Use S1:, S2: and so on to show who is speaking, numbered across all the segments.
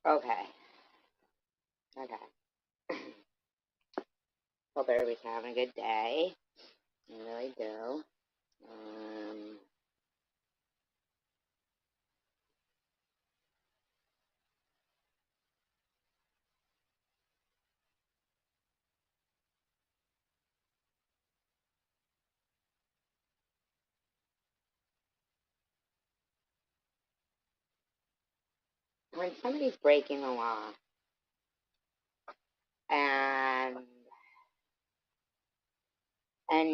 S1: Okay. Okay. Hope everybody's having a good day. I really do. Um, when somebody's breaking the law and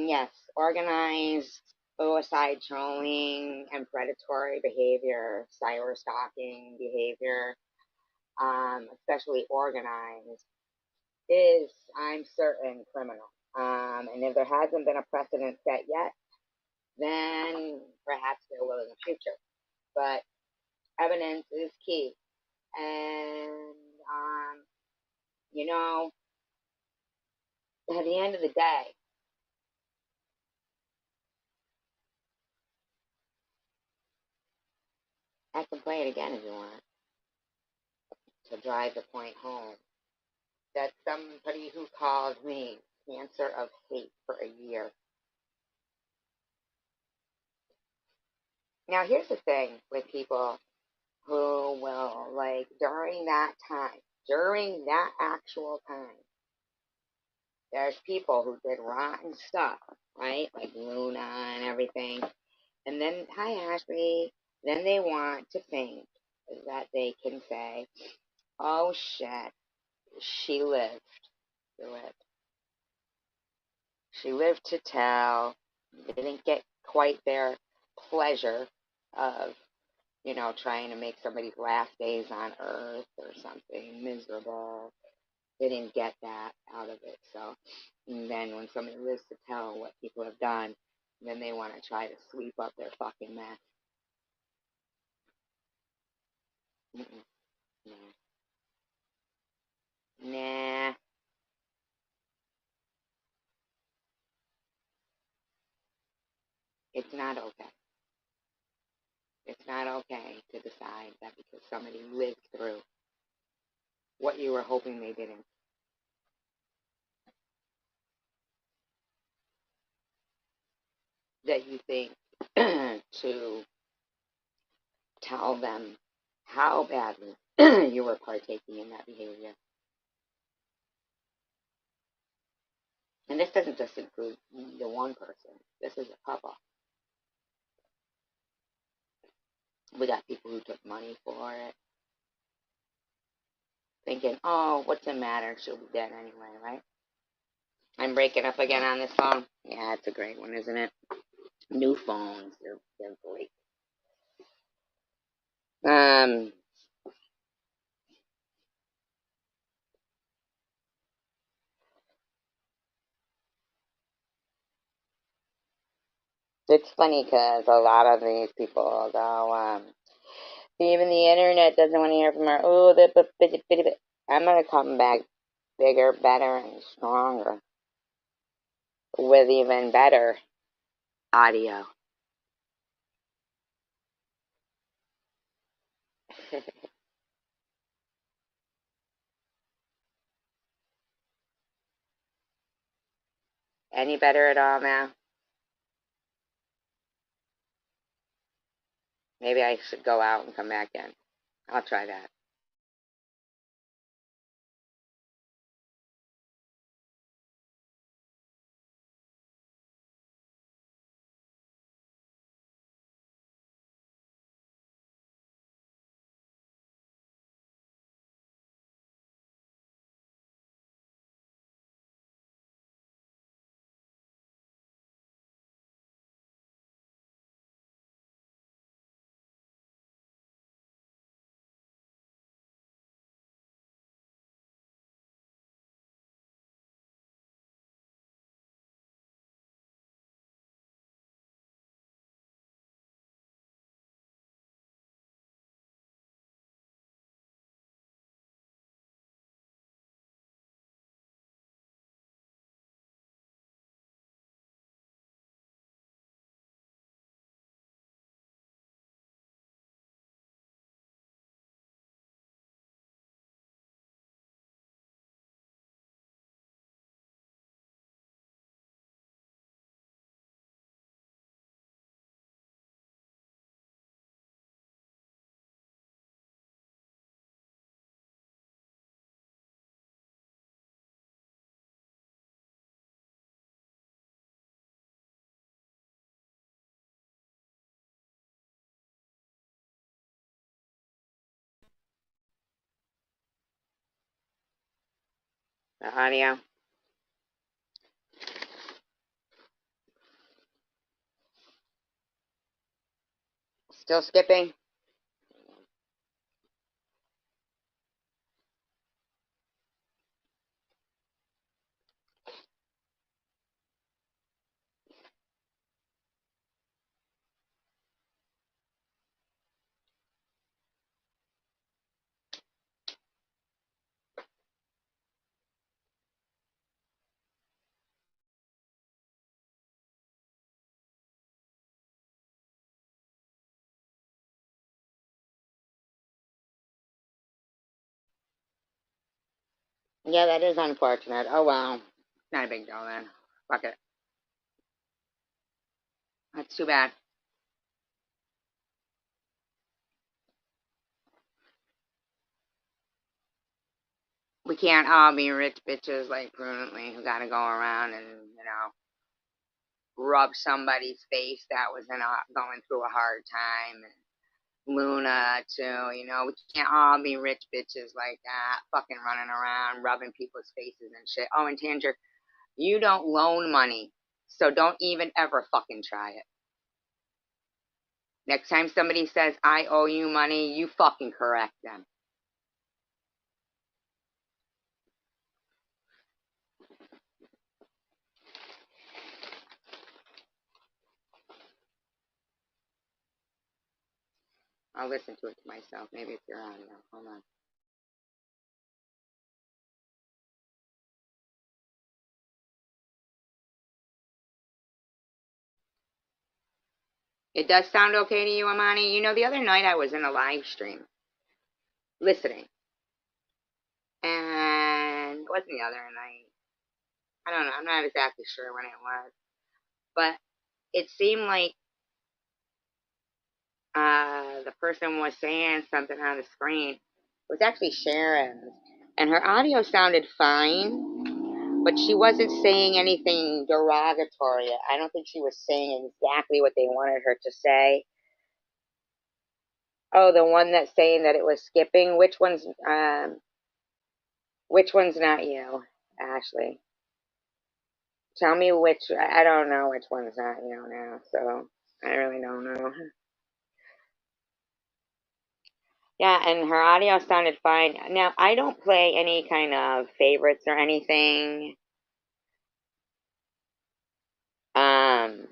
S1: yes, organized suicide trolling and predatory behavior, cyber stalking behavior, especially organized, is, I'm certain, criminal. And if there hasn't been a precedent set yet, then perhaps there will in the future. But evidence is key. And, you know, at the end of the day, I can play it again if you want to drive the point home. That somebody who called me cancer of hate for a year. Now, here's the thing with people who will, like, during that actual time, there's people who did rotten stuff, right? Like Luna and everything. And then, hi, Ashley. Then they want to think that they can say, oh, shit, she lived. She lived. She lived to tell. Didn't get quite their pleasure of, trying to make somebody's last days on earth or something miserable. They didn't get that out of it. So, and then when somebody lives to tell what people have done, then they want to try to sweep up their fucking mess. Mm-mm, nah. Nah, it's not okay. It's not okay to decide that because somebody lived through what you were hoping they didn't, that you think to tell them how badly you were partaking in that behavior. And this doesn't just include the one person. This is a couple. We got people who took money for it, thinking, oh, what's the matter? She'll be dead anyway, right? I'm breaking up again on this phone. Yeah, it's a great one, isn't it? New phones, they're great. Um, it's funny because a lot of these people go, even the internet doesn't want to hear from her. Oh, I'm gonna come back bigger, better, and stronger with even better audio. Any better at all now? Maybe I should go out and come back in. I'll try that. The audio. Still skipping? Yeah, that is unfortunate. Oh well. Not a big deal then. Fuck it. That's too bad. We can't all be rich bitches like prudently who gotta go around and, rub somebody's face that was going through a hard time. And Luna too, we can't all be rich bitches like that, fucking running around, rubbing people's faces and shit. Oh, and Tanger, you don't loan money, so don't even ever fucking try it. Next time somebody says, I owe you money, you fucking correct them. I'll listen to it to myself. Maybe it's your audio. Hold on. It does sound okay to you, Amani? The other night I was in a live stream listening. And it wasn't the other night. I don't know. I'm not exactly sure when it was. But it seemed like the person was saying something on the screen. It was actually Sharon's. And her audio sounded fine, but she wasn't saying anything derogatory. I don't think she was saying exactly what they wanted her to say. Oh, the one that's saying that it was skipping. Which one's not you, Ashley? Tell me which. I don't know which one's not you now, so I really don't know. Yeah, and her audio sounded fine. Now, I don't play any kind of favorites or anything. Um,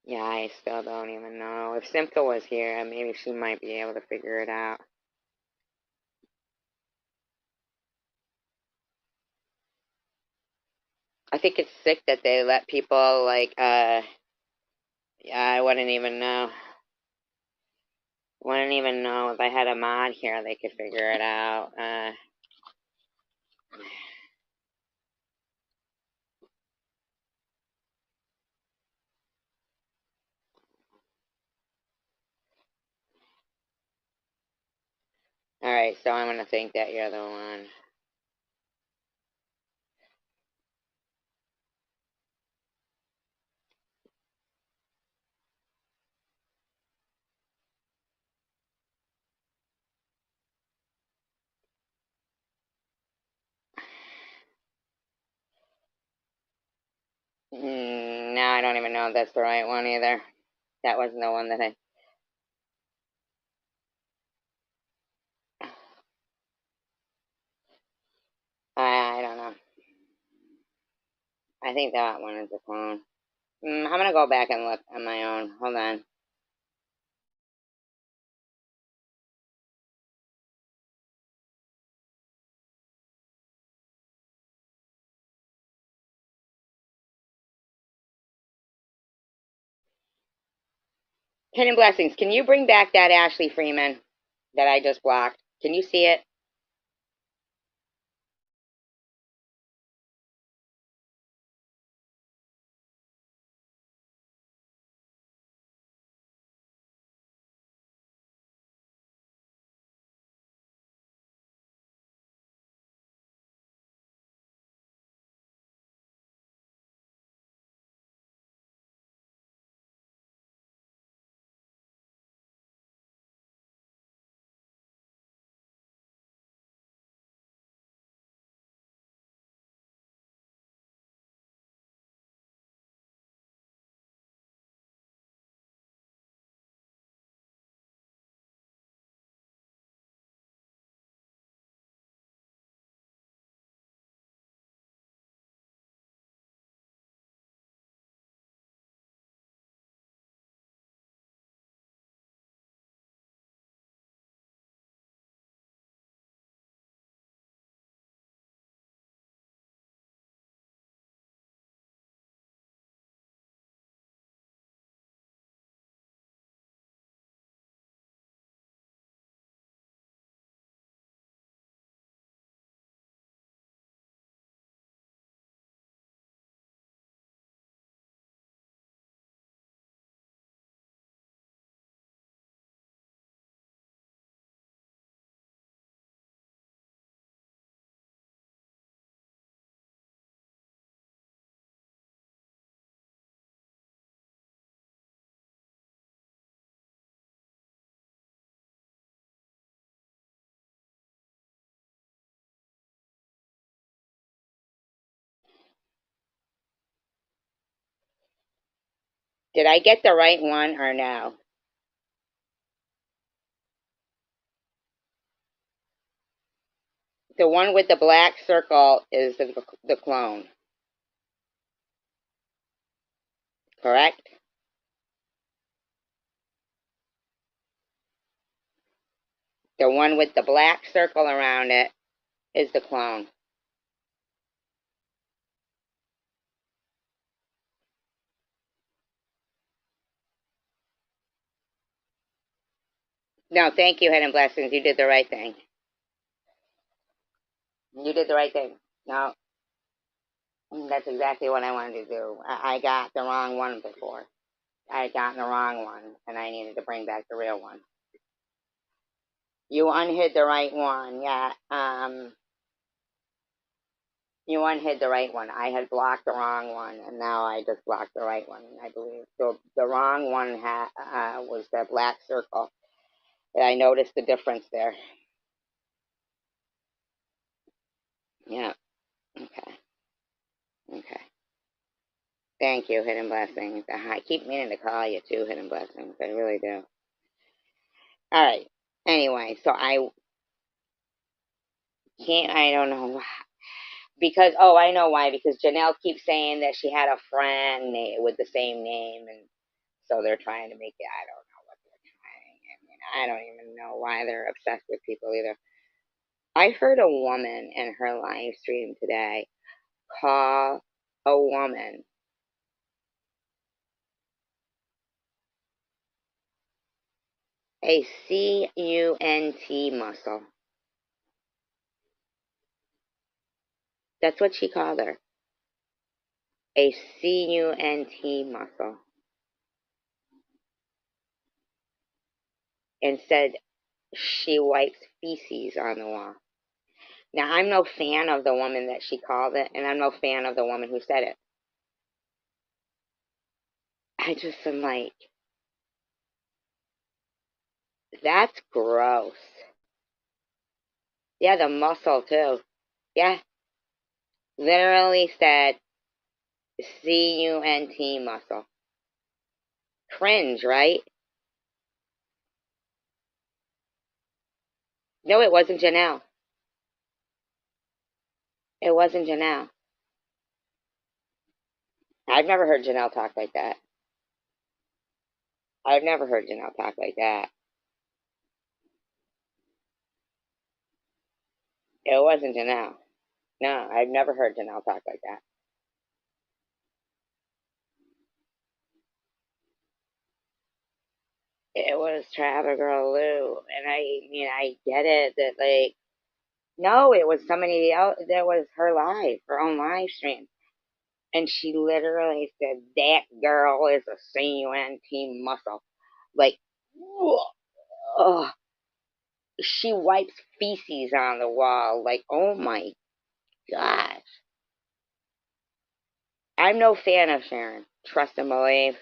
S1: yeah, I still don't even know. If Simca was here, maybe she might be able to figure it out. I think it's sick that they let people yeah, I wouldn't even know. Wouldn't even know if I had a mod here, they could figure it out. All right, so I'm gonna think that you're the one. Now I don't even know if that's the right one either. That wasn't the one that I don't know. I think that one is the clone. I'm gonna go back and look on my own. Hold on. Hidden Blessings. Can you bring back that Ashley Freeman that I just blocked? Can you see it? Did I get the right one or no? The one with the black circle is the clone, correct? The one with the black circle around it is the clone. No, thank you, Hidden Blessings. You did the right thing. You did the right thing. No, that's exactly what I wanted to do. I got the wrong one before. I had gotten the wrong one, and I needed to bring back the real one. You unhid the right one, yeah. You unhid the right one. I had blocked the wrong one, and now I just blocked the right one, I believe. So the wrong one was the black circle. And I noticed the difference there. Yeah. Okay. Okay. Thank you, Hidden Blessings. I keep meaning to call you too, Hidden Blessings. I really do. All right. Anyway, so I can't. I don't know because I know why. Because Janelle keeps saying that she had a friend with the same name, and so they're trying to make it. I don't know what they're trying. I mean, I don't even know why they're obsessed with people either. I heard a woman in her live stream today call a woman a cunt muscle. That's what she called her. A cunt muscle. And said she wipes feces on the wall. Now, I'm no fan of the woman that she called it, and I'm no fan of the woman who said it. I just am like, that's gross. Yeah, the muscle, too. Yeah, literally said cunt muscle. Cringe, right? No, it wasn't Janelle. It wasn't Janelle. I've never heard Janelle talk like that. I've never heard Janelle talk like that. It wasn't Janelle. No, I've never heard Janelle talk like that. It was Travis Girl Lou. And I get it that, like, no, it was somebody else. That was her her own live stream. And she literally said, that girl is a cunt muscle. Like, ugh. She wipes feces on the wall. Like, oh my gosh. I'm no fan of Sharon. Trust and believe.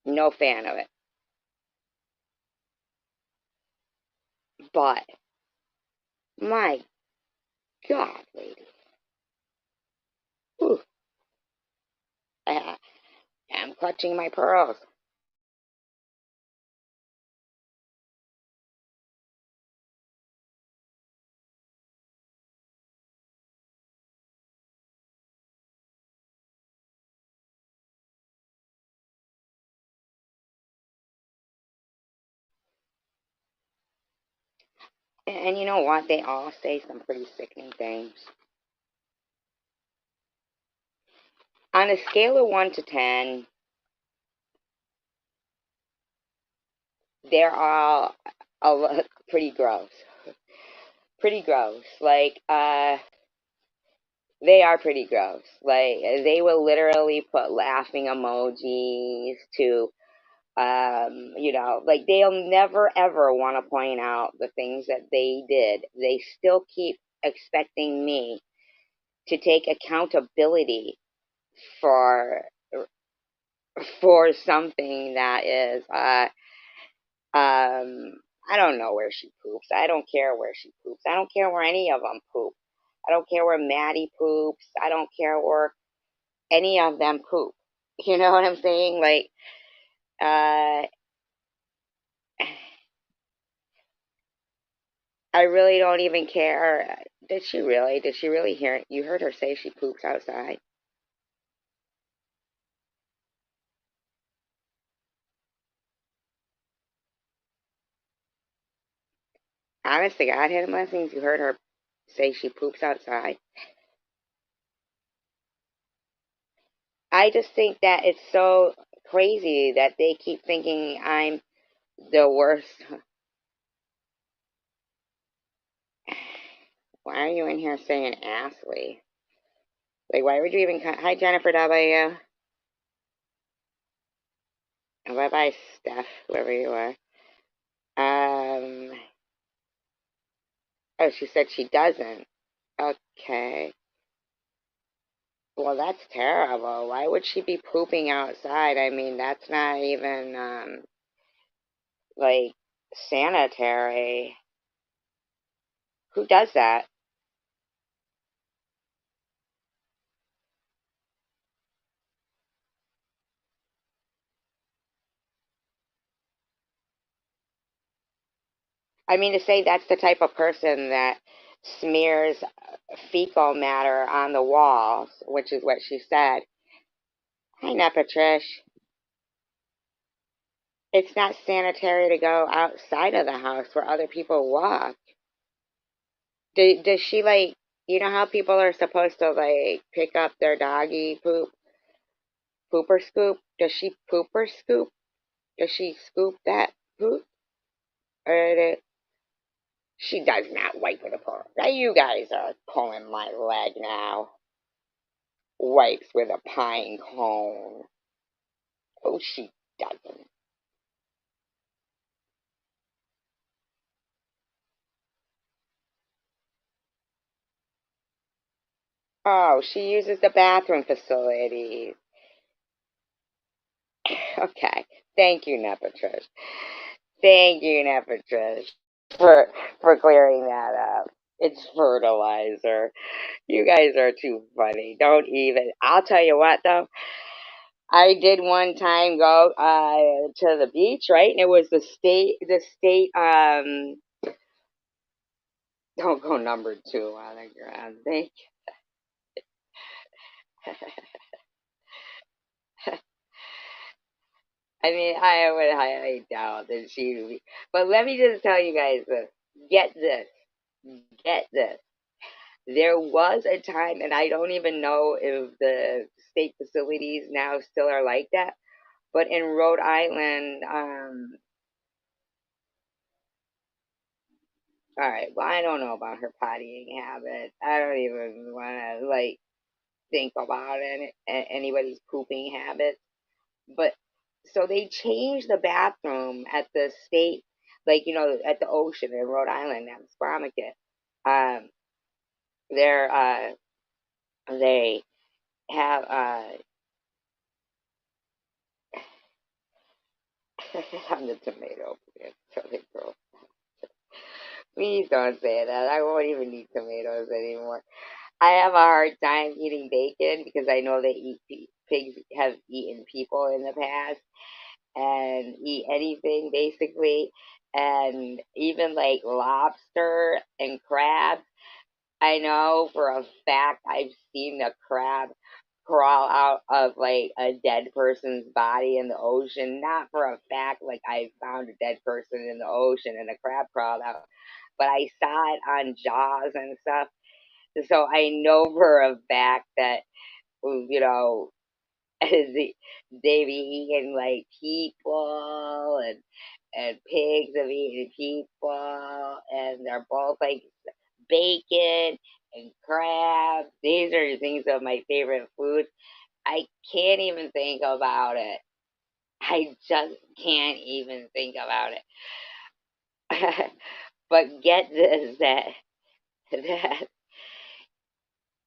S1: No fan of it. But, my God, lady. Whew. I, I'm clutching my pearls. And you know what? They all say some pretty sickening things. On a scale of 1 to 10, they're all pretty gross. Pretty gross. Like, they are pretty gross. Like, they will literally put laughing emojis to, like, they'll never ever want to point out the things that they did. They still keep expecting me to take accountability for something that is I don't know where she poops. I don't care where she poops. I don't care where any of them poop. I don't care where Maddie poops. I don't care where any of them poop. You know what I'm saying? Like, uh, I really don't even care. Did she really? Did she really hear? You heard her say she poops outside. Honest to God, hidden blessings. You heard her say she poops outside. I just think that it's so crazy that they keep thinking I'm the worst. Why are you in here saying Ashley? Like, why would you even? Hi, Jennifer W. And bye bye, Steph, whoever you are. Um. Oh, she said she doesn't. Okay. Well, that's terrible. Why would she be pooping outside? I mean, that's not even like sanitary. Who does that? I mean, to say that's the type of person that smears fecal matter on the walls, which is what she said. Hi, Nepatrish. It's not sanitary to go outside of the house where other people walk. Does she like, you know how people are supposed to like pick up their doggy poop, pooper scoop? Does she pooper scoop? Does she scoop that poop? Or she does not wipe with a paw. Now you guys are pulling my leg now. Wipes with a pine cone. Oh, she doesn't. Oh, she uses the bathroom facilities. Okay. Thank you, Nepatrish. Thank you, Nepatrish, for clearing that up. It's fertilizer. You guys are too funny. Don't even. I'll tell you what, though. I did one time go to the beach, right? And it was the state. Don't go number two on the ground. Thank. I mean, I would highly doubt that she would be. But let me just tell you guys this. Get this. Get this. There was a time, and I don't even know if the state facilities now still are like that. But in Rhode Island, all right. Well, I don't know about her pottying habit. I don't even want to like think about anybody's pooping habits. But so they changed the bathroom at the state, like at the ocean in Rhode Island, at Squamicut. Um, they're they have on the tomato plant. So they grow. Please don't say that. I won't even eat tomatoes anymore. I have a hard time eating bacon because I know they eat pigs have eaten people in the past and eat anything basically, and even like lobster and crab. I know for a fact I've seen a crab crawl out of like a dead person's body in the ocean. Not for a fact like I found a dead person in the ocean and a crab crawled out, but I saw it on Jaws and stuff. So I know for a fact that you know they be eating like people and pigs have eaten people and they're both like bacon and crab. These are the things of my favorite foods. I can't even think about it. I just can't even think about it. But get this that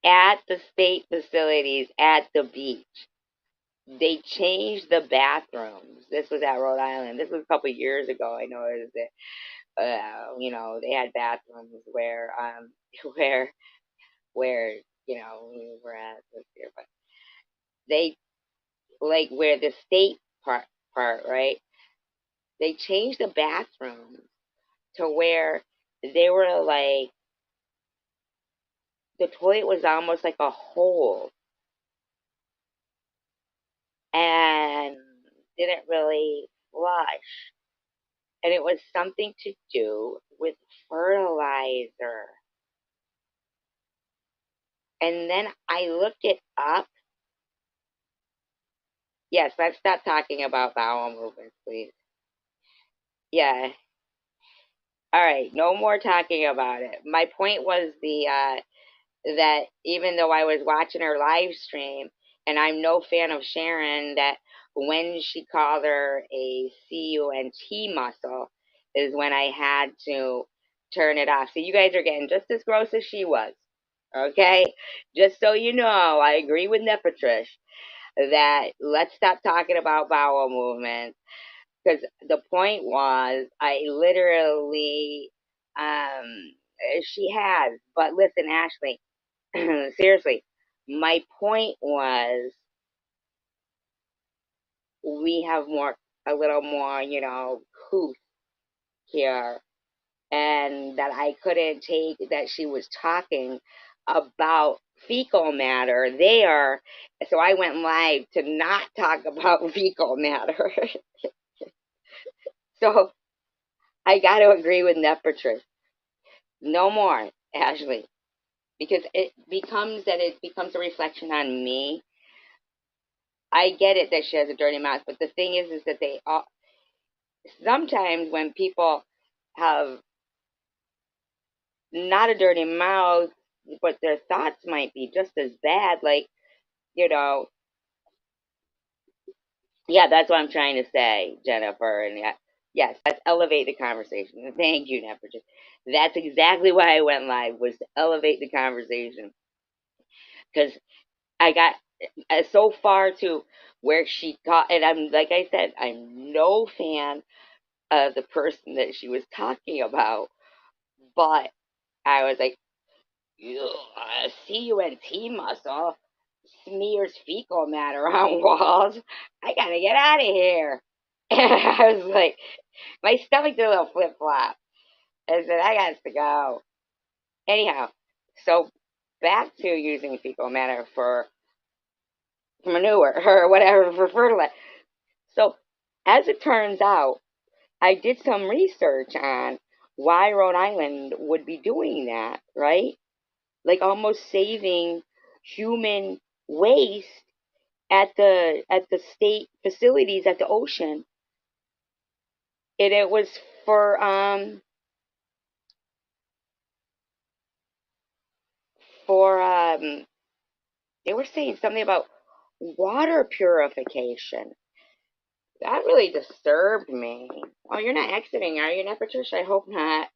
S1: at the state facilities at the beach, they changed the bathrooms. This was at Rhode Island. This was a couple of years ago. I noticed that they had bathrooms where where where we were at this year, but they like where the state part, right? They changed the bathrooms to where they were like the toilet was almost like a hole and didn't really flush. And it was something to do with fertilizer. And then I looked it up. Yes, let's stop talking about bowel movements, please. Yeah. All right. No more talking about it. My point was the that even though I was watching her live stream, and I'm no fan of Sharon, that when she called her a CUNT muscle is when I had to turn it off. So you guys are getting just as gross as she was. Okay? Just so you know, I agree with Nepatrish that let's stop talking about bowel movements because the point was I literally she has. But listen, Ashley, seriously, my point was we have more, a little more, couth here, and that I couldn't take that she was talking about fecal matter there. So I went live to not talk about fecal matter. So I got to agree with Nepatrice. No more, Ashley, because it becomes a reflection on me. I get it that she has a dirty mouth, but the thing is that they all sometimes when people have not a dirty mouth, but their thoughts might be just as bad. Like you know, yeah, that's what I'm trying to say, Jennifer. And yeah, yes, let's elevate the conversation. Thank you, Jennifer. That's exactly why I went live was to elevate the conversation because I got so far to where she got, and I'm like I said, I'm no fan of the person that she was talking about, but I was like, CUNT muscle smears fecal matter on walls. I gotta get out of here. And I was like, my stomach did a little flip flop. I said, I got to go. Anyhow, so back to using fecal matter for manure or whatever for fertilizer. So, as it turns out, I did some research on why Rhode Island would be doing that, right? Like almost saving human waste at the state facilities at the ocean. And it was for they were saying something about water purification. That really disturbed me. Oh, you're not exiting, are you, not Patricia? I hope not.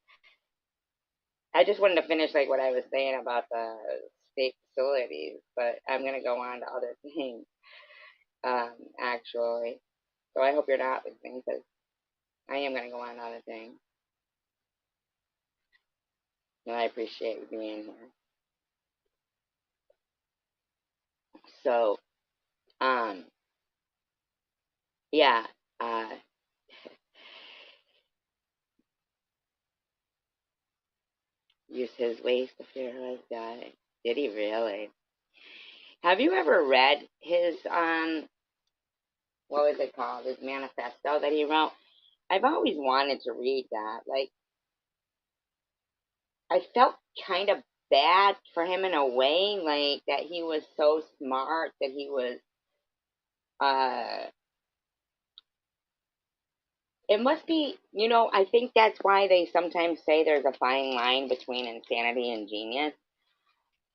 S1: I just wanted to finish like what I was saying about the state facilities, but I'm gonna go on to other things. Actually, so I hope you're not listening because I am gonna go on to other things. And I appreciate you being here. So, um, yeah, uh, use his ways to fertilize God. Did he really? Have you ever read his what was it called? His manifesto that he wrote? I've always wanted to read that. Like I felt kind of bad for him in a way, like that he was so smart that he was uh it must be, I think that's why they sometimes say there's a fine line between insanity and genius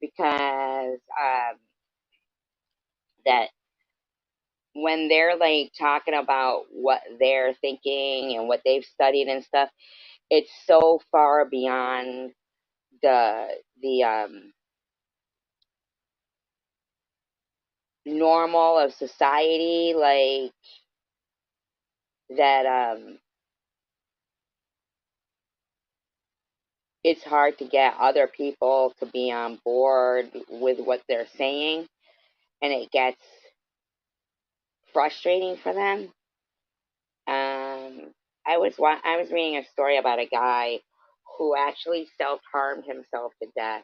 S1: because that when they're like talking about what they're thinking and what they've studied and stuff, it's so far beyond the the normal of society, like that it's hard to get other people to be on board with what they're saying, and it gets frustrating for them. I was reading a story about a guy who actually self harmed himself to death.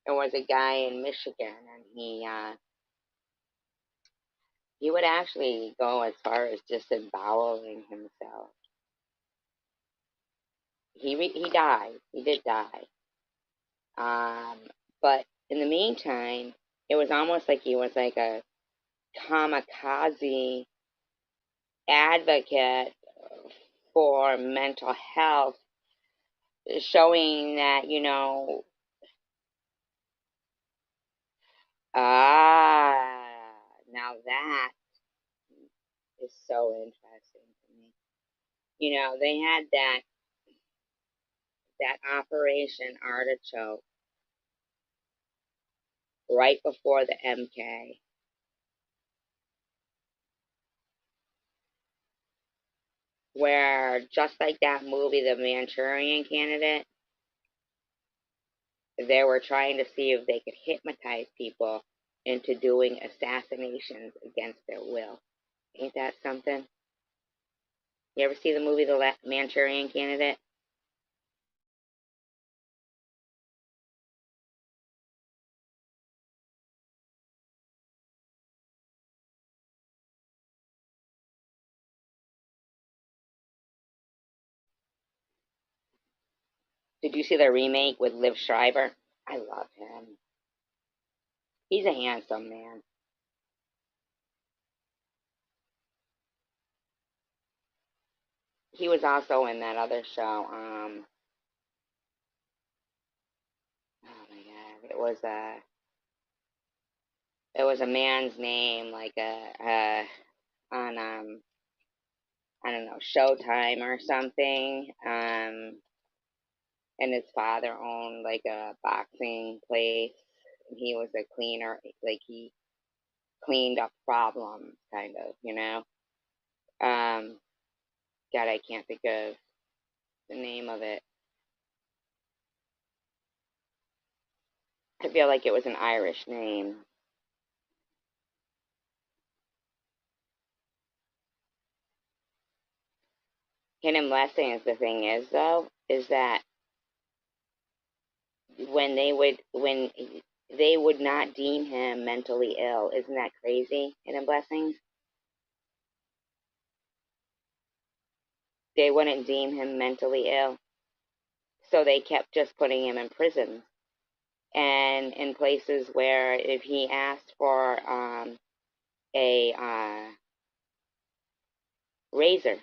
S1: It was a guy in Michigan, and he would actually go as far as just emboweling himself. He died. He did die. Um, but in the meantime, it was almost like he was like a kamikaze advocate for mental health, showing that, now that is so interesting to me. They had that Operation Artichoke right before the MK, where just like that movie, The Manchurian Candidate, they were trying to see if they could hypnotize people into doing assassinations against their will. Ain't that something? You ever see the movie The Manchurian Candidate? Did you see the remake with Liv Schreiber? I love him. He's a handsome man. He was also in that other show. Oh my god, it was a man's name, like on I don't know, Showtime or something. And his father owned like a boxing place. And he was a cleaner, like he cleaned up problems, kind of, Um, God, I can't think of the name of it. I feel like it was an Irish name. Hidden Blessings, the thing is, though, is that when they would not deem him mentally ill. Isn't that crazy? Hidden Blessings? They wouldn't deem him mentally ill. So they kept just putting him in prison and in places where if he asked for a razor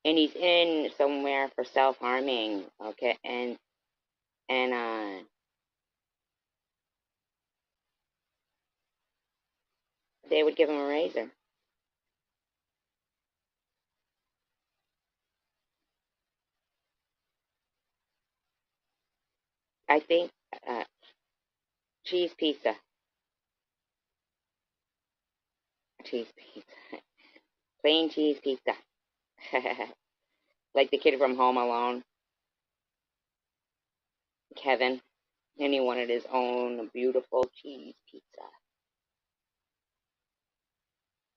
S1: and he's in somewhere for self harming, okay, and they would give him a razor. I think cheese pizza, cheese pizza, plain cheese pizza, like the kid from Home Alone, Kevin, and he wanted his own beautiful cheese pizza.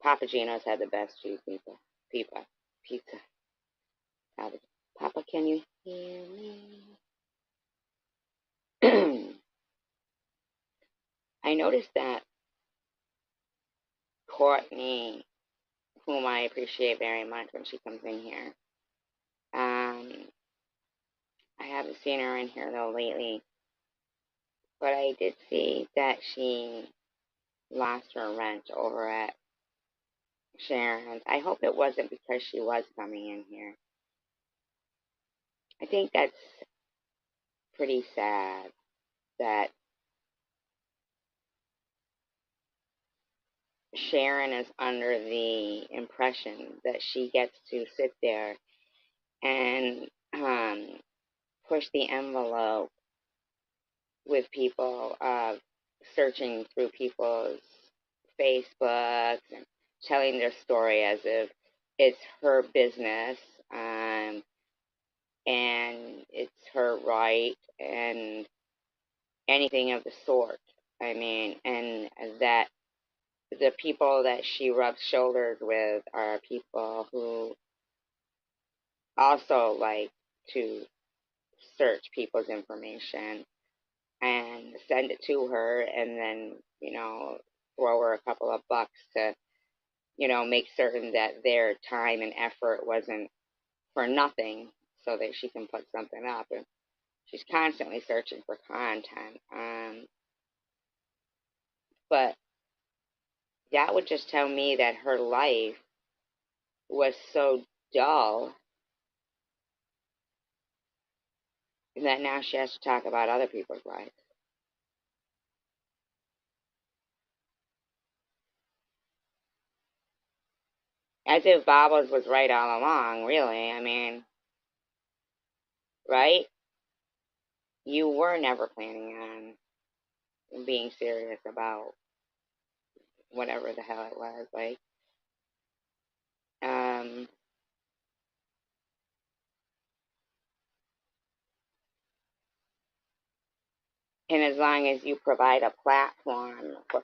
S1: Papa Gino's had the best cheese pizza. Pizza. Papa, can you hear me? I noticed that Courtney, whom I appreciate very much when she comes in here, I haven't seen her in here though lately, but I did see that she lost her rent over at Sharon's. I hope it wasn't because she was coming in here. I think that's pretty sad that Sharon is under the impression that she gets to sit there and push the envelope with people, searching through people's Facebooks and telling their story as if it's her business, and it's her right and anything of the sort. I mean, and that the people that she rubs shoulders with are people who also like to search people's information and send it to her and then, throw her a couple of bucks to, make certain that their time and effort wasn't for nothing so that she can put something up. And she's constantly searching for content. But that would just tell me that her life was so dull that now she has to talk about other people's lives. As if Bobbles was right all along, really. I mean, right? You were never planning on being serious about whatever the hell it was. Like, um, and as long as you provide a platform for,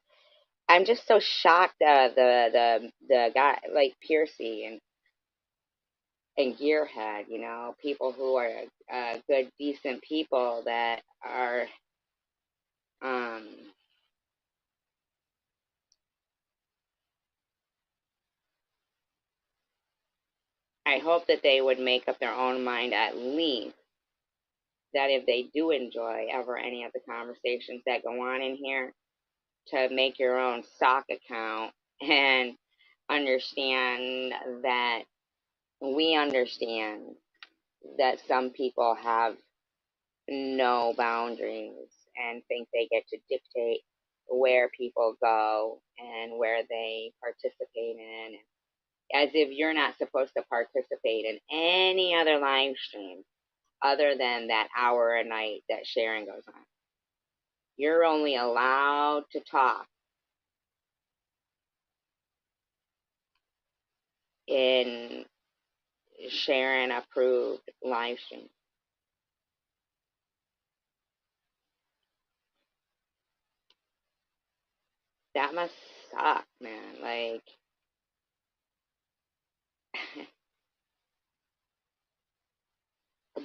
S1: I'm just so shocked the guy like Piercy and Gearhead, people who are good, decent people that are, um, I hope that they would make up their own mind at least that if they do enjoy ever any of the conversations that go on in here, to make your own stock account and understand that we understand that some people have no boundaries and think they get to dictate where people go and where they participate in, as if you're not supposed to participate in any other live stream other than that hour a night that Sharon goes on. You're only allowed to talk in Sharon approved live stream. That must suck, man. Like,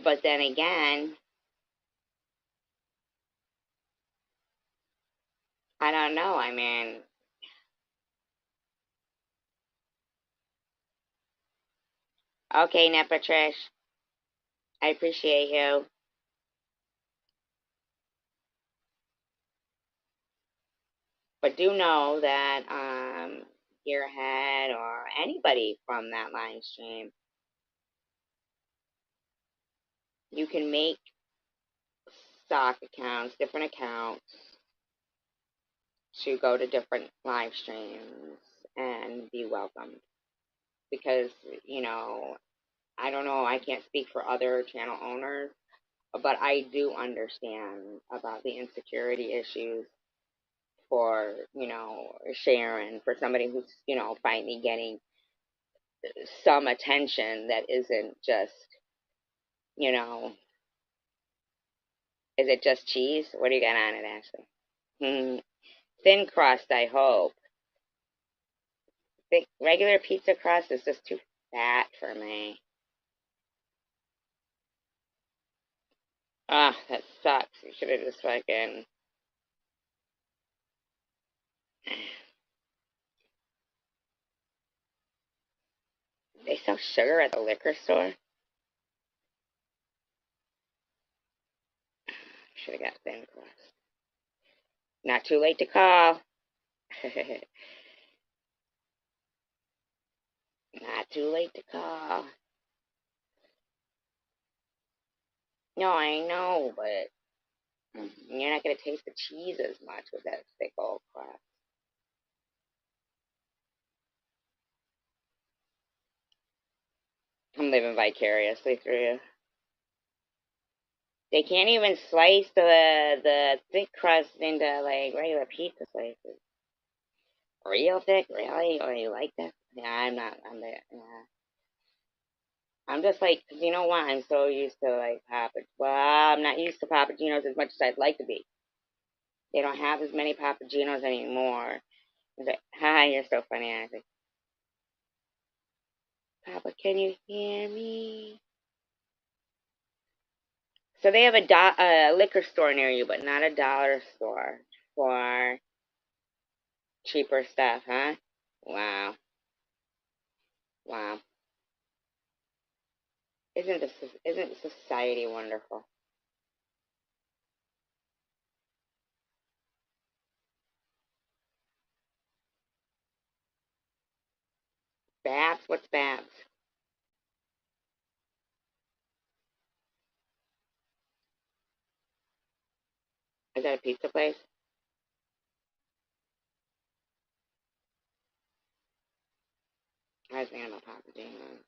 S1: but then again, I don't know. I mean, okay, Nepatrish, I appreciate you. But do know that Gearhead or anybody from that live stream, you can make stock accounts, different accounts, to go to different live streams and be welcomed. Because, I don't know, I can't speak for other channel owners, but I do understand about the insecurity issues for, Sharon, for somebody who's, finally getting some attention that isn't just, you know, is it just cheese? What do you got on it, Ashley? Thin crust, I hope. Thick, regular pizza crust is just too fat for me. Ah, that sucks. You should have just fucking. They sell sugar at the liquor store? Should have got thin crust. Not too late to call. Not too late to call. No, I know, but you're not going to taste the cheese as much with that thick old crust. I'm living vicariously through you. They can't even slice the thick crust into like regular pizza slices. Real thick, really? Oh, you like that? Yeah, I'm not. I'm there. Yeah. I'm just like, 'cause you know what? I'm so used to like Papa. Well, I'm not used to Papagenos as much as I'd like to be. They don't have as many Papagenos anymore. Hi, you're so funny, Isaac. Papa, can you hear me? So they have a liquor store near you, but not a dollar store for cheaper stuff, huh? Wow, wow. Isn't society wonderful? Babs, what's Babs? Is that a pizza place? I was thinking about Papa John's.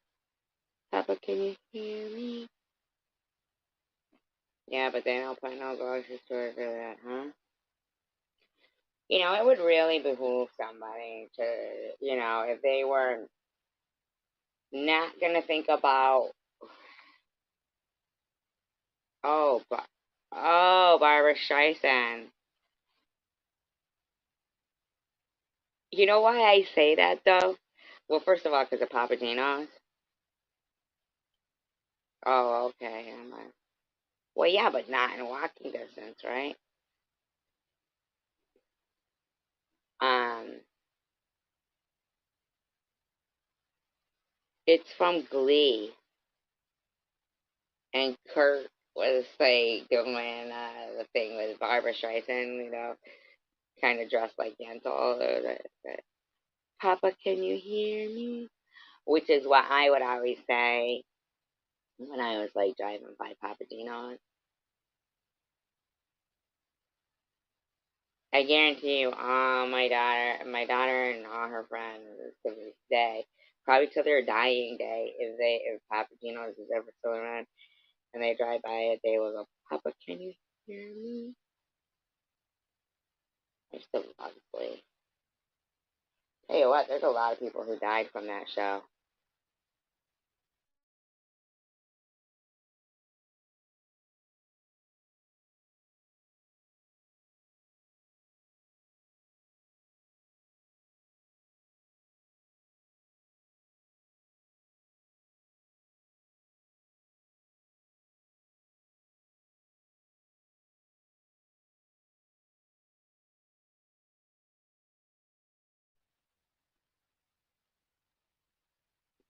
S1: Papa, can you hear me? Yeah, but they don't put no grocery stores for that, huh? It would really behoove somebody to, if they were not gonna think about, oh, Barbara Streisand. You know why I say that though? Well, first of all, because of Papa Gino's. Oh, okay. Well, yeah, but not in walking distance, right? Um, it's from Glee, and Kurt was like doing the thing with Barbara Streisand, kind of dressed like Yentl. Papa, can you hear me? Which is what I would always say when I was like driving by Papa Dino's. I guarantee you, my daughter and all her friends to this day, probably to their dying day, if Papa Gino's is ever still around and they drive by it, they will go, Papa, can you hear me? They're still obviously. Tell you what, there's a lot of people who died from that show.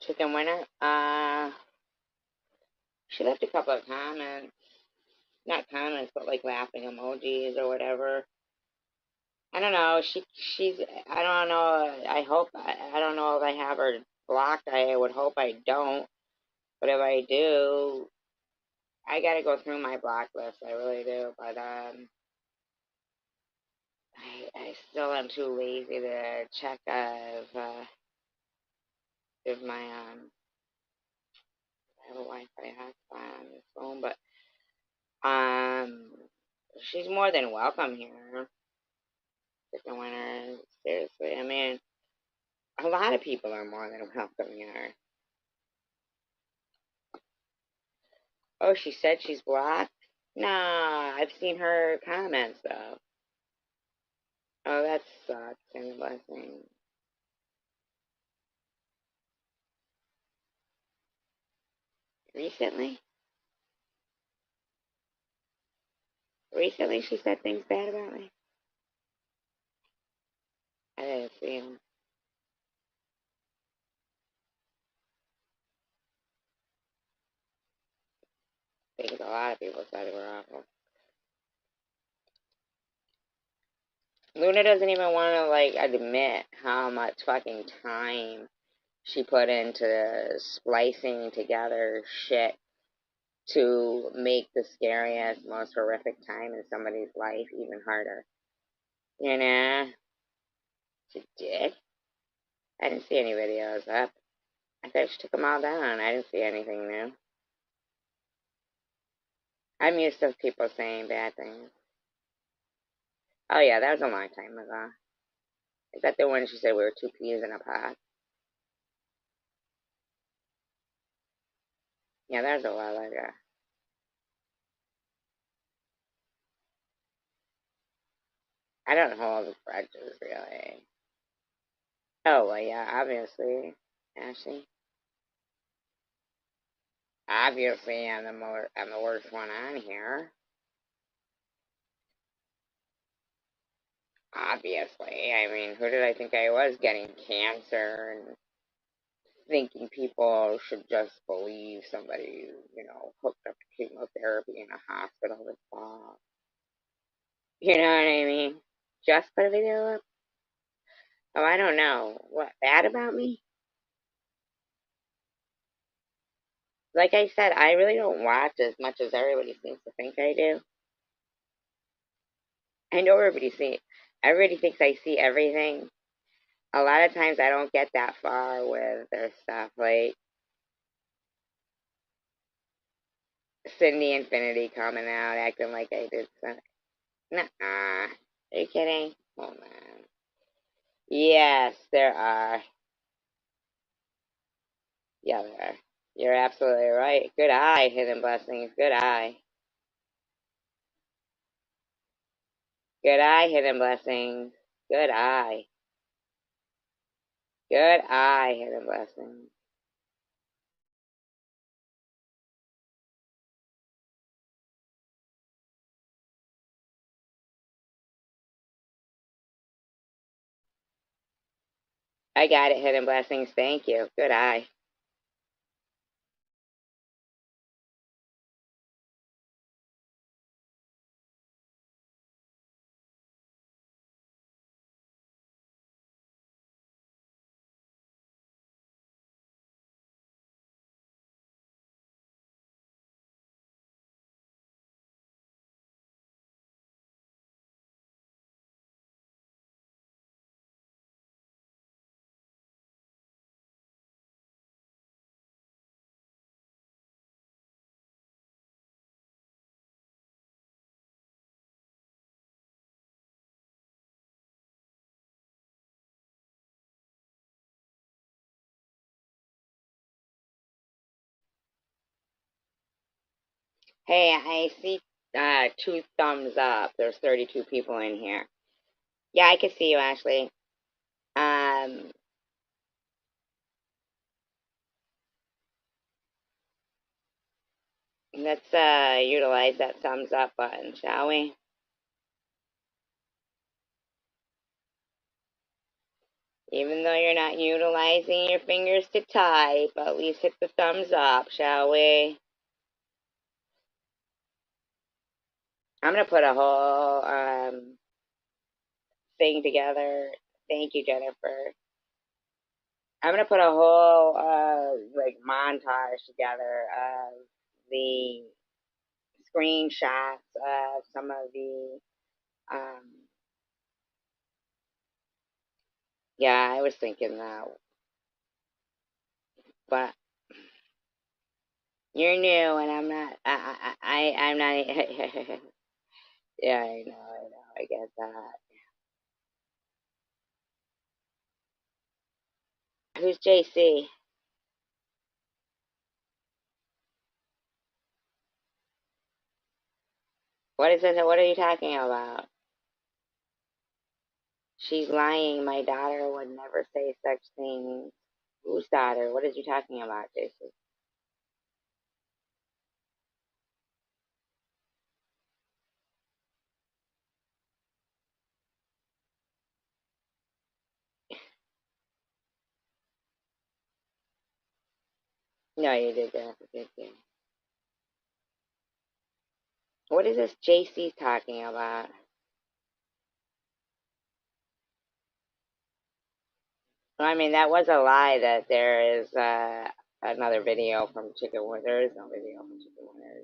S1: Chicken Winner, she left a couple of comments, not comments, but like laughing emojis or whatever. I don't know. She's. I don't know. I hope. I don't know if I have her blocked. I would hope I don't. But if I do, I gotta go through my block list. I really do. But I still am too lazy to check if my I have a Wi-Fi hotspot on this phone. But um, she's more than welcome here. Chicken Winner. Seriously. I mean, a lot of people are more than welcome here. Oh, she said she's blocked? Nah, I've seen her comments though. Oh, that sucks. And a blessing. Recently? Recently she said things bad about me? I didn't see him. I think a lot of people said they were awful. Luna doesn't even want to, like, admit how much fucking time she put into splicing together shit to make the scariest, most horrific time in somebody's life even harder. You know? She did. I didn't see any videos up. I thought she took them all down. I didn't see anything new. I'm used to people saying bad things. Oh yeah, that was a long time ago. Is that the one she said we were two peas in a pod? Yeah, that was a while ago. I don't hold grudges really. Oh, well, yeah, obviously, Ashley. Obviously, I'm the worst one on here. Obviously, I mean, who did I think I was getting cancer and thinking people should just believe somebody, hooked up to chemotherapy in a hospital with Bob. You know what I mean? Just put a video up? Oh, I don't know. What, bad about me? Like I said, I really don't watch as much as everybody seems to think I do. I know everybody thinks I see everything. A lot of times I don't get that far with their stuff. Like Cindy Infinity coming out acting like I did something. Nuh-uh. Are you kidding? Hold on. Yes, there are. Yeah, there are. You're absolutely right. Good eye, Hidden Blessings. Good eye. Good eye, Hidden Blessings. Good eye. Good eye, Hidden Blessings. I got it, Hidden Blessings. Thank you. Good eye. Hey, I see two thumbs up. There's 32 people in here. Yeah, I can see you, Ashley. Um, let's utilize that thumbs up button, shall we? Even though you're not utilizing your fingers to type, at least hit the thumbs up, shall we? I'm gonna put a whole thing together. Thank you, Jennifer. I'm gonna put a whole like montage together of the screenshots of some of the um yeah, I was thinking that, but you're new and I'm not. I'm not. Yeah, I know, I get that. Who's JC? What is this? What are you talking about? She's lying. My daughter would never say such things. Whose daughter? What is you talking about, JC? No, you did that. Good thing. What is this JC talking about? Well, I mean, that was a lie that there is another video from Chicken Wing. There is no video from Chicken Wing.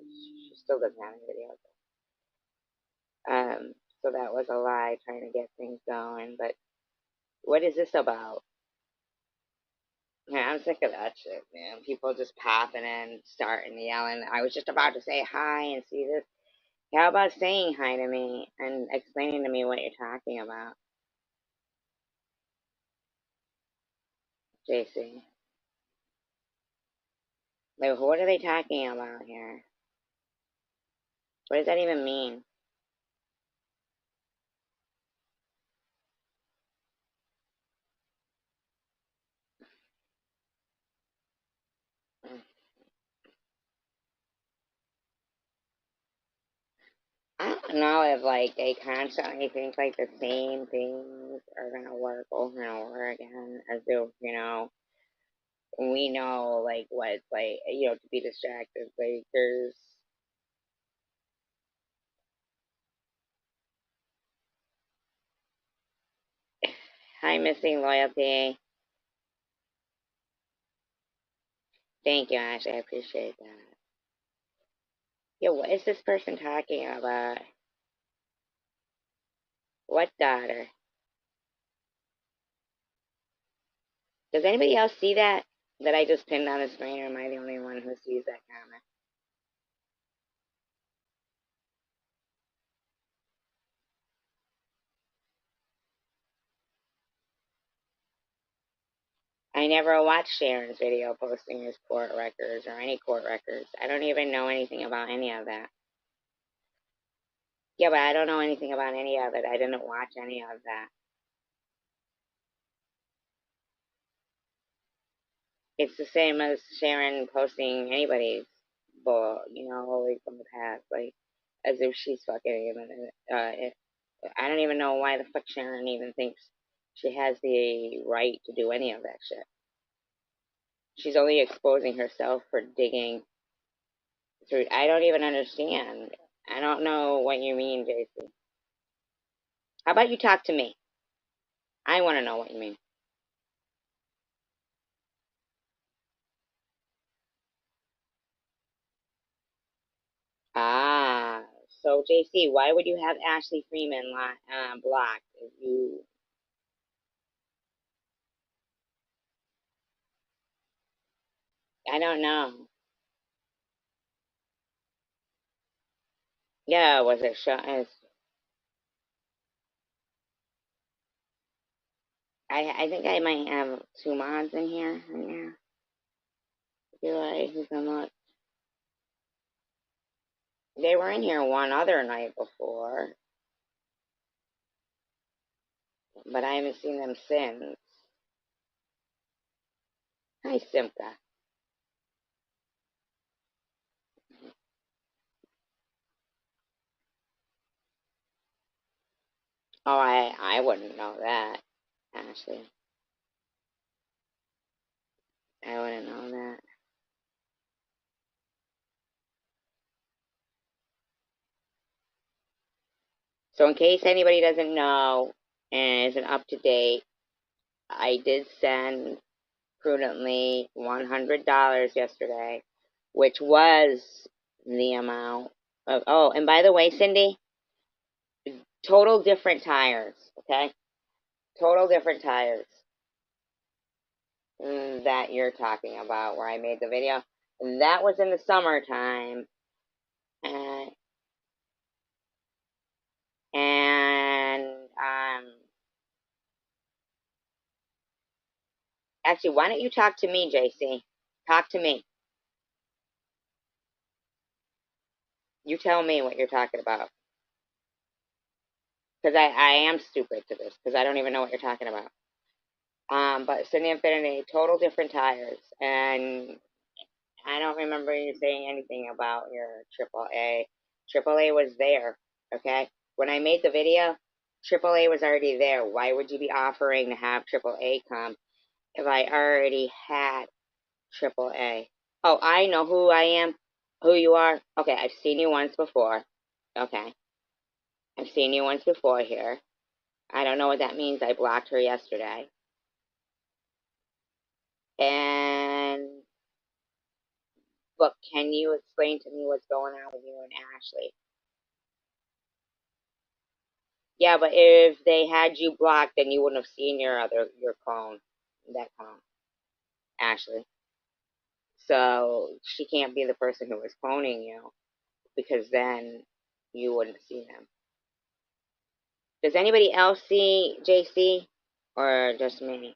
S1: She still doesn't have any video. So that was a lie trying to get things going. But what is this about? Yeah, I'm sick of that shit, man. People just popping in, starting yelling. I was just about to say hi and see this. How about saying hi to me and explaining to me what you're talking about, JC? Like, what are they talking about here? What does that even mean? Now if like they constantly think like the same things are gonna work over and over again, as if we know like what it's like, to be distracted. Like there's I'm missing loyalty. Thank you, Ashley. I appreciate that. Yo, what is this person talking about? What daughter? Does anybody else see that? That I just pinned on the screen, or am I the only one who sees that comment? I never watched Sharon's video posting his court records or any court records. I don't even know anything about any of that. Yeah, but I don't know anything about any of it. I didn't watch any of that. It's the same as Sharon posting anybody's bull, like from the past, like as if she's fucking. I don't even know why the fuck Sharon even thinks she has the right to do any of that shit. She's only exposing herself for digging through. I don't even understand. I don't know what you mean, JC. How about you talk to me? I want to know what you mean. Ah, so JC, why would you have Ashley Freeman blocked? If you, I don't know. Yeah, was it show? I think I might have two mods in here right now. Do I? Who come up? They were in here one other night before, but I haven't seen them since. Hi, Simka. Oh, I wouldn't know that, Ashley. I wouldn't know that. So, in case anybody doesn't know and isn't up to date, I did send prudently $100 yesterday, which was the amount of. Oh, and by the way, Cindy, total different tires, okay? Total different tires that you're talking about where I made the video. That was in the summertime. And, and actually, why don't you talk to me, JC? Talk to me. You tell me what you're talking about. Because I am stupid to this, because I don't even know what you're talking about. But Cindy Infinity, total different tires. And I don't remember you saying anything about your AAA. AAA was there, okay? When I made the video, AAA was already there. Why would you be offering to have AAA come if I already had AAA? Oh, I know who I am, who you are. Okay, I've seen you once before. Okay, I've seen you once before here. I don't know what that means. I blocked her yesterday. And, but can you explain to me what's going on with you and Ashley? Yeah, but if they had you blocked, then you wouldn't have seen your clone, that clone, Ashley. So she can't be the person who was cloning you because then you wouldn't see them. Does anybody else see JC or just me?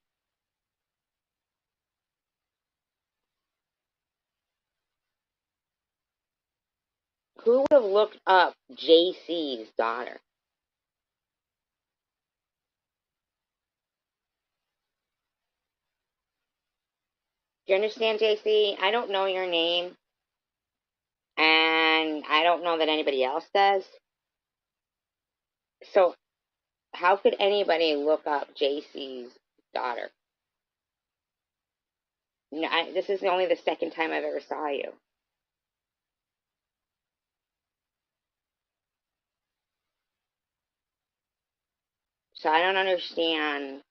S1: Who would have looked up JC's daughter? Do you understand, JC? I don't know your name, and I don't know that anybody else does. So how could anybody look up JC's daughter? No, this is only the second time I've ever saw you. So I don't understand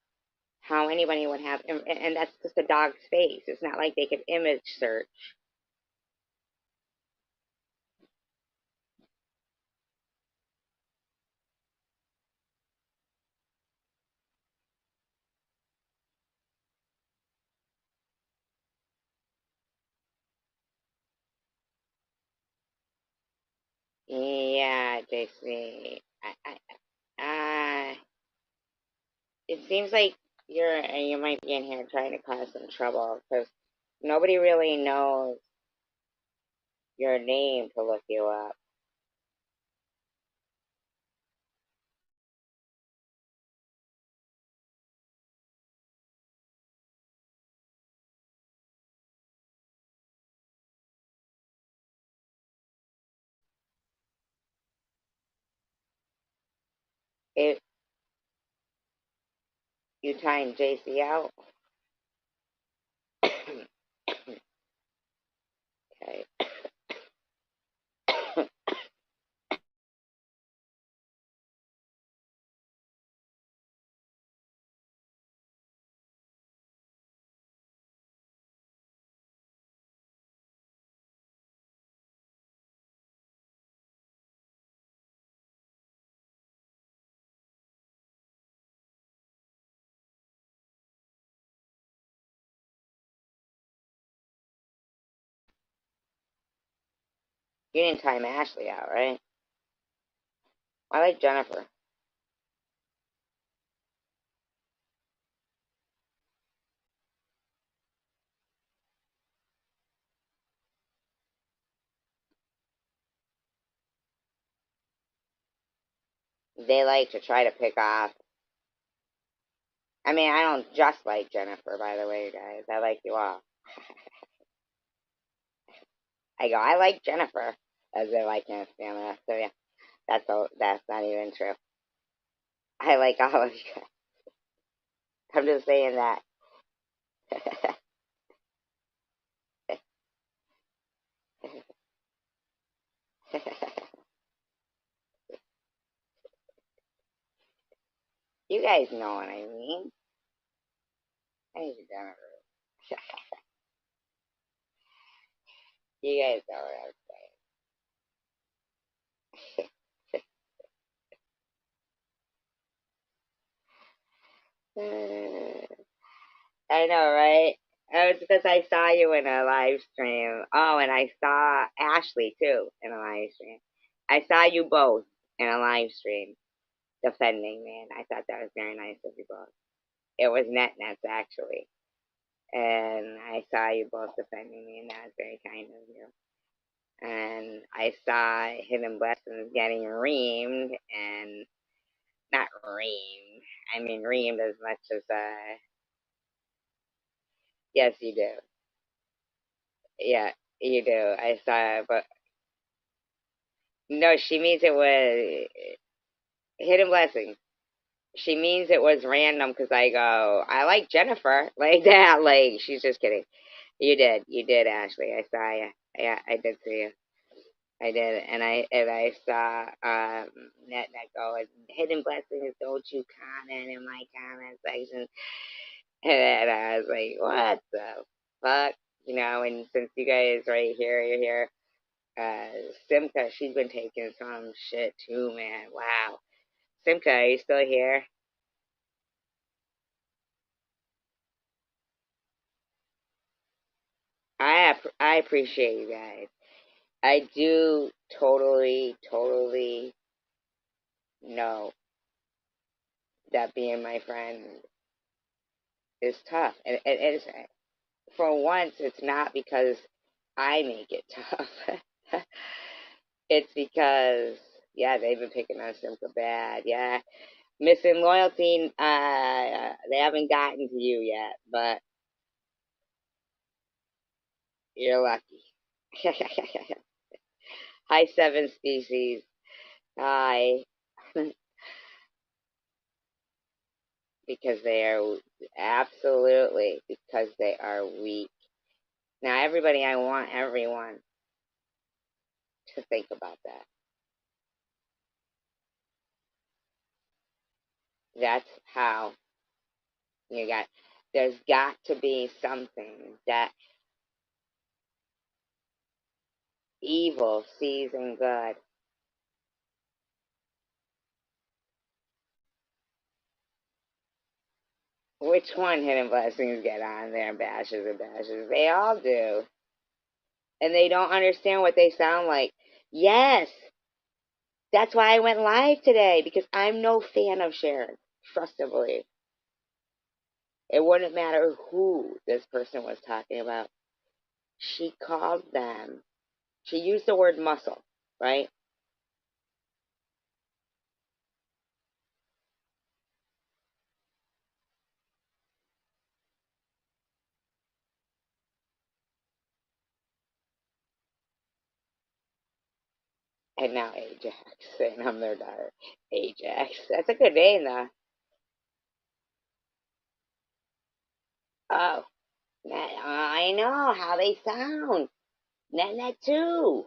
S1: how anybody would have, and that's just a dog's face. It's not like they could image search. Yeah, JC. It seems like you might be in here trying to cause some trouble because nobody really knows your name to look you up. If you time JC out, okay. You didn't time Ashley out, right? I like Jennifer. They like to try to pick off. I mean, I don't just like Jennifer, by the way, guys. I like you all. I go, I like Jennifer, as if I can't stand the rest of you. That's not even true. I like all of you. I'm just saying that. You guys know what I mean. I hate Jennifer. You guys know what I'm saying. I know, right? It was because I saw you in a live stream. Oh, and I saw Ashley too in a live stream. I saw you both in a live stream defending me, and I thought that was very nice of you both. It was Nets actually, and I saw you both defending me, and that was very kind of you. And I saw Hidden Blessings getting reamed, and not reamed. I mean reamed as much as yes, you do. Yeah, you do. I saw it, but no, she means it was Hidden Blessings. She means it was random because I go, I like Jennifer like that. Like she's just kidding. You did, Ashley. I saw you. Yeah, I did see you. I did, and I saw Net go and Hidden Blessings. Don't you comment in my comment section? And I was like, what the fuck, you know? And since you guys right here, you're here. Simca, she's been taking some shit too, man. Wow. Simca, are you still here? I appreciate you guys. I do totally know that being my friend is tough, and it is for once. It's not because I make it tough. It's because yeah, they've been picking on Simca bad. Yeah, missing loyalty. They haven't gotten to you yet, but you're lucky. Hi, seven species. Hi. because they are absolutely because they are weak. Now, everybody, I want everyone to think about that. That's how you got. There's got to be something that evil sees in good. Which one Hidden Blessings get on there, bashes and bashes? They all do. And they don't understand what they sound like. Yes, that's why I went live today, because I'm no fan of Sharon. Trust and believe. It wouldn't matter who this person was talking about. She called them, she used the word muscle, right? And now Ajax, and I'm their daughter. Ajax. That's a good name, though. Oh, I know how they sound. Net too.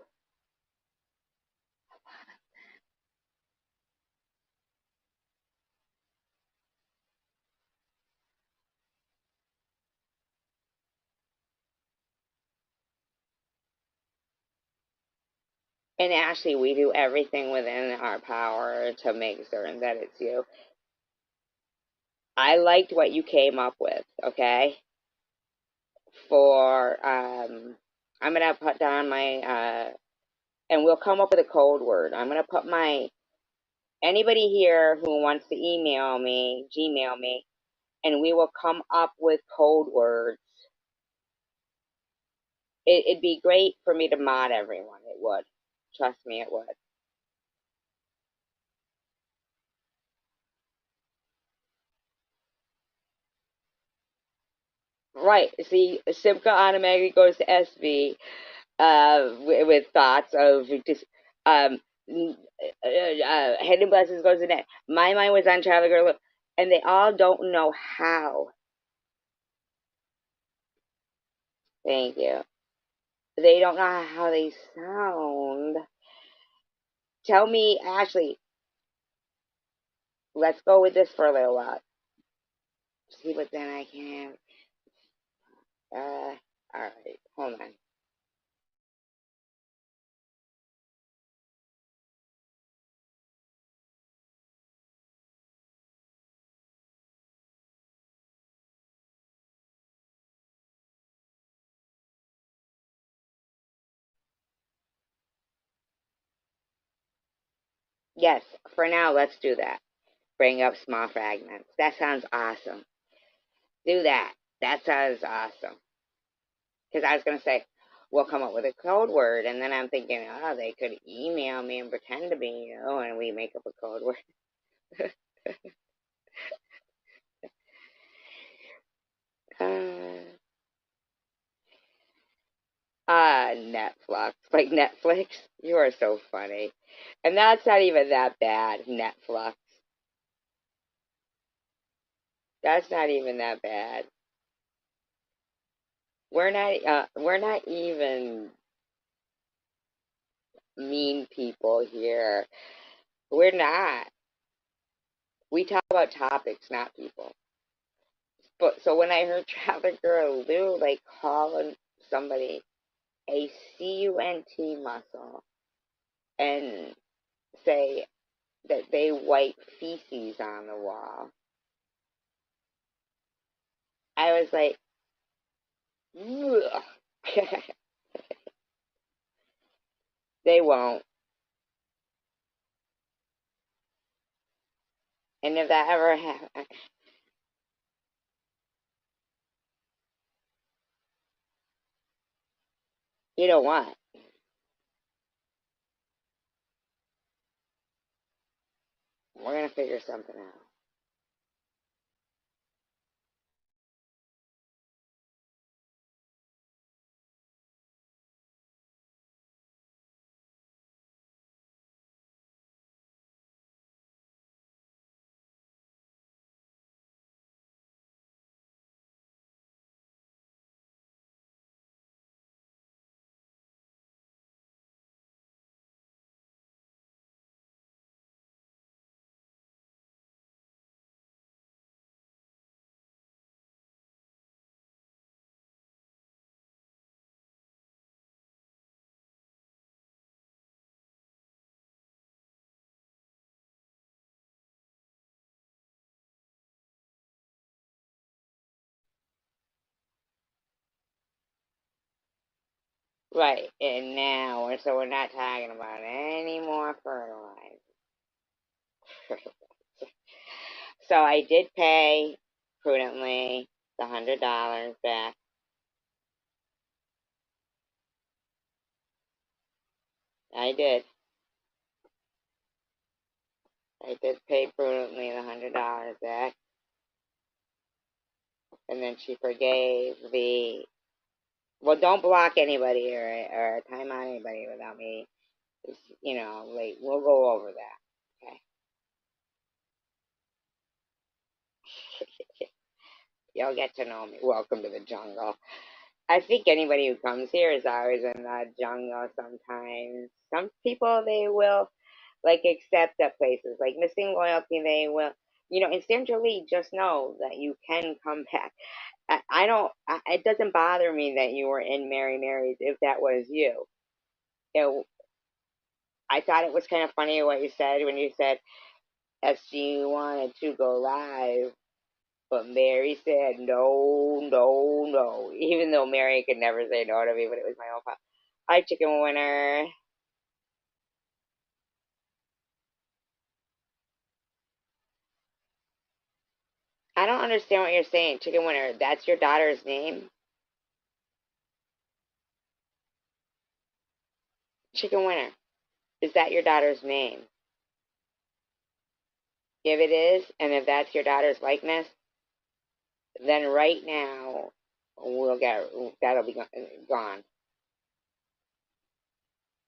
S1: And Ashley, we do everything within our power to make certain that it's you. I liked what you came up with, okay? For, I'm going to put down my, and we'll come up with a code word. I'm going to put my, anybody here who wants to email me, Gmail me, and we will come up with code words. It'd be great for me to mod everyone. It would. Trust me, it would. Right. See, Simca automatically goes to SV with thoughts of just Hidden Blessings goes to net. My mind was on Traveler Girl, and they all don't know how. Thank you. They don't know how they sound. Tell me, Ashley, let's go with this for a little while. See, but then I can't. All right, hold on. Yes, for now, let's do that. Bring up small fragments. That sounds awesome. Do that. That sounds awesome. Because I was going to say, we'll come up with a code word, and then I'm thinking, oh, they could email me and pretend to be you, and we make up a code word. Netflix. Like Netflix? You are so funny. And that's not even that bad, Netflix. That's not even that bad. We're not even mean people here. We're not. We talk about topics, not people. But so when I heard Traffic Girl Lou like calling somebody a CUNT muscle and say that they wipe feces on the wall, I was like, they won't. And if that ever happens, you know what? We're gonna figure something out. Right. And now, so we're not talking about any more fertilizer. So I did pay prudently the $100 back. I did. I did pay prudently the $100 back, and then she forgave the. Well, don't block anybody or time out anybody without me. Like we'll go over that. Okay. You'll get to know me. Welcome to the jungle. I think anybody who comes here is always in the jungle sometimes. Some people, they will like accept that places like missing loyalty, they will, instinctually just know that you can come back. I don't, it doesn't bother me that you were in Mary Mary's if that was you. It, I thought it was kind of funny what you said when you said SG wanted to go live. But Mary said no, no, no. Even though Mary could never say no to me, but it was my own fault. Hi, chicken winner. I don't understand what you're saying, chicken winner. That's your daughter's name? Chicken winner. Is that your daughter's name? If it is, and if that's your daughter's likeness, then right now that'll be gone.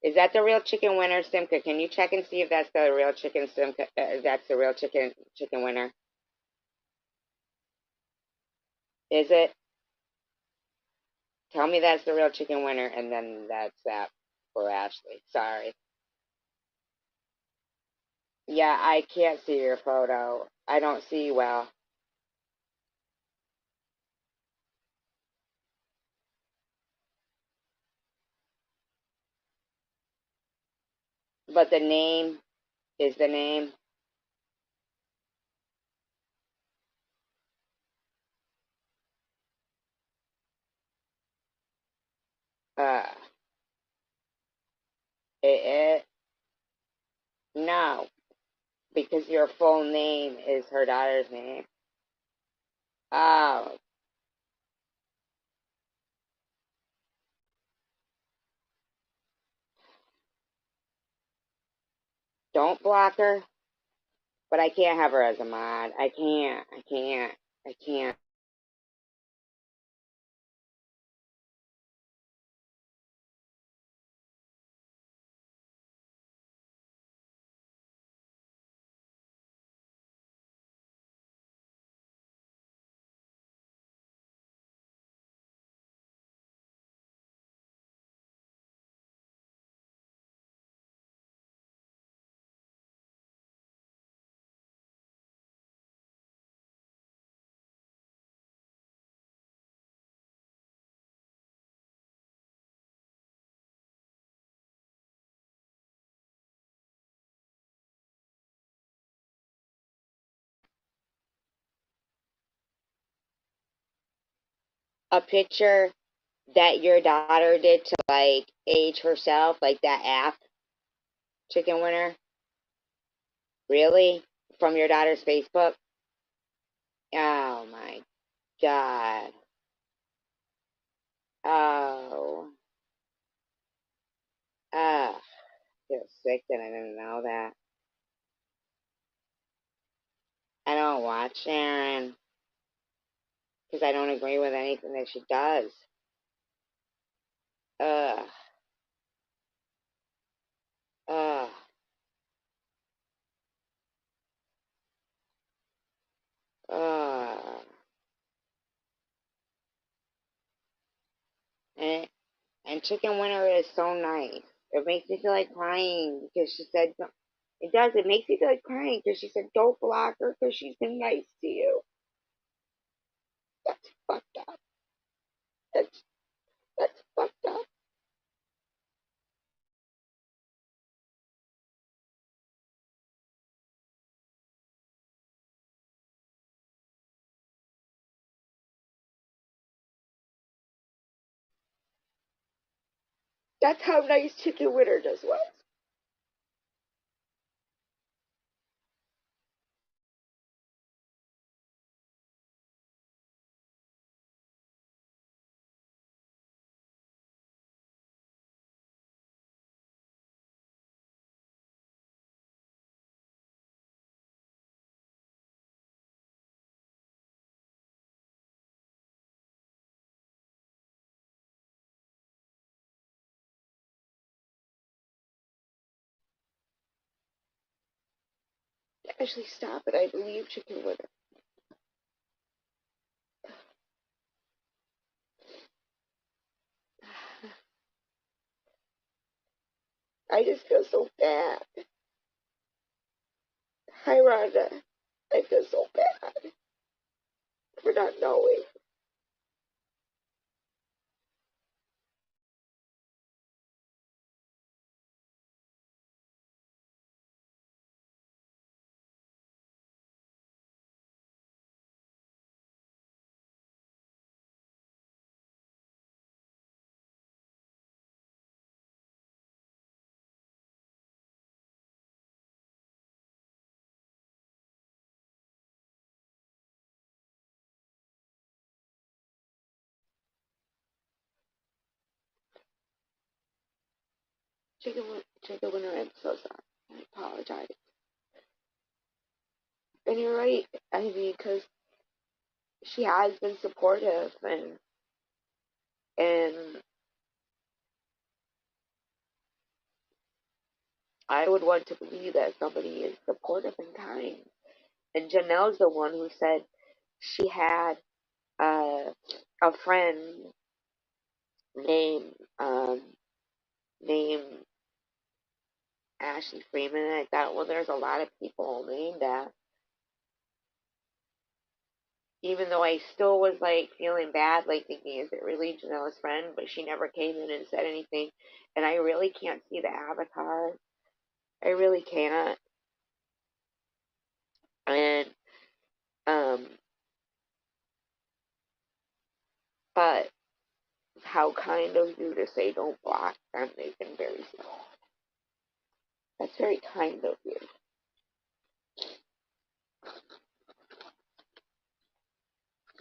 S1: Is that the real chicken winner, Simca? Can you check and see if that's the real chicken Simca? That's the real chicken winner. Is it? Tell me that's the real chicken winner, and then that's that for Ashley. Sorry. Yeah, I can't see your photo. I don't see well. But the name is the name. Uh, it, no, because your full name is her daughter's name. Oh, don't block her. But I can't have her as a mod. I can't. I can't. I can't. A picture that your daughter did to like age herself, like that app, Chicken Winner? Really? From your daughter's Facebook? Oh my God. Oh. Ah. I feel sick that I didn't know that. I don't watch Sharon because I don't agree with anything that she does. Ugh. Ugh. Ugh. And, and Chicken Winner is so nice. It makes me feel like crying because she said, it does. It makes me feel like crying because she said, don't block her because she's been nice to you. That's fucked up. That's, that's fucked up. That's how nice Chicken Winter just was. Actually, stop it. I believe Chicken Winter. I just feel so bad. Hi, Rhonda. I feel so bad for not knowing. Chicken Winter, I'm so sorry. I apologize. And you're right. I mean, because she has been supportive, and I would want to believe that somebody is supportive and kind. And Janelle's the one who said she had uh, a friend named named Ashley Freeman. And I thought, well, there's a lot of people named that. Even though I still was like feeling bad, like thinking, is it really Janelle's friend? But she never came in and said anything. And I really can't see the avatar. I really can't. And um, but how kind of you to say don't block them. They've been very slow. That's very kind of you.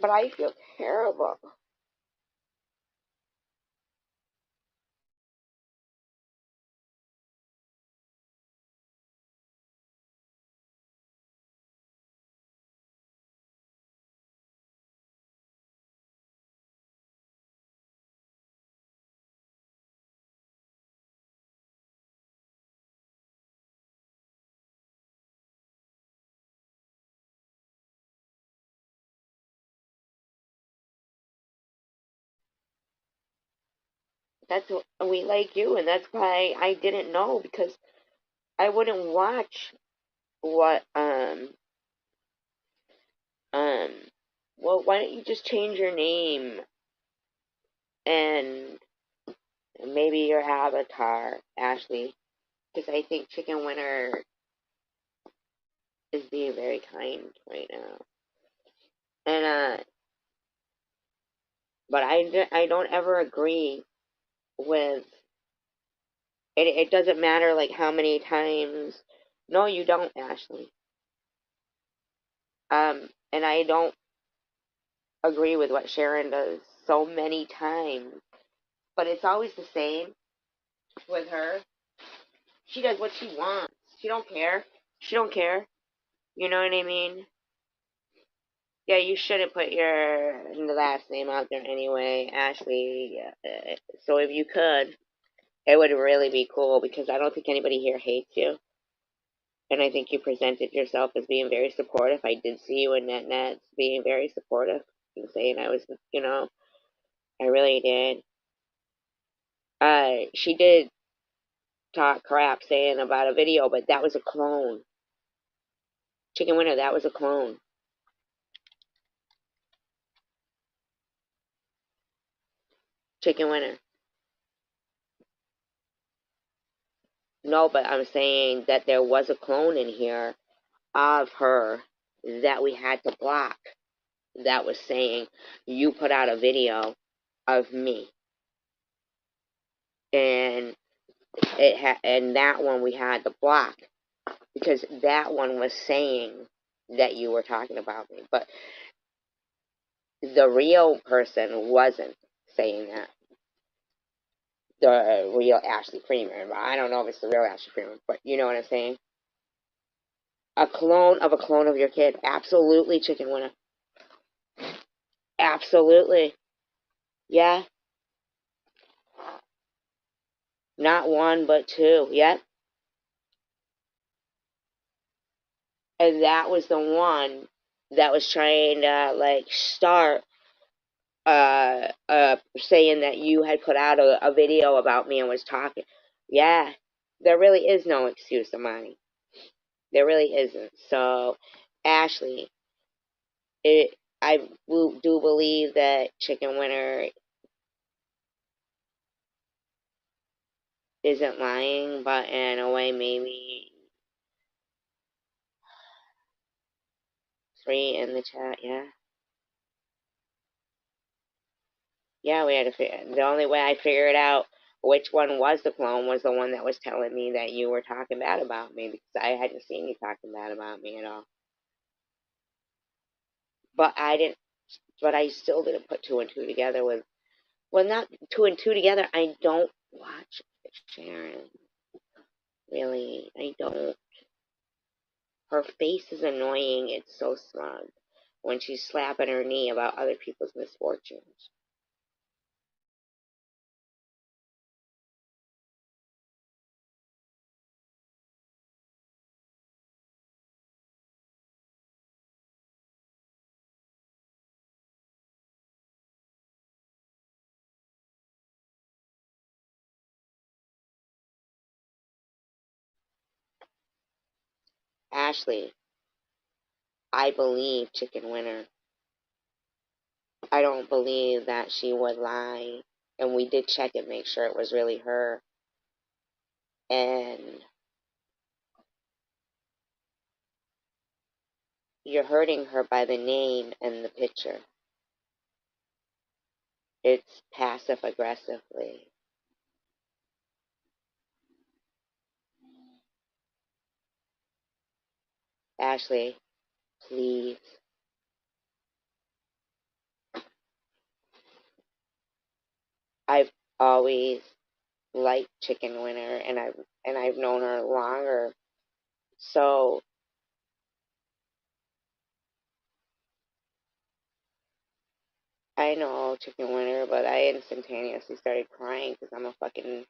S1: But I feel terrible. That's we like you, and that's why I didn't know because I wouldn't watch what um. Well, why don't you just change your name and maybe your avatar, Ashley? Because I think Chicken Winter is being very kind right now, and but I don't ever agree with it. It doesn't matter like how many times. No, you don't, Ashley. And I don't agree with what Sharon does so many times, but it's always the same with her. She does what she wants. She don't care. She don't care. You know what I mean? Yeah, you shouldn't put your last name out there anyway, Ashley. So if you could, it would really be cool because I don't think anybody here hates you. And I think you presented yourself as being very supportive. I did see you in net being very supportive and saying I was, I really did. She did talk crap saying about a video, but that was a clone. Chicken Winter, that was a clone. Chicken Winter. No, but I'm saying that there was a clone in here of her that we had to block that was saying, you put out a video of me. and and that one we had to block because that one was saying that you were talking about me, but the real person wasn't saying that. The real Ashley Freeman. I don't know if it's the real Ashley Freeman, but you know what I'm saying? A clone of your kid. Absolutely, chicken winner. Absolutely. Yeah. Not one, but two. Yep. And that was the one that was trying to, like, start saying that you had put out a video about me and was talking. Yeah. There really is no excuse, Amani. There really isn't. So, Ashley, I do believe that Chicken Winner isn't lying, but in a way, maybe three in the chat. Yeah, yeah. We had to figure. The only way I figured out which one was the clone was the one that was telling me that you were talking bad about me because I hadn't seen you talking bad about me at all. But I didn't. But I still didn't put two and two together with. Well, not two and two together. I don't watch Sharon. Really, I don't. Her face is annoying. It's so smug when she's slapping her knee about other people's misfortunes. Ashley, I believe Chicken Winner. I don't believe that she would lie. And we did check and make sure it was really her. And you're hurting her by the name and the picture. It's passive aggressively. Ashley, please. I've always liked Chicken Winner, and I've known her longer. So I know Chicken Winner, but I instantaneously started crying because I'm a fucking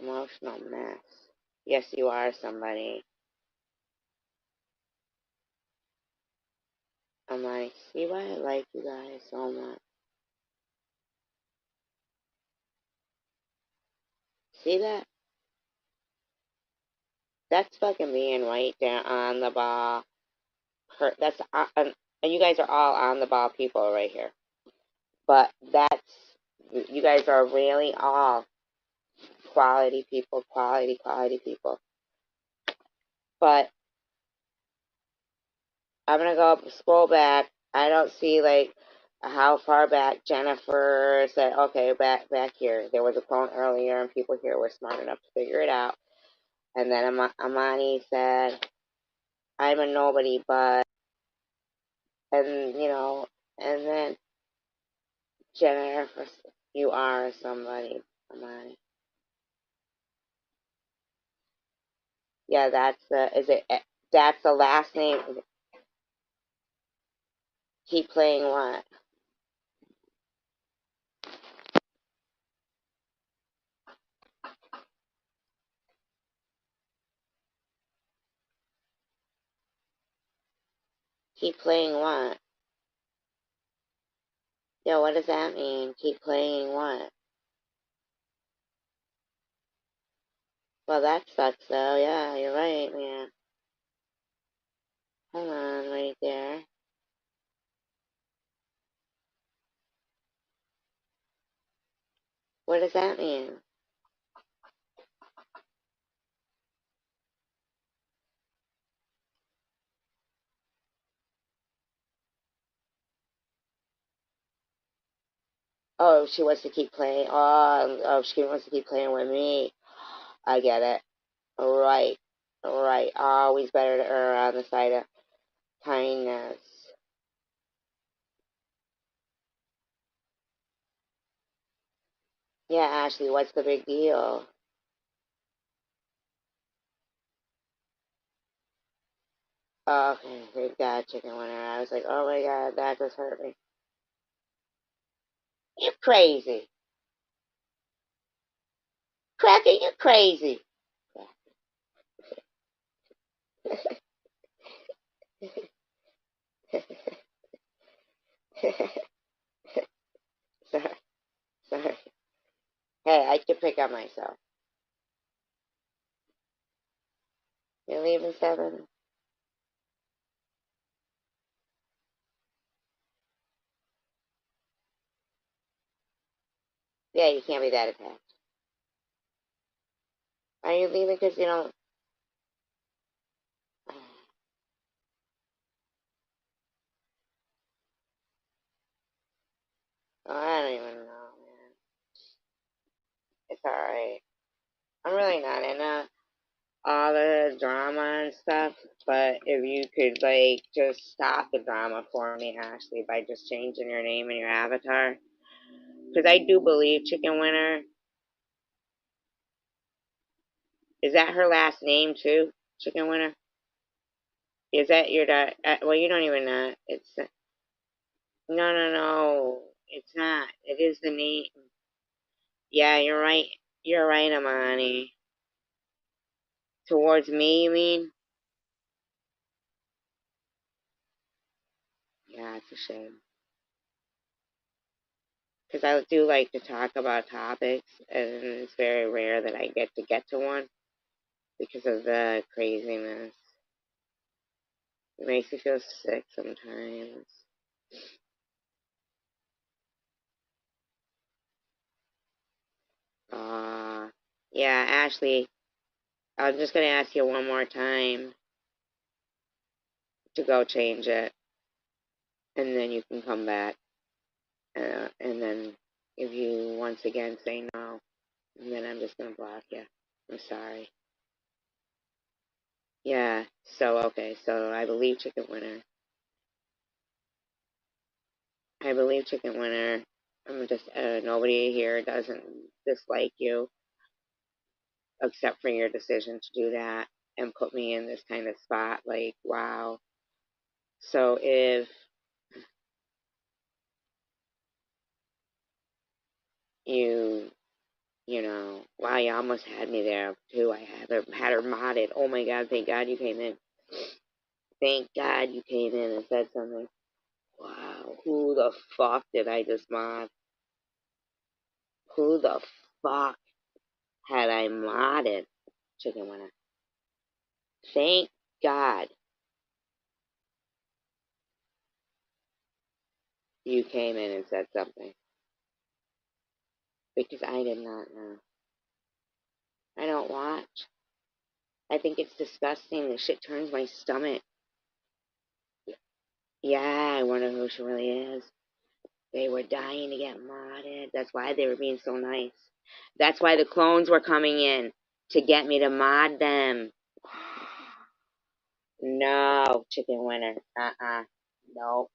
S1: emotional mess. Yes, you are somebody. I'm like, see why I like you guys so much. See that? That's fucking being right there on the ball. That's and you guys are all on the ball people right here. But you guys are really all quality people, quality people. But I'm gonna go scroll back. I don't see like how far back Jennifer said. Okay, back here. There was a clone earlier, and people here were smart enough to figure it out. And then Amani said, "I'm a nobody, but," and and then Jennifer, you are somebody, Amani. Yeah, that's the. Is it? That's the last name. Keep playing what? Keep playing what? Yeah, what does that mean? Keep playing what? Well, that sucks though. Yeah, you're right, man. Hold on, right there. What does that mean? Oh, she wants to keep playing. Oh, she wants to keep playing with me. I get it. Right. Right. Always better to err on the side of kindness. Yeah, Ashley, what's the big deal? Oh, okay, thank God, chicken winner. I was like, oh my God, that just hurt me. You're crazy. Cracker, you're crazy. Sorry, sorry. Hey, I can pick up myself. You're leaving 7? Yeah, you can't be that attached. Are you leaving because you don't? Oh, I don't even know, man. It's alright. I'm really not into all the drama and stuff, but if you could, like, just stop the drama for me, Ashley, by just changing your name and your avatar. Because I do believe Chicken Winner. Is that her last name, too? Chicken Winner? Is that your dad? Well, you don't even know. It's. No, no, no. It's not. It is the name. Yeah, you're right. You're right, Amani. Towards me, you mean? Yeah, it's a shame. Because I do like to talk about topics, and it's very rare that I get to one because of the craziness. It makes me feel sick sometimes. Uh, yeah, Ashley, I'm just going to ask you one more time to go change it, and then you can come back. And then if you once again say no, then I'm just going to block you. I'm sorry. Yeah, so okay, so I believe Chicken Winner. I believe Chicken Winner. I'm just, nobody here doesn't dislike you except for your decision to do that and put me in this kind of spot. Like, wow. So if you, wow, you almost had me there too. I had her modded. Oh my God, thank God you came in. Thank God you came in and said something. Wow, who the fuck did I just mod? Who the fuck had I modded? Chicken Winner. Thank God you came in and said something. Because I did not know. I don't watch. I think it's disgusting. The shit turns my stomach. Yeah, I wonder who she really is. They were dying to get modded. That's why they were being so nice. That's why the clones were coming in to get me to mod them. No, Chicken Winner. No.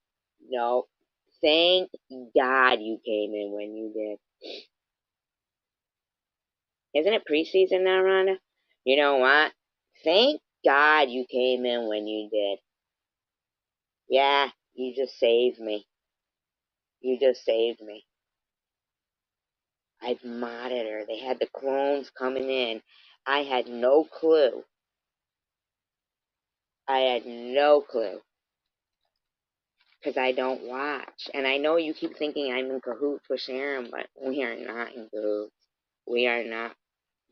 S1: No. Thank God you came in when you did. Isn't it preseason now, Rhonda? You know what? Thank God you came in when you did. Yeah, you just saved me. You just saved me. I've modded her. They had the clones coming in. I had no clue. I had no clue. Because I don't watch. And I know you keep thinking I'm in cahoots with Sharon, but we are not in cahoots. We are not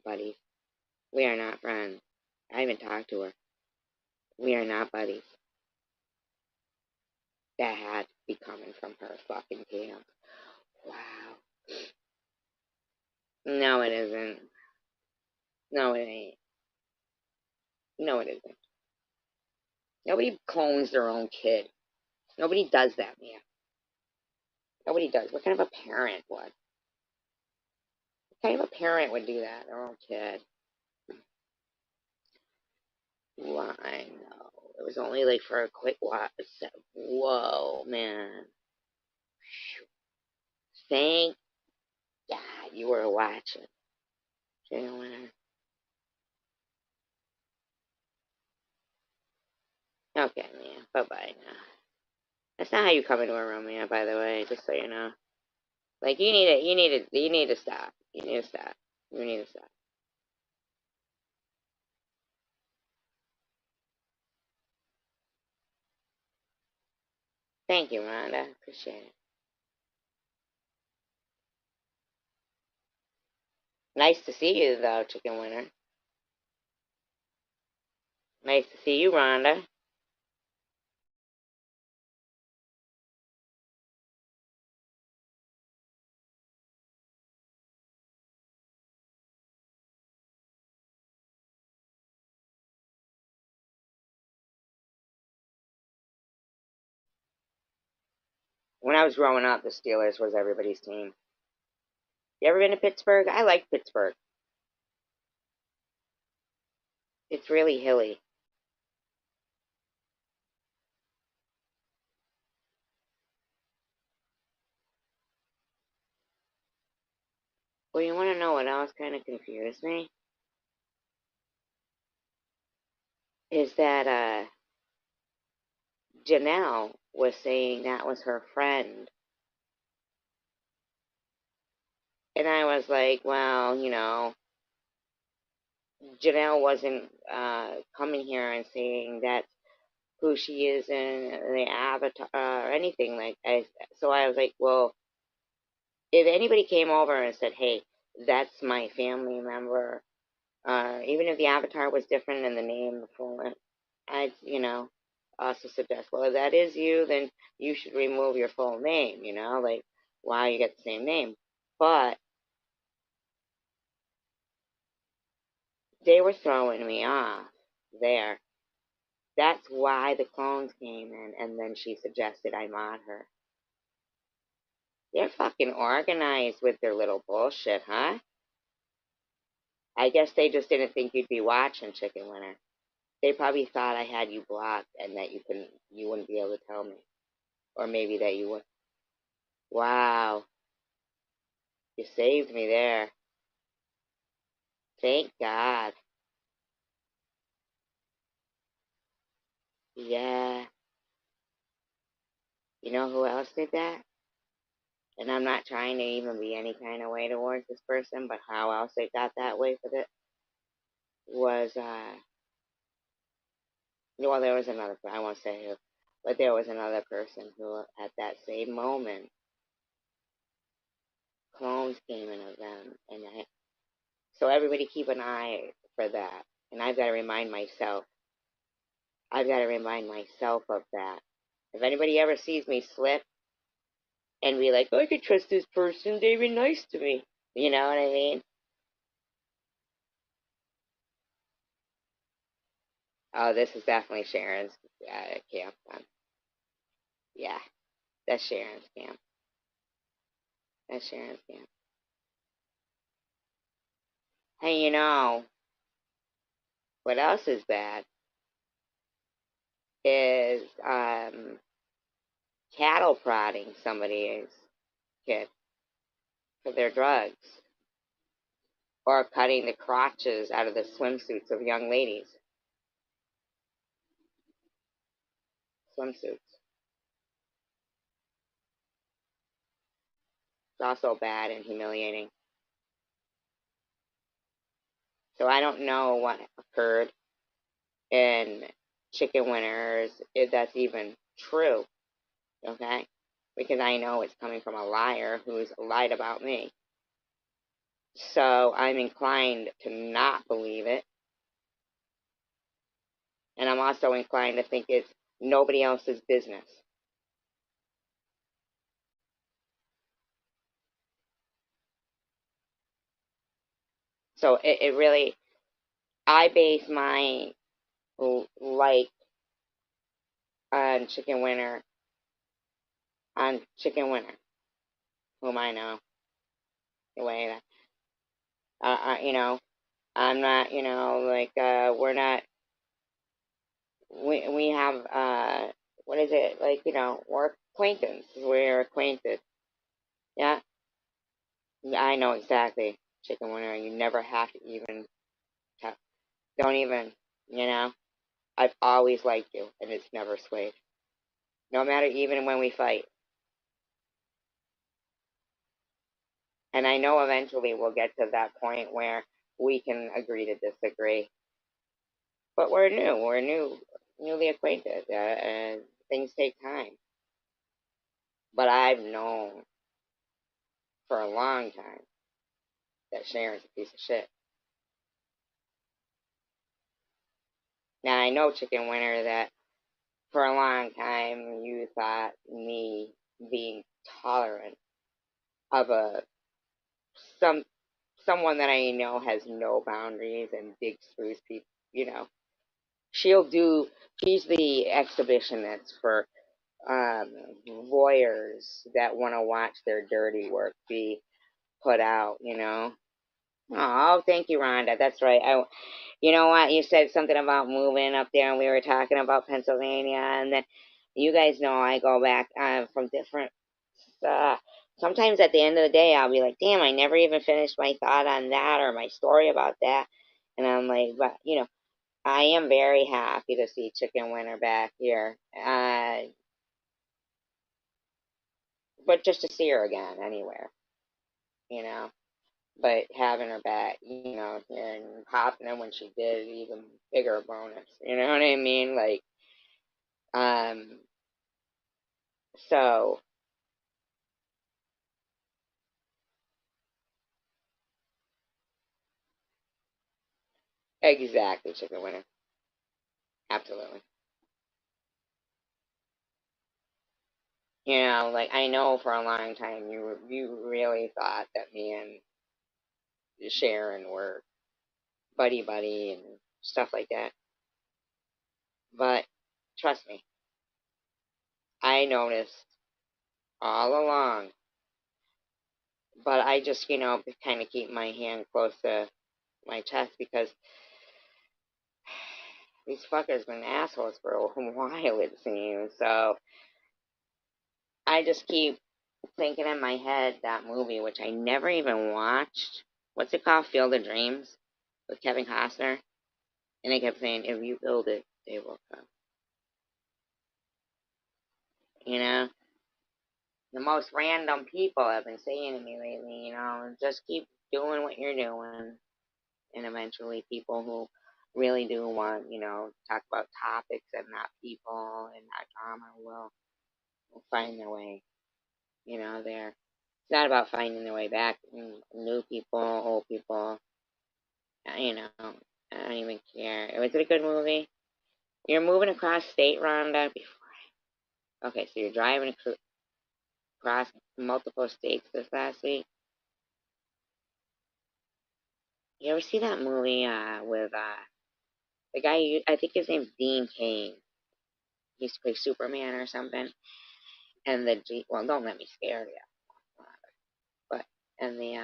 S1: buddies. We are not friends. I haven't talked to her. We are not buddies. That had to be coming from her fucking camp. Wow. No, it isn't. No, it ain't. No, it isn't. Nobody clones their own kid. Nobody does that, man. Nobody does. What kind of a parent would? What kind of a parent would do that? Their own kid. Well, I know. It was only like for a quick while. Whoa, man. Thank God you were watching. Chicken winner. Okay, man. Bye bye now. That's not how you come into a room, man. By the way, just so you know. Like you need to stop. You need to stop. You need to stop. Thank you, Rhonda. Appreciate it. Nice to see you, though, Chicken Winner. Nice to see you, Rhonda. When I was growing up, the Steelers was everybody's team. You ever been to Pittsburgh? I like Pittsburgh. It's really hilly. Well, you want to know what else kind of confused me? Is that Janelle was saying that was her friend. And I was like, well, Janelle wasn't coming here and saying that's who she is in the avatar or anything like that. So I was like, well, if anybody came over and said, hey, that's my family member, even if the avatar was different and the name, the full, I'd, also suggest, well, if that is you, then you should remove your full name, like, wow, you got the same name. But they were throwing me off there. That's why the clones came in, and then she suggested I mod her. They're fucking organized with their little bullshit, huh? I guess they just didn't think you'd be watching Chicken Winner. They probably thought I had you blocked and that you wouldn't be able to tell me, or maybe that you would. Wow, you saved me there. Thank God. Yeah. You know who else did that? And I'm not trying to even be any kind of way towards this person, but how else they got that way with it was, well, there was another, I won't say who, but there was another person who, at that same moment, clones came in of them, and so everybody keep an eye for that. And I've got to remind myself. I've got to remind myself of that. If anybody ever sees me slip and be like, oh, I could trust this person, they've been nice to me. You know what I mean? Oh, this is definitely Sharon's camp. Yeah, that's Sharon's camp. That's Sharon's camp. Hey, what else is bad is cattle prodding somebody's kid for their drugs, or cutting the crotches out of the swimsuits of young ladies. Swimsuits. It's also bad and humiliating. So I don't know what occurred in Chicken Winners, if that's even true, okay? Because I know it's coming from a liar who's lied about me. So I'm inclined to not believe it. And I'm also inclined to think it's nobody else's business. So it really, I base my like on Chicken Winner, on Chicken Winner. whom I know, the way that, you know, I'm not, like, we're not, we have, what is it, like, we're acquaintance, we're acquainted, yeah, I know exactly, chicken winner, you never have to even, don't even, you know, I've always liked you, and it's never swayed, no matter even when we fight, and I know eventually we'll get to that point where we can agree to disagree, but we're newly acquainted, and things take time, but I've known for a long time that Sharon's a piece of shit. Now I know, Chicken Winter, that for a long time you thought me being tolerant of a some someone that I know has no boundaries and digs through his people. You know, she'll do. She's the exhibitionist for um, voyeurs that want to watch their dirty work be put out. Oh, thank you, Rhonda. That's right. You know what? You said something about moving up there, and we were talking about Pennsylvania, and then you guys know I go back from different. Uh, Sometimes at the end of the day, I'll be like, "Damn, I never even finished my thought on that or my story about that," and I'm like, "But I am very happy to see Chicken Winter back here, but just to see her again anywhere, you know." But having her back, and popping her when she did, even bigger bonus. You know what I mean? Like, um, so exactly, chicken winner, absolutely. Like I know for a long time you really thought that me and Sharon were buddy buddy and stuff like that, but trust me, I noticed all along. But I just kind of keep my hand close to my chest because these fuckers been assholes for a while, it seems. So I just keep thinking in my head that movie, which I never even watched. What's it called? Field of Dreams with Kevin Costner. And they kept saying, if you build it, they will come. You know? The most random people have been saying to me lately, just keep doing what you're doing. And eventually people who really do want, talk about topics and not people and not drama will find their way, there. It's not about finding their way back. New people, old people, I don't even care. Was it a good movie? You're moving across state, Rhonda. Okay, so you're driving across multiple states this last week. You ever see that movie with the guy? I think his name's Dean Cain. He used to play Superman or something. And well, don't let me scare you. But and the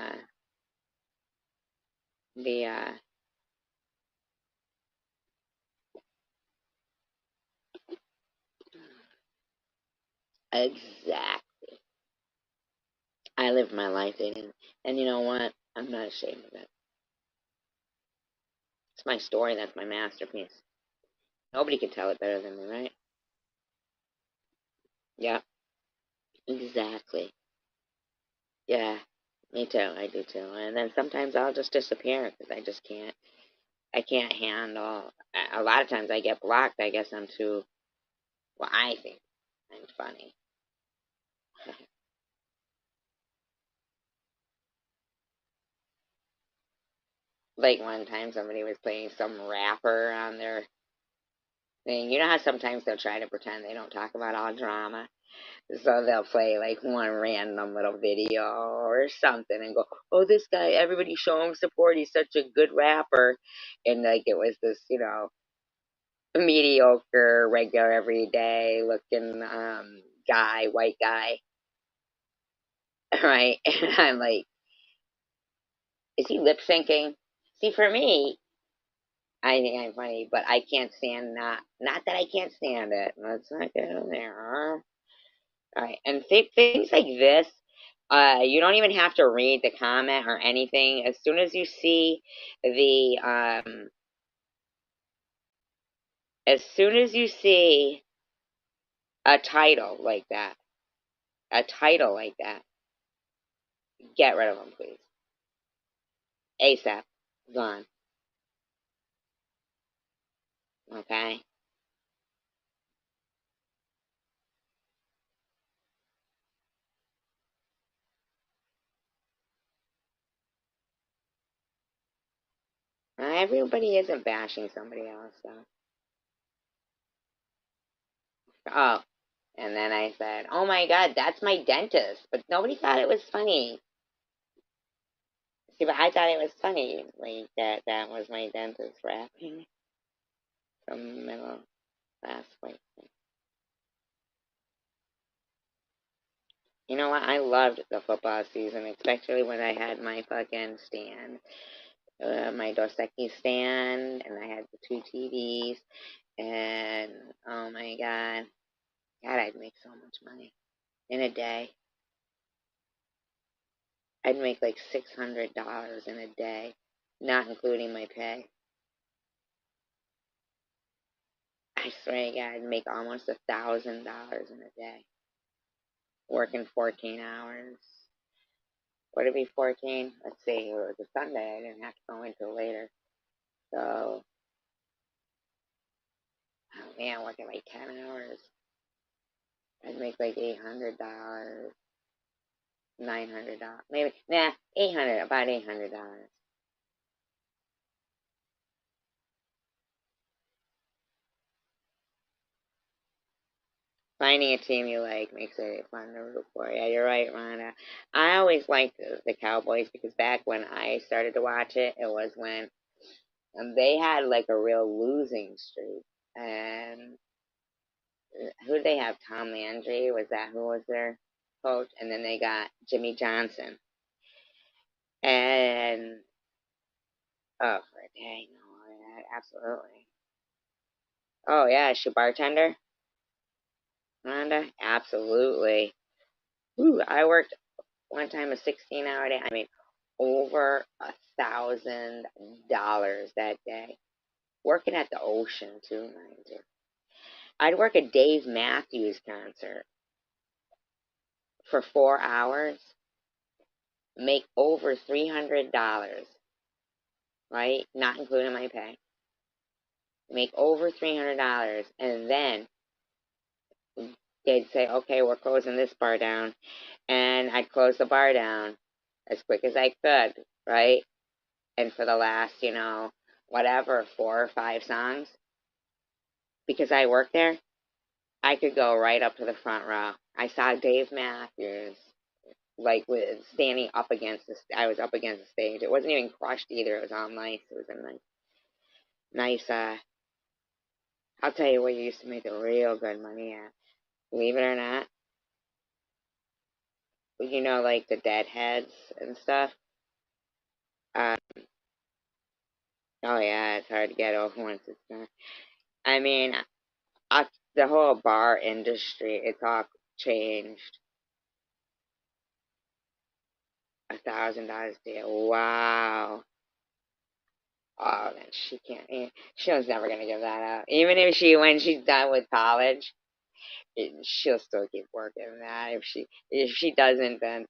S1: exact. I lived my life dating, and you know what? I'm not ashamed of it. It's my story. That's my masterpiece. Nobody can tell it better than me, right? Yeah, exactly. Yeah, me too. I do too. And then sometimes I'll just disappear because I just can't. I can't handle. A lot of times I get blocked. I guess I'm too. Well, I think I'm funny. Like one time somebody was playing some rapper on their thing. You know how sometimes they'll try to pretend they don't talk about all drama. So they'll play like one random little video or something and go, "Oh, this guy, everybody show him support. He's such a good rapper." And like it was this, mediocre, regular, everyday looking guy, white guy. right? And I'm like, is he lip syncing? See, for me, I think I'm funny, but I can't stand not that I can't stand it. Let's not get in there. All right, and things like this, you don't even have to read the comment or anything. As soon as you see the, as soon as you see a title like that, a title like that, get rid of them, please. ASAP, gone. Okay. Everybody isn't bashing somebody else, though. Oh, and then I said, "Oh my God, that's my dentist," but nobody thought it was funny. See, but I thought it was funny, like that was my dentist rapping from middle last week. You know what? I loved the football season, especially when I had my fucking stand, my Dos Equis stand, and I had the two TVs, and oh my God, I'd make so much money in a day. I'd make like $600 in a day, not including my pay. I swear to God, I'd make almost $1,000 in a day, working 14 hours. Would it be 14? Let's see, it was a Sunday. I didn't have to go until later. So, oh man, working like 10 hours. I'd make like $800, $900, maybe, nah, 800, about $800. Finding a team you like makes it fun to root for. Yeah, you're right, Rhonda. I always liked the Cowboys because back when I started to watch it, it was when they had like a real losing streak. And who did they have? Tom Landry, was that who was their coach? And then they got Jimmy Johnson. And oh, for a day, no, yeah, absolutely. Oh yeah, is she bartender, Rhonda? Absolutely. Ooh, I worked one time a 16-hour day. I made over $1,000 that day. Working at the ocean too, mind you. I'd work a Dave Matthews concert for 4 hours, make over $300, right? Not including my pay. Make over $300, and then they'd say, "Okay, we're closing this bar down," and I'd close the bar down as quick as I could, right? And for the last, whatever, 4 or 5 songs, because I worked there, I could go right up to the front row. I saw Dave Matthews, like, with standing up against I was up against the stage. It wasn't even crushed either. It was all nice. It was a nice, I'll tell you where you used to make the real good money at. Believe it or not, like the deadheads and stuff. Uh, oh yeah, it's hard to get over once it's done. I mean, the whole bar industry, it's all changed. $1,000 deal. Wow. Oh, then she can't. She was never gonna give that up. Even if when she's done with college, she'll still keep working that. If she doesn't, then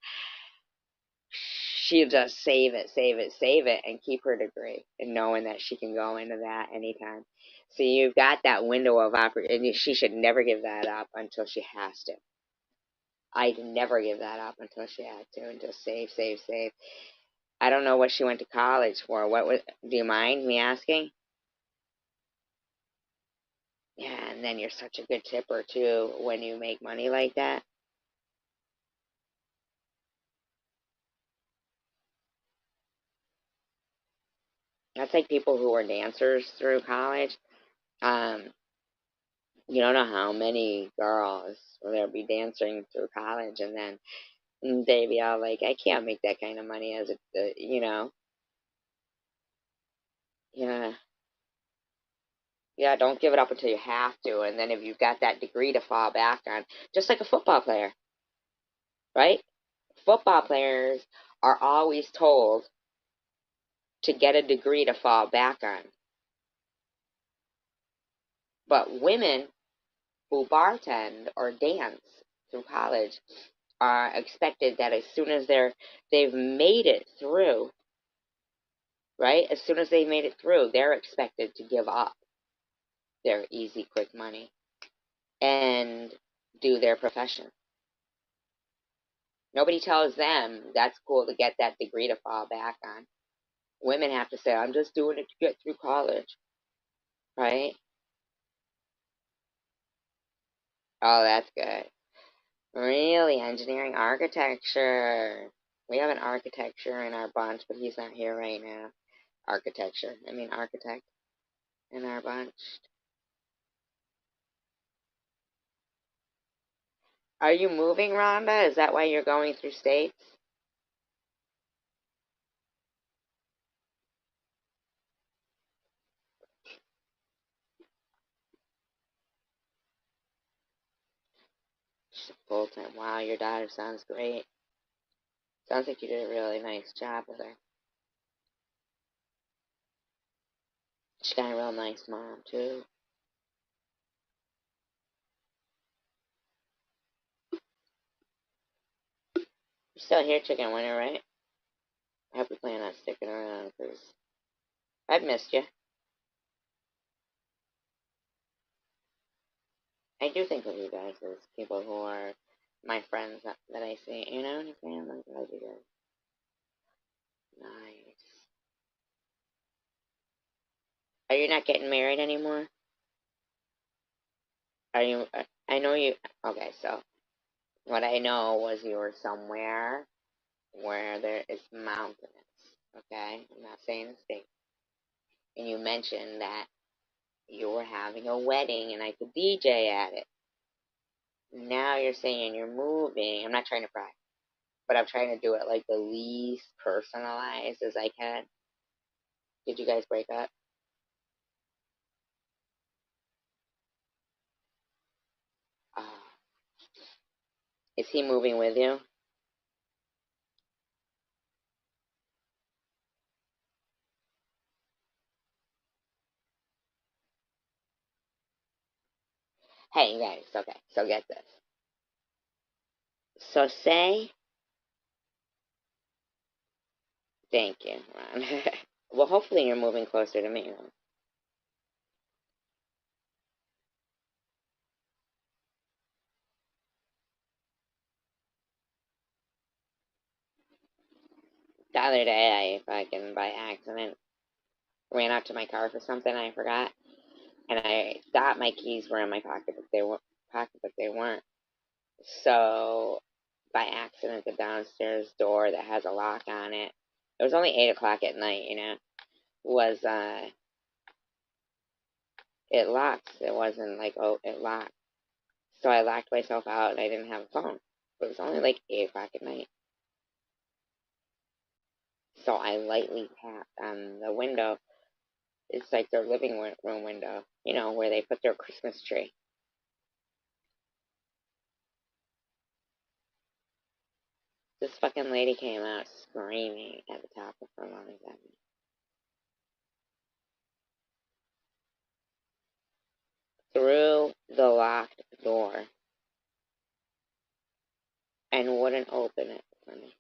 S1: she'll just save it, save it, save it, and keep her degree, and knowing that she can go into that anytime. So you've got that window of opportunity. She should never give that up until she has to. I'd never give that up until she had to, and just save, save, save. I don't know what she went to college for. Do you mind me asking? Yeah, and then you're such a good tipper too when you make money like that. That's like people who are dancers through college. Um, you don't know how many girls will be dancing through college, and then And they be all like, I can't make that kind of money as a, yeah, yeah, don't give it up until you have to. And then if you've got that degree to fall back on, just like a football player, right? Football players are always told to get a degree to fall back on. But women who bartend or dance through college are expected that as soon as they've made it through, right? As soon as they've made it through, they're expected to give up their easy, quick money and do their profession. Nobody tells them that's cool to get that degree to fall back on. Women have to say, I'm just doing it to get through college, right? Oh, that's good. Really, engineering, architecture. We have an architecture in our bunch, but he's not here right now. Architect in our bunch. Are you moving, Rhonda? Is that why you're going through states? Full time. Wow, your daughter sounds great. Sounds like you did a really nice job with her. She got a real nice mom, too. You're still here, Chicken Winter, right? I hope you plan on sticking around, because I've missed you. I do think of you guys as people who are my friends that I see. You know what I'm saying? Like, I love you guys. Nice. Are you not getting married anymore? Are you? I know you. Okay, so what I know was you were somewhere where there is mountainous. Okay, I'm not saying a state. And you mentioned that you were having a wedding and I could DJ at it. Now you're saying you're moving. I'm not trying to pry, but I'm trying to do it like the least personalized as I can. Did you guys break up? Uh, is he moving with you? Hey, guys, okay, so get this. So say, thank you, Ron. Well, hopefully you're moving closer to me, Ron. The other day, I fucking by accident ran out to my car for something I forgot, and I thought my keys were in my pocket, but they weren't. So by accident, the downstairs door that has a lock on it. It was only 8 o'clock at night, was it locked. It wasn't like, oh, it locked. So I locked myself out and I didn't have a phone. But it was only like 8 o'clock at night. So I lightly tapped on the window. It's like their living room window, where they put their Christmas tree. This fucking lady came out screaming at the top of her lungs at me. Through the locked door and wouldn't open it for me.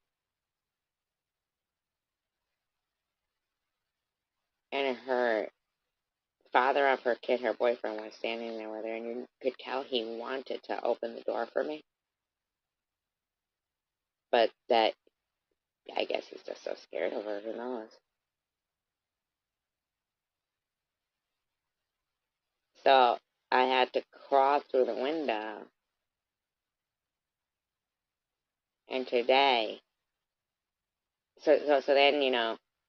S1: And her father of her kid, her boyfriend, was standing there with her, and you could tell he wanted to open the door for me. But that, I guess he's just so scared of her, who knows? So I had to crawl through the window. And today, so then,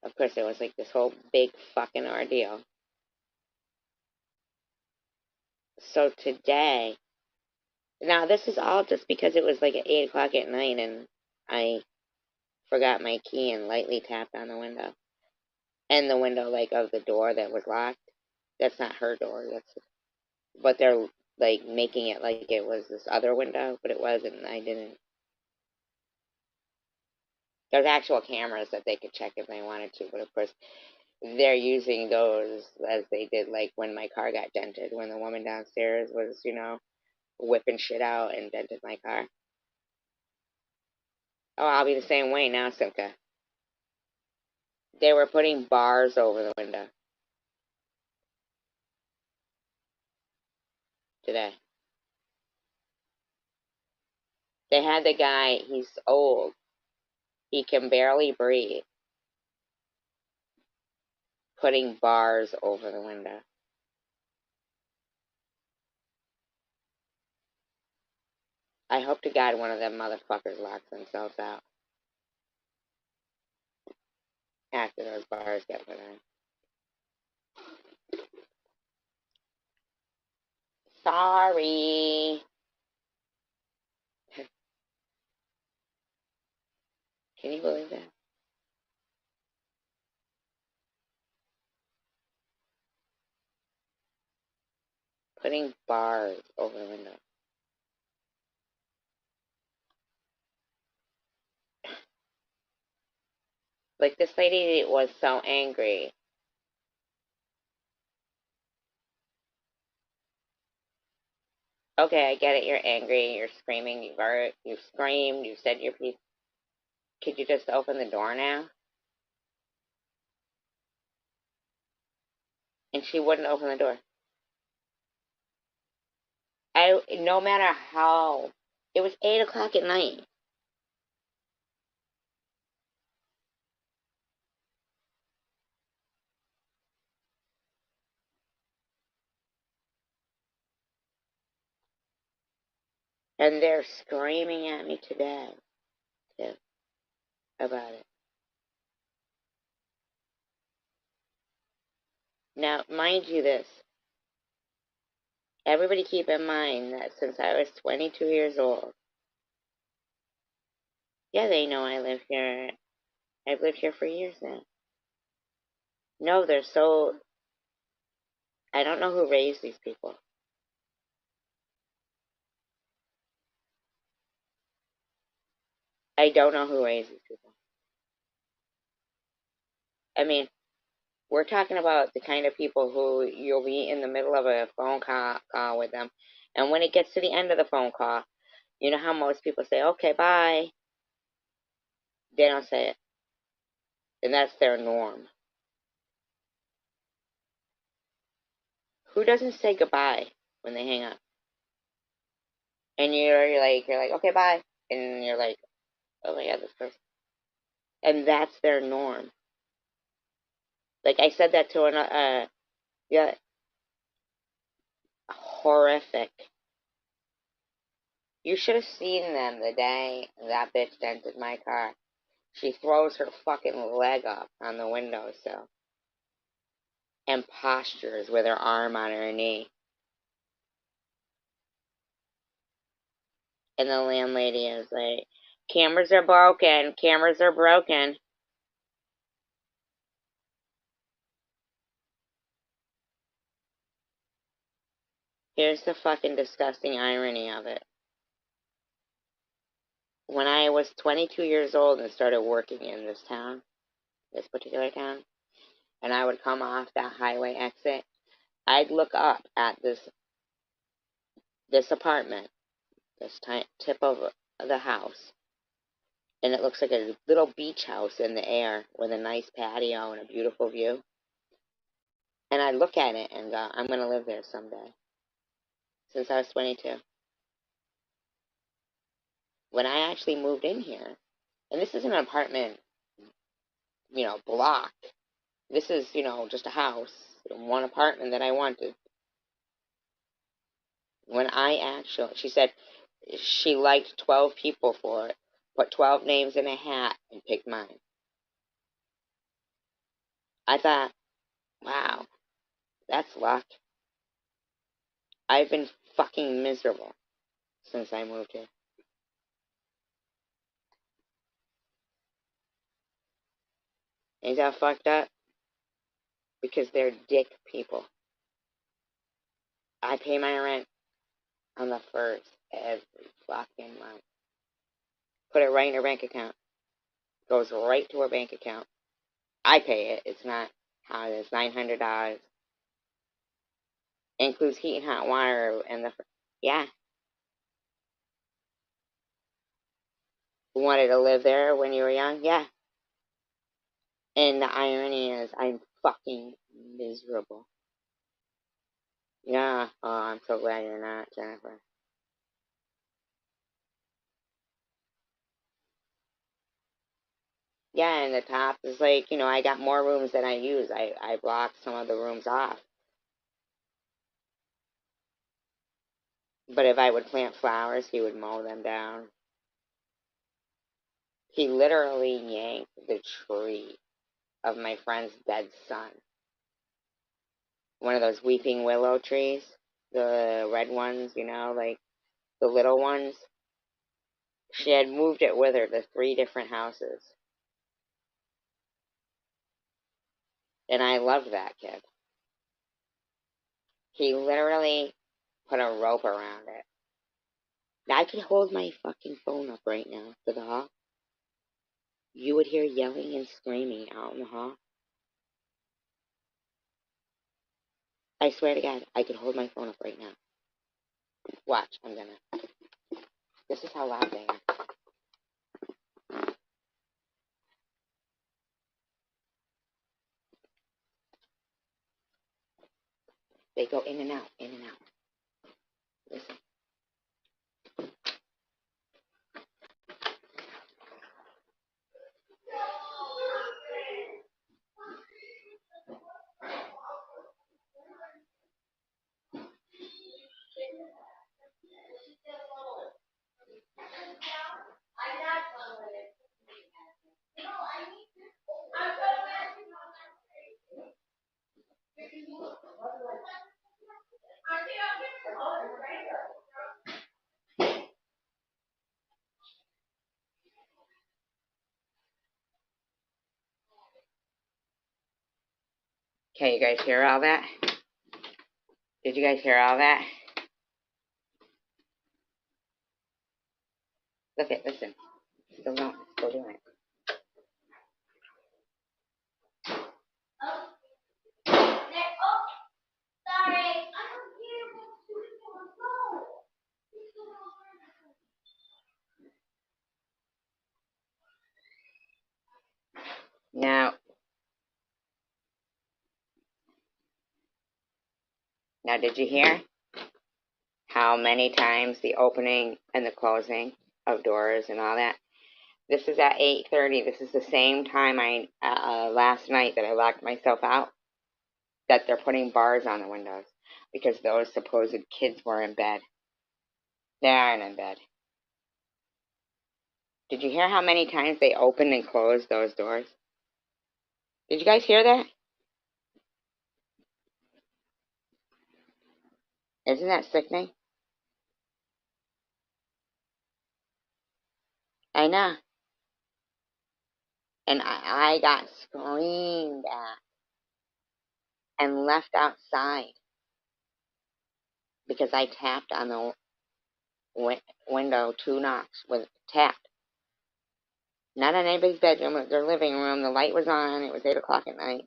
S1: of course, it was like this whole big fucking ordeal. So today, now this is all just because it was like at 8 o'clock at night and I forgot my key and lightly tapped on the window. And the window, like, of the door that was locked. That's not her door. But they're, like, making it like it was this other window, but it wasn't. I didn't. There's actual cameras that they could check if they wanted to, but of course, they're using those as they did, like, when my car got dented, when the woman downstairs was, whipping shit out and dented my car. Oh, I'll be the same way now, Simka. They were putting bars over the window today. They had the guy, he's old. He can barely breathe, putting bars over the window. I hope to God one of them motherfuckers locks themselves out after those bars get put on. Sorry. Can you believe that? Putting bars over the window. Like, this lady was so angry. Okay, I get it. You're angry. You're screaming. You've screamed. You said your piece. Could you just open the door now? And she wouldn't open the door. No matter how. It was 8 o'clock at night. And they're screaming at me today, too, about it. Now, mind you this. Everybody keep in mind that since I was 22 years old, yeah, they know I live here. I've lived here for years now. No, they're so... I don't know who raised these people. I don't know who raised these people. I mean, we're talking about the kind of people who you'll be in the middle of a phone call with them, and when it gets to the end of the phone call, you know how most people say, okay, bye. They don't say it. And that's their norm. Who doesn't say goodbye when they hang up? And you're like, okay, bye. And you're like, oh my God, this person. And that's their norm. Like, I said that to yeah, horrific. You should have seen them the day that bitch dented my car. She throws her fucking leg up on the windowsill and postures with her arm on her knee. And the landlady is like, cameras are broken, cameras are broken. Here's the fucking disgusting irony of it. When I was 22 years old and started working in this town, this particular town, and I would come off that highway exit, I'd look up at this apartment, this tip of the house, and it looks like a little beach house in the air with a nice patio and a beautiful view. And I look at it and go, I'm going to live there someday. Since I was 22. When I actually moved in here, and this is an apartment, block. This is, just a house, one apartment that I wanted. When she said she liked 12 people for it, put 12 names in a hat, and picked mine. I thought, wow, that's luck. I've been fucking miserable since I moved here. Ain't that fucked up? Because they're dick people. I pay my rent on the first every fucking month. Put it right in her bank account. Goes right to her bank account. I pay it. It's not how it is. $900. Includes heat and hot water and the yeah. Wanted to live there when you were young? Yeah. And the irony is I'm fucking miserable. Yeah. Oh, I'm so glad you're not, Jennifer. Yeah, and the top is like, I got more rooms than I use. I blocked some of the rooms off. But if I would plant flowers, he would mow them down. He literally yanked the tree of my friend's dead son. One of those weeping willow trees, the red ones, like the little ones. She had moved it with her to 3 different houses. And I loved that kid. He literally put a rope around it. Now, I could hold my fucking phone up right now to the hall. You would hear yelling and screaming out in the hall. I swear to God, I could hold my phone up right now. Watch, I'm gonna. This is how loud they are. They go in and out, in and out. Listen. Okay, you guys hear all that? Did you guys hear all that? Look at, listen. Still going, still doing it. Now, did you hear how many times the opening and the closing of doors and all that? This is at 8:30. This is the same time last night that I locked myself out, that they're putting bars on the windows because those supposed kids were in bed. They aren't in bed. Did you hear how many times they opened and closed those doors? Did you guys hear that? Isn't that sickening? I know. And I got screamed at and left outside because I tapped on the window 2 knocks with tapped. Not in anybody's bedroom, it was their living room. The light was on. It was 8 o'clock at night.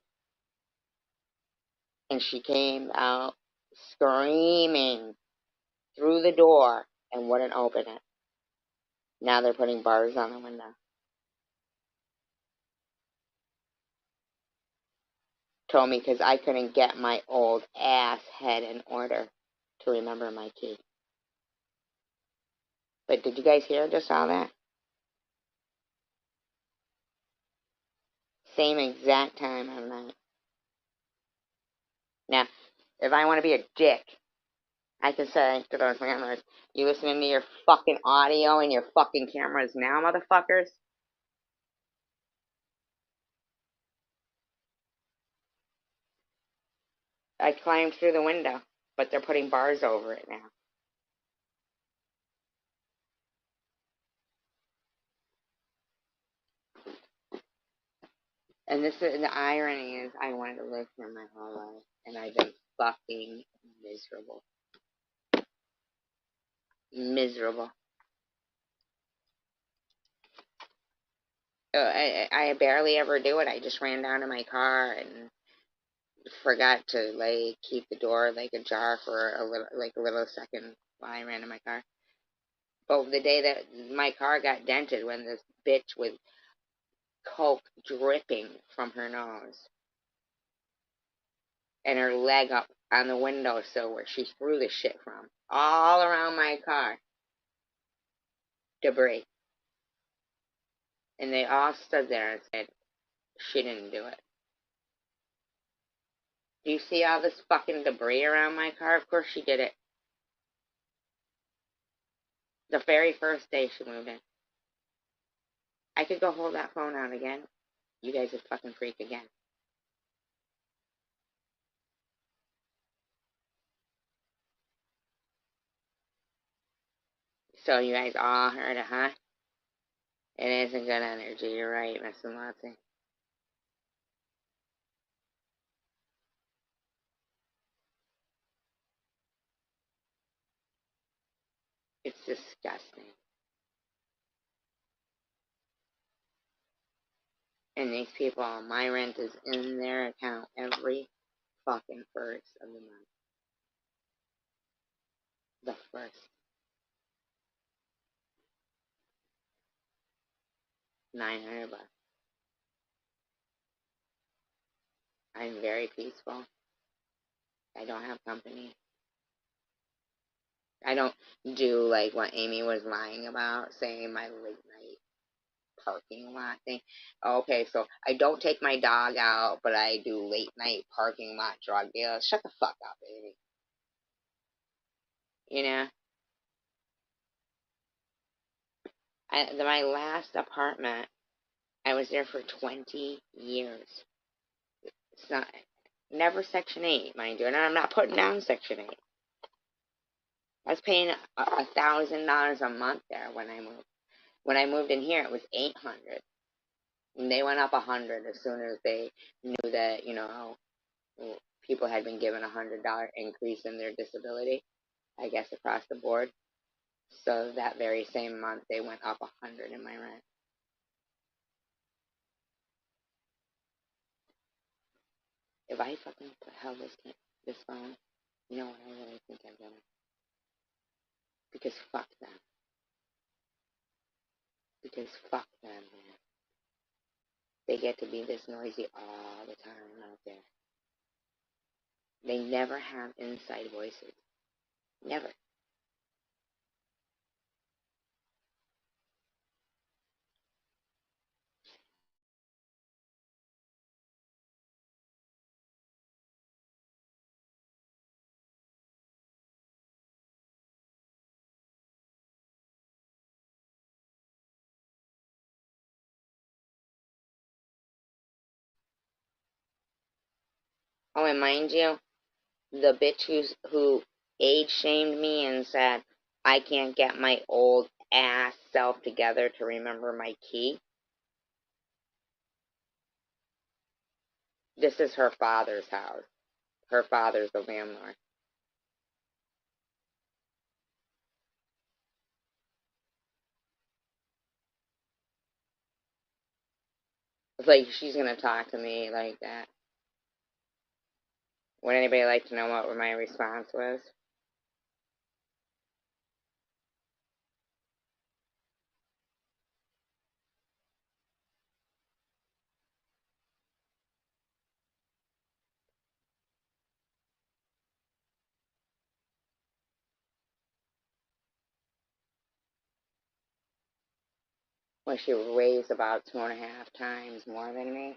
S1: And she came out screaming through the door and wouldn't open it. Now they're putting bars on the window. Told me because I couldn't get my old ass head in order to remember my key. But did you guys hear just all that? Same exact time of night. Now, if I want to be a dick, I can say to those landlords, you listening to your fucking audio and your fucking cameras now, motherfuckers? I climbed through the window, but they're putting bars over it now. And this is the irony is I wanted to live here my whole life, and I've been fucking miserable. Miserable. I barely ever do it. I just ran down to my car and forgot to like keep the door like ajar for a little second while I ran to my car. But the day that my car got dented, when this bitch with coke dripping from her nose and her leg up on the windowsill where she threw the shit from, all around my car, debris. And they all stood there and said, she didn't do it. Do you see all this fucking debris around my car? Of course she did it. The very first day she moved in. I could go hold that phone out again. You guys would fucking freak again. So you guys all heard it, huh? It isn't good energy. You're right, Miss Lotzi. It's disgusting. And these people, my rent is in their account every fucking first of the month. The first. $900. I'm very peaceful. I don't have company. I don't do like what Amy was lying about, saying my late night parking lot thing. Okay, so I don't take my dog out, but I do late night parking lot drug deals. Shut the fuck up, Amy. You know, my last apartment, I was there for 20 years. It's not, never Section 8, mind you, and I'm not putting down Section 8. I was paying $1,000 a month there when I moved. When I moved in here, it was $800. And they went up $100 as soon as they knew that, people had been given $100 increase in their disability, I guess across the board. So that very same month, they went up $100 in my rent. If I fucking held this phone, you know what I really think I'm gonna? Because fuck them. Because fuck them, man. They get to be this noisy all the time out there. They never have inside voices. Never. Oh, and mind you, the bitch who age shamed me and said I can't get my old ass self together to remember my key. This is her father's house. Her father's the landlord. It's like she's gonna talk to me like that. Would anybody like to know what my response was? Well, she weighs about 2.5 times more than me.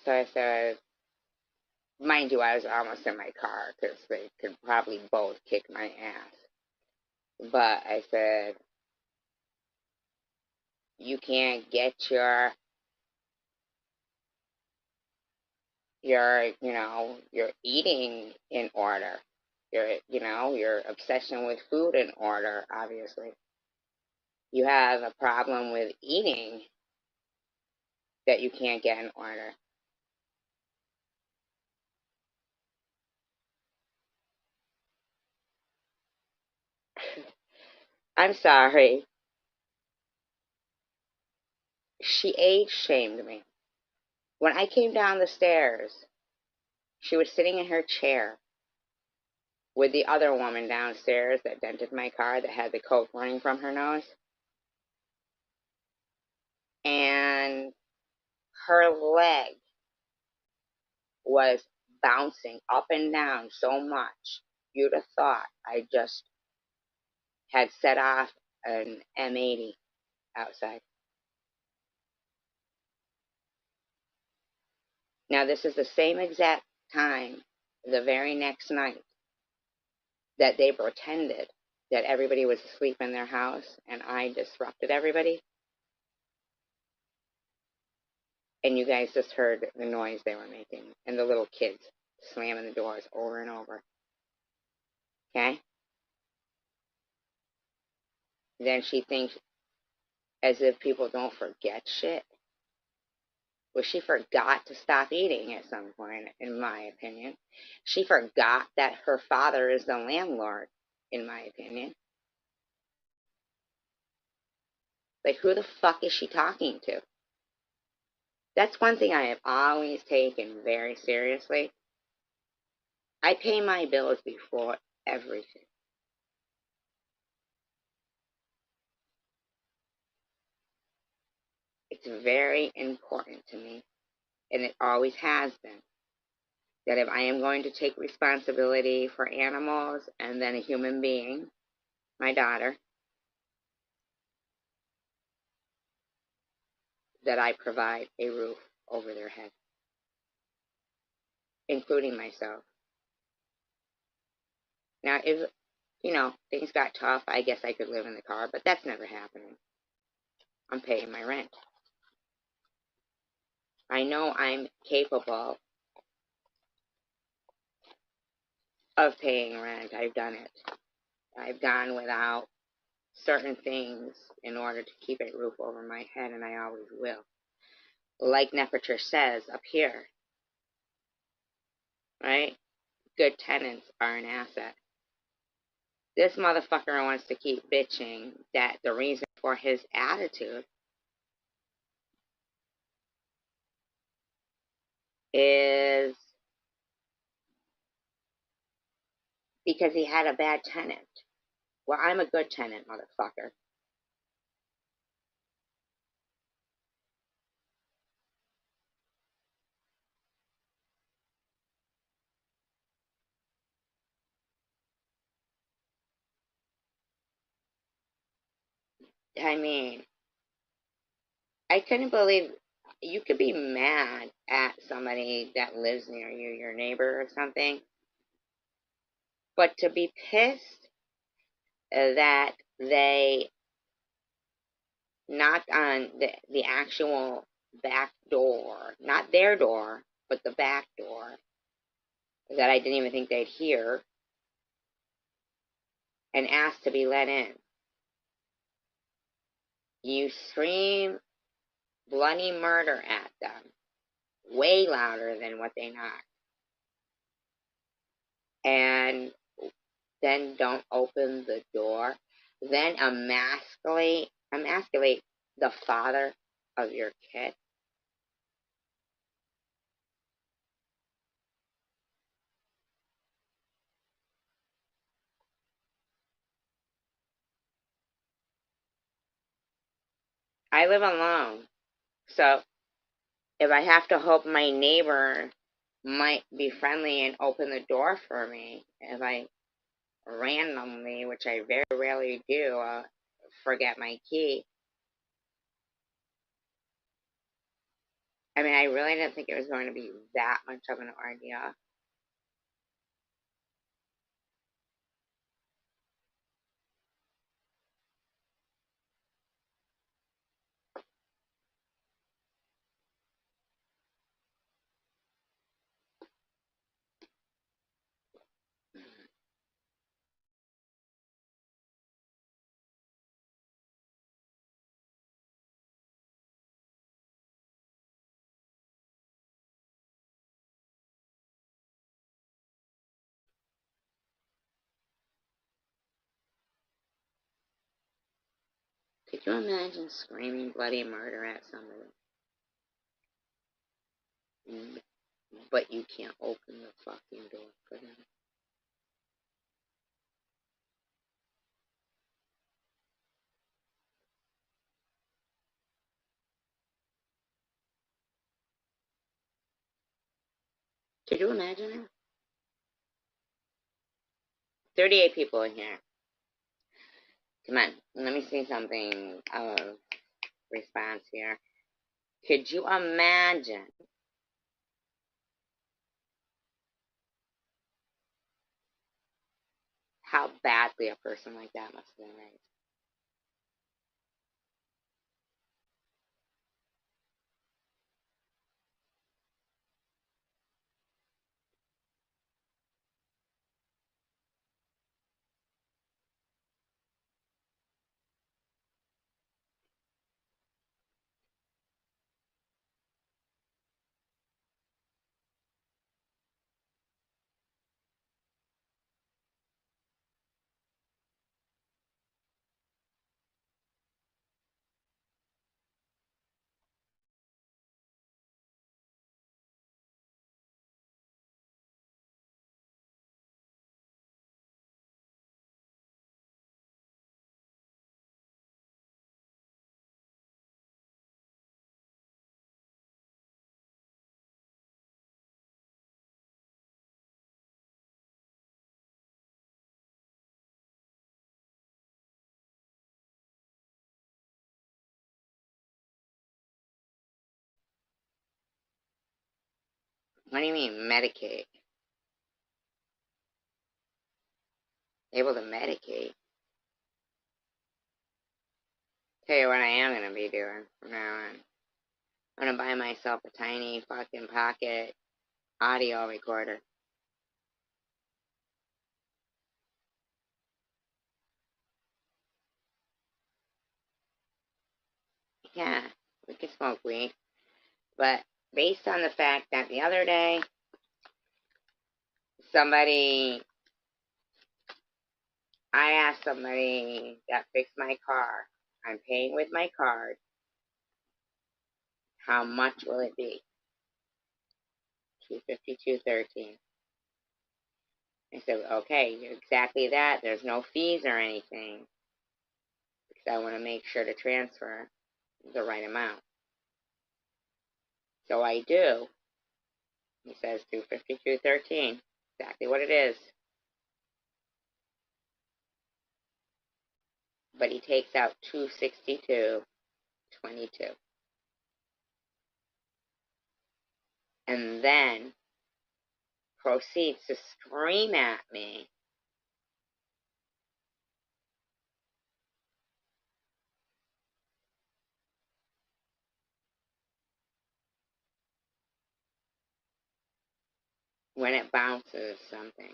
S1: So I said, mind you, I was almost in my car because they could probably both kick my ass. But I said, you can't get your eating in order. Your obsession with food in order, obviously. You have a problem with eating that you can't get in order. I'm sorry. She age shamed me. When I came down the stairs, she was sitting in her chair with the other woman downstairs that dented my car that had the coke running from her nose. And her leg was bouncing up and down so much, you'd have thought I just had set off an M80 outside. Now, this is the same exact time, the very next night, that they pretended that everybody was asleep in their house and I disrupted everybody. And you guys just heard the noise they were making and the little kids slamming the doors over and over. Okay? Then she thinks as if people don't forget shit. Well, she forgot to stop eating at some point, in my opinion. She forgot that her father is the landlord, in my opinion. Like, who the fuck is she talking to? That's one thing I have always taken very seriously. I pay my bills before everything. It's very important to me, and it always has been, that if I am going to take responsibility for animals and then a human being, my daughter, that I provide a roof over their head, including myself. Now, if, things got tough, I guess I could live in the car, but that's never happening. I'm paying my rent. I know I'm capable of paying rent. I've done it. I've gone without certain things in order to keep a roof over my head, and I always will. Like Nefertiti says up here, right? Good tenants are an asset. This motherfucker wants to keep bitching that the reason for his attitude is because he had a bad tenant. Well, I'm a good tenant, motherfucker. I mean, I couldn't believe you could be mad at somebody that lives near you, your neighbor or something, but to be pissed that they knocked on the actual back door, not their door, but the back door that I didn't even think they'd hear, and asked to be let in. You scream bloody murder at them, way louder than what they knocked, and then don't open the door, then emasculate the father of your kid. I live alone, so if I have to hope my neighbor might be friendly and open the door for me, if I randomly, which I very rarely do, forget my key. I mean, I really didn't think it was going to be that much of an ordeal. Could you imagine screaming bloody murder at somebody? But you can't open the fucking door for them. Could you imagine that? 38 people in here. Come on, let me see something of response here. Could you imagine how badly a person like that must have been raised? What do you mean, medicate? Able to medicate? Tell you what I am going to be doing from now on. I'm going to buy myself a tiny fucking pocket audio recorder. Yeah, we can smoke weed. But based on the fact that the other day, I asked somebody that fixed my car, I'm paying with my card, how much will it be? $252.13. I said, okay, exactly that. There's no fees or anything because I want to make sure to transfer the right amount. So I do. He says $252.13. Exactly what it is. But he takes out $262.22. And then proceeds to scream at me when it bounces something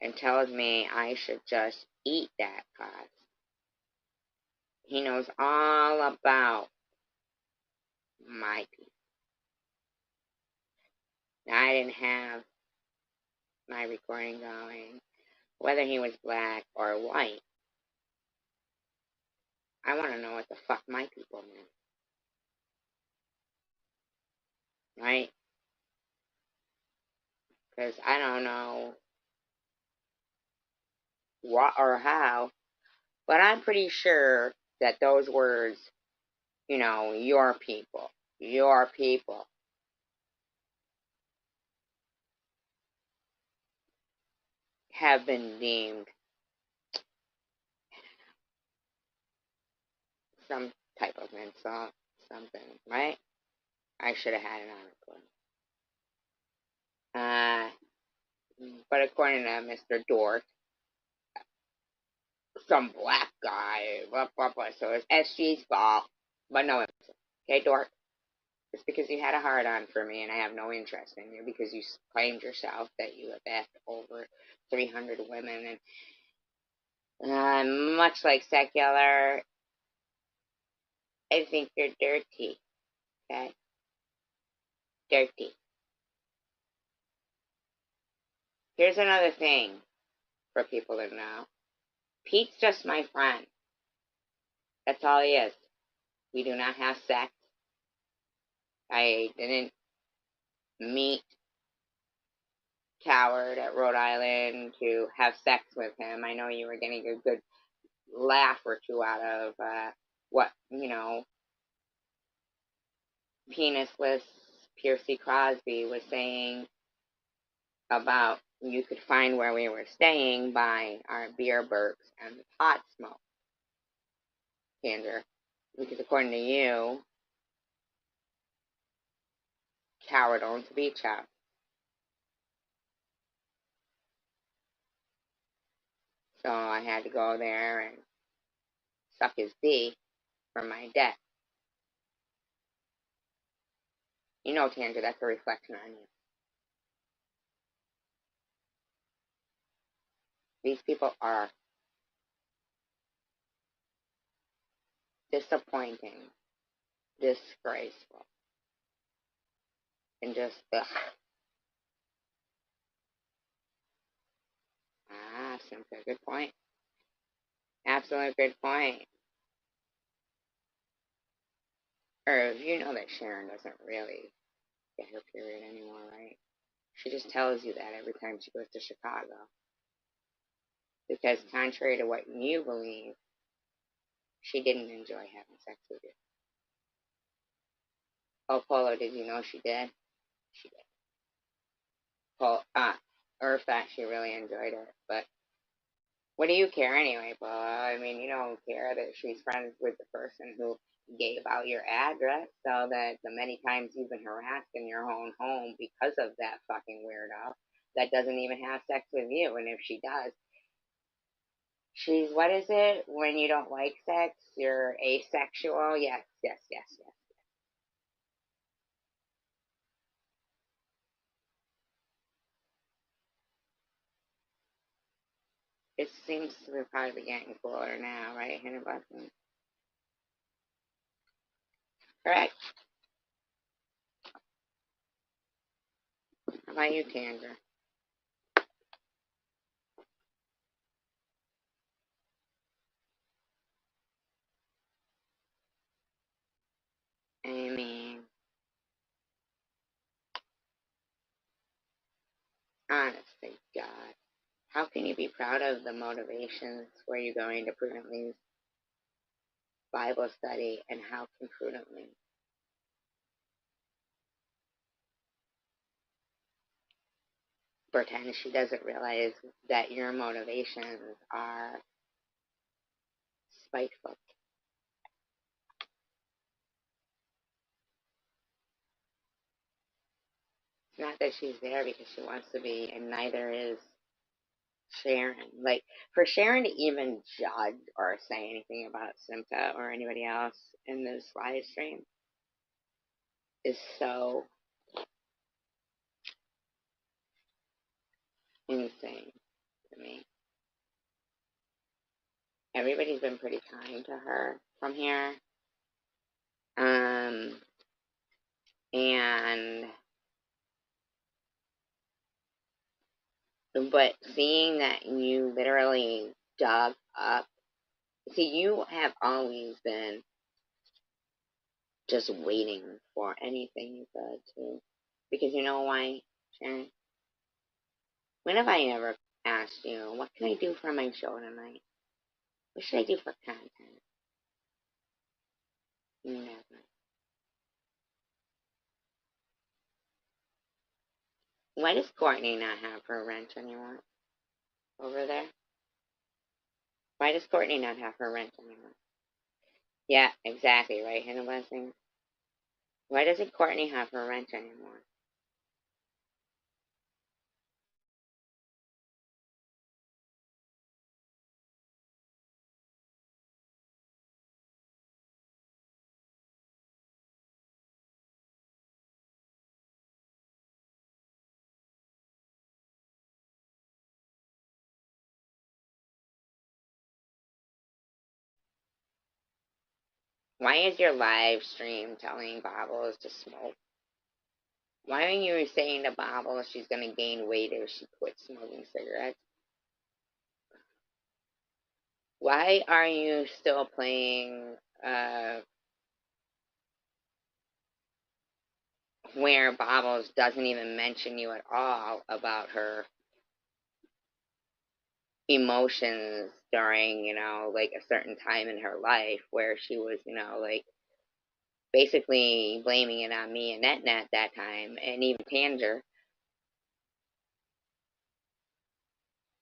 S1: and tells me I should just eat that cost. He knows all about my people. Now, I didn't have my recording going, whether he was black or white. I want to know what the fuck my people meant. Right? Because I don't know what or how, but I'm pretty sure that those words, your people, have been deemed some type of insult, something, right? I should have had it on record. But according to Mr. Dork, some black guy, blah, blah, blah, so it's SG's fault. But no, okay, Dork, it's because you had a hard on for me and I have no interest in you because you claimed yourself that you have backed over 300 women. And much like secular, I think you're dirty, okay? Dirty. Here's another thing for people to know. Pete's just my friend. That's all he is. We do not have sex. I didn't meet Coward at Rhode Island to have sex with him. I know you were getting a good laugh or two out of what, penisless Piercy Crosby was saying about you could find where we were staying by our beer burps and the pot smoke, Sandra. Because according to you, Coward owns a beach house. So I had to go there and suck his D for my debt. You know, Tandra, that's a reflection on you. These people are disappointing, disgraceful, and just, ugh. Ah, Cynthia, good point. Absolute good point. Or you know that Sharon doesn't really get her period anymore, right? She just tells you that every time she goes to Chicago. Because contrary to what you believe, she didn't enjoy having sex with you. Oh, Polo, did you know she did? She did. Or fact, she really enjoyed it. But what do you care anyway, Polo? I mean, you don't care that she's friends with the person who gave out your address, so that the many times you've been harassed in your own home because of that fucking weirdo that doesn't even have sex with you. And if she does, she's, what is it? When you don't like sex, you're asexual? Yes, yes, yes, yes. It seems to be probably getting cooler now, right, Hannah Buckman? Correct. How about you, Tandra? I mean, honestly, God, how can you be proud of the motivations where you're going to prudently Bible study and how can prudently pretend she doesn't realize that your motivations are spiteful? It's not that she's there because she wants to be, and neither is Sharon. Like, for Sharon to even judge or say anything about Simta or anybody else in this live stream is so insane to me. Everybody's been pretty kind to her from here. And but seeing that you literally dug up, see, you have always been just waiting for anything you could to, because you know why, Sharon? When have I ever asked you, what can I do for my show tonight? What should I do for content? Never. Why does Courtney not have her wrench anymore over there? Why does Courtney not have her wrench anymore? Yeah, exactly, right, Hannah Blessing? Why doesn't Courtney have her wrench anymore? Why is your live stream telling Bobbles to smoke? Why are you saying to Bobbles she's going to gain weight if she quits smoking cigarettes? Why are you still playing where Bobbles doesn't even mention you at all about her emotions during, like a certain time in her life where she was, like basically blaming it on me and Net that time, and even Tanger.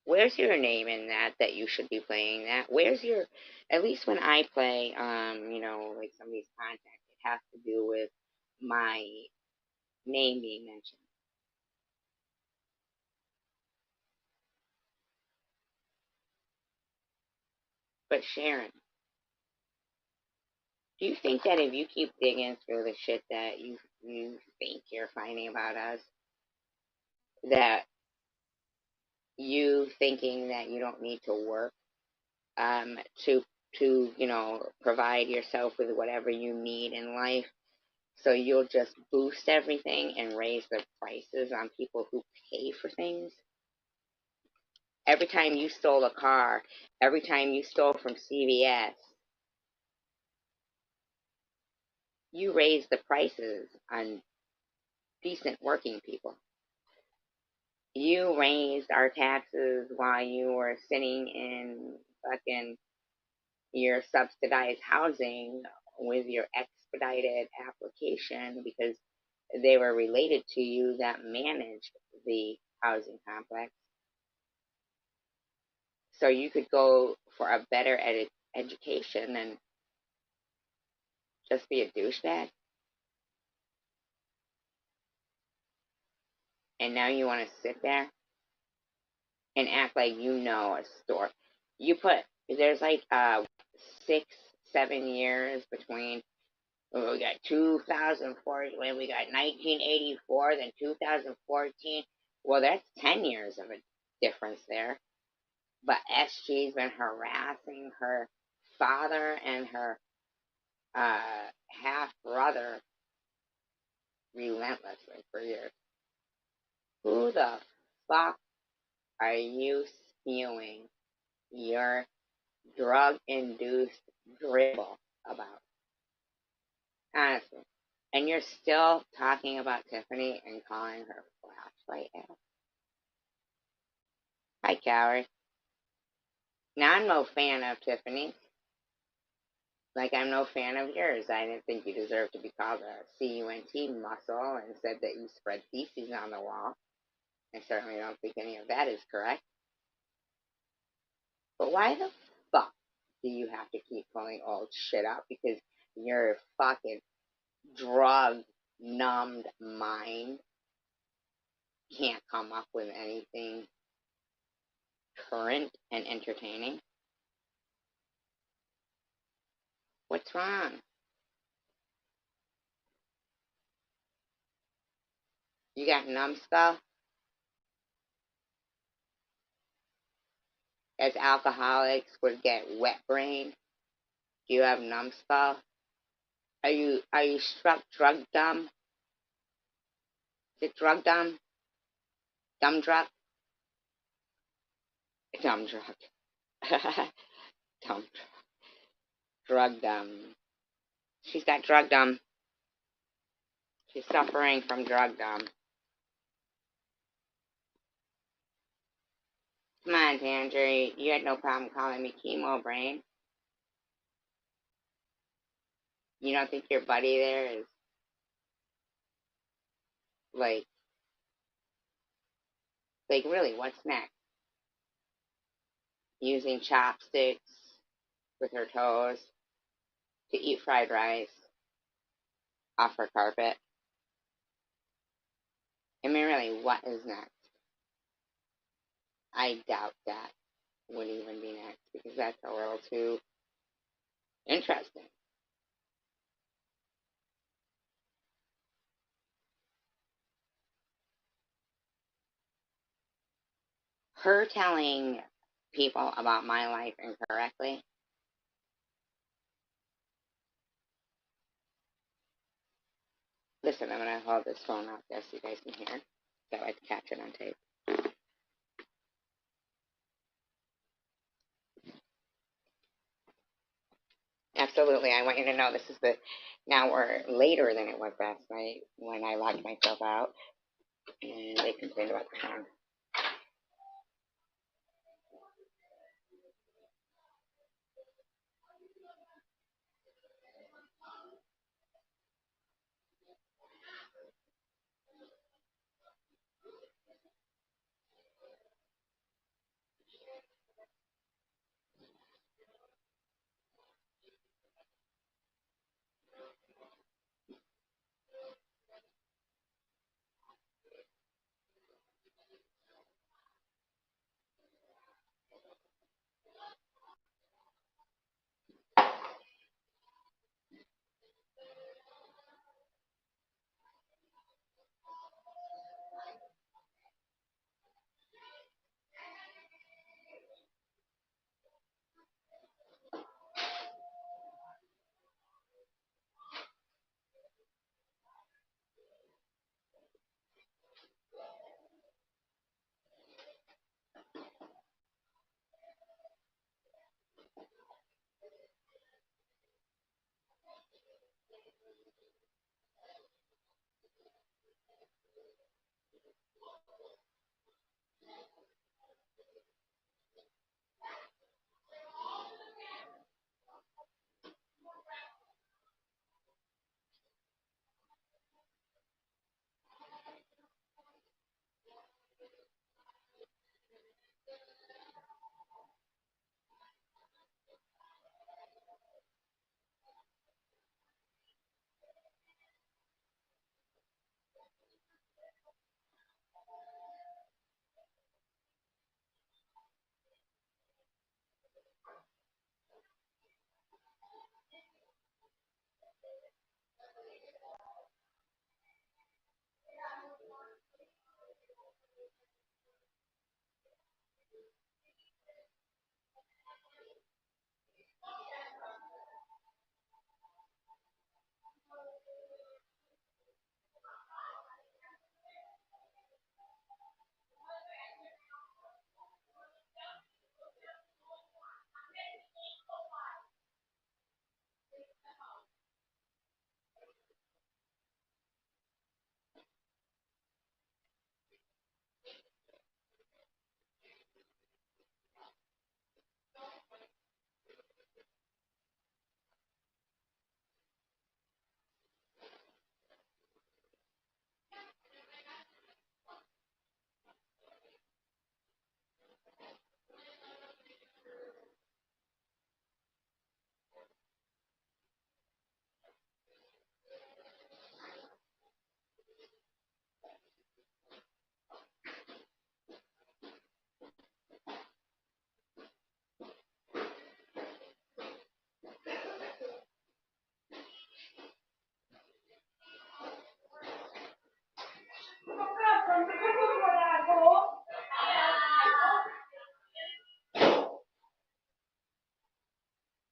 S1: Where's your name in that you should be playing that? Where's your, at least when I play, like some of these contacts, it has to do with my name being mentioned. But Sharon, do you think that if you keep digging through the shit that you think you're finding about us, that you thinking that you don't need to work to provide yourself with whatever you need in life, so you'll just boost everything and raise the prices on people who pay for things? Every time you stole a car, every time you stole from CVS, you raised the prices on decent working people. You raised our taxes while you were sitting in fucking your subsidized housing with your expedited application because they were related to you that managed the housing complex. So you could go for a better education and just be a douchebag. And now you want to sit there and act like you know a store. You put, there's like 6, 7 years between when we got 2004, when we got 1984, then 2014. Well, that's 10 years of a difference there. But SG's been harassing her father and her half brother relentlessly for years. Who the fuck are you spewing your drug induced dribble about? Honestly. And you're still talking about Tiffany and calling her flashlight ass? Hi, coward. Now, I'm no fan of Tiffany. Like, I'm no fan of yours. I didn't think you deserved to be called a CUNT muscle and said that you spread feces on the wall. I certainly don't think any of that is correct. But why the fuck do you have to keep pulling old shit up? Because your fucking drug numbed mind can't come up with anything current and entertaining? What's wrong? You got numbskull? As alcoholics would get wet brain, do you have numbskull? Are you struck drug dumb? Is it drug dumb? Dumb drug? Dumb drug. Dumb drug dumb. She's got drug dumb. She's suffering from drug dumb. Come on, Tangerine. You had no problem calling me chemo brain. You don't think your buddy there is like really? What's next? Using chopsticks with her toes to eat fried rice off her carpet. I mean, really, what is next? I doubt that would even be next because that's a little too interesting. Her telling people about my life incorrectly. Listen, I'm going to hold this phone out there so you guys can hear. So I can catch it on tape. absolutely. I want you to know this is the now we're later than it was last night when I locked myself out and they complained about the sound.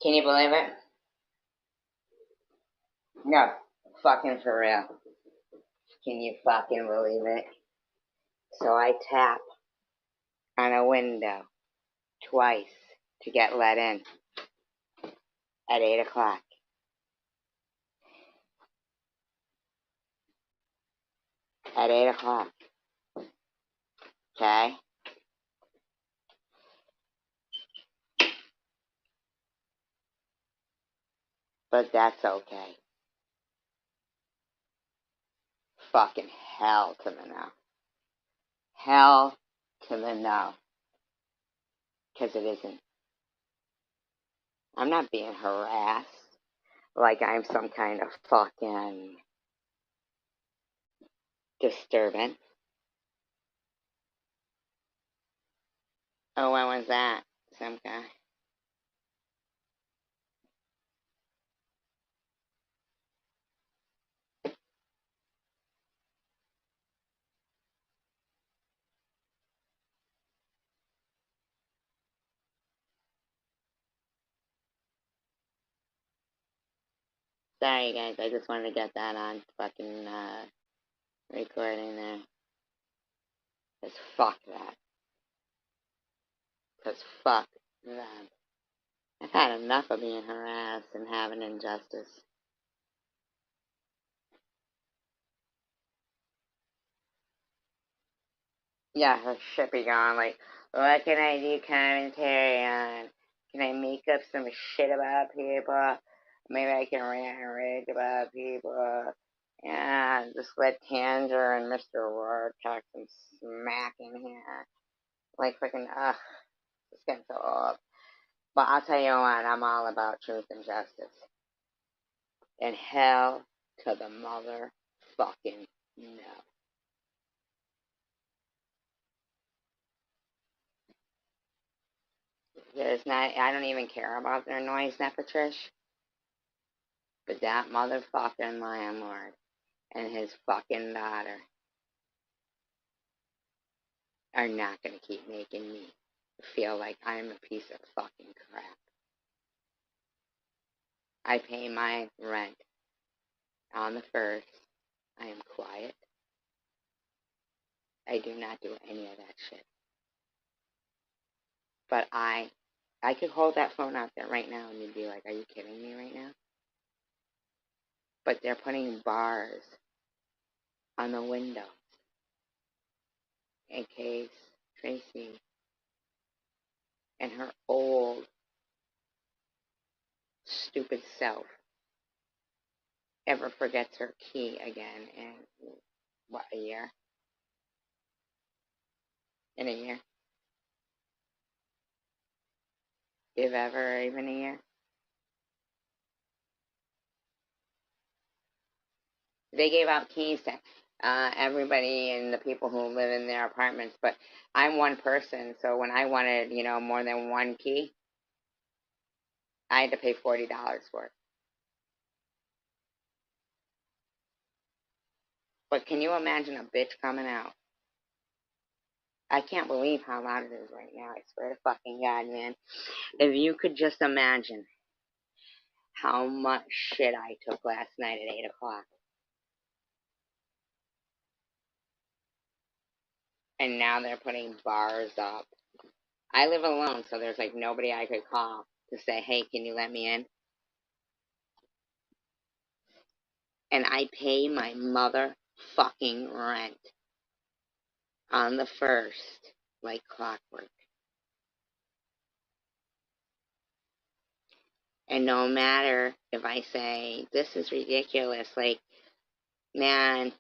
S1: Can you believe it? No, fucking for real. Can you fucking believe it? So I tap on a window twice to get let in at 8 o'clock. At 8 o'clock. Okay? But that's okay. Fucking hell to the no. Hell to the no. Because it isn't. I'm not being harassed like I'm some kind of fucking disturbance. Oh, when was that? Some guy. Sorry, guys. I just wanted to get that on fucking recording there. Because fuck that. Because fuck that. I've had enough of being harassed and having injustice. Yeah, her shit be gone. Like, what can I do commentary on? Can I make up some shit about people? Maybe I can rant and rage about people. Yeah, just let Tanger and Mr. Rourke talk some smack in here. Like, freaking, ugh, it's getting so old. But I'll tell you what, I'm all about truth and justice. And hell to the motherfucking no. There's not, I don't even care about their noise, Nepatrish. But that motherfucking landlord and his fucking daughter are not going to keep making me feel like I'm a piece of fucking crap. I pay my rent on the first. I am quiet. I do not do any of that shit. But I could hold that phone out there right now and you'd be like, are you kidding me right now? But they're putting bars on the windows in case Tracy and her old, stupid self ever forgets her key again in, what, a year? In a year? If ever, even a year? They gave out keys to everybody and the people who live in their apartments, but I'm one person, so when I wanted, more than one key, I had to pay $40 for it. But can you imagine a bitch coming out? I can't believe how loud it is right now. I swear to fucking God, man. If you could just imagine how much shit I took last night at 8 o'clock. And now they're putting bars up. I live alone, so there's like nobody I could call to say, hey, can you let me in? And I pay my motherfucking rent on the first like clockwork. And no matter if I say, this is ridiculous, like, man,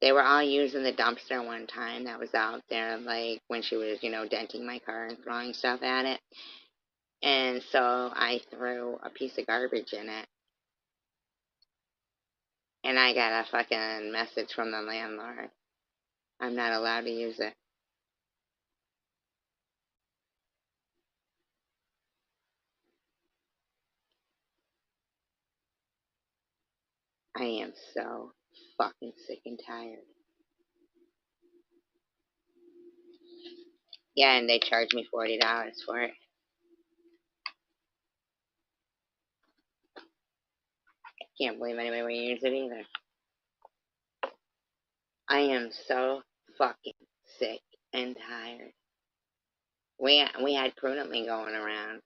S1: they were all using the dumpster one time that was out there, like, when she was, denting my car and throwing stuff at it. And so I threw a piece of garbage in it. And I got a fucking message from the landlord. I'm not allowed to use it. I am so fucking sick and tired. Yeah, and they charged me $40 for it. Can't believe anybody would use it either. I am so fucking sick and tired. We had Prudently going around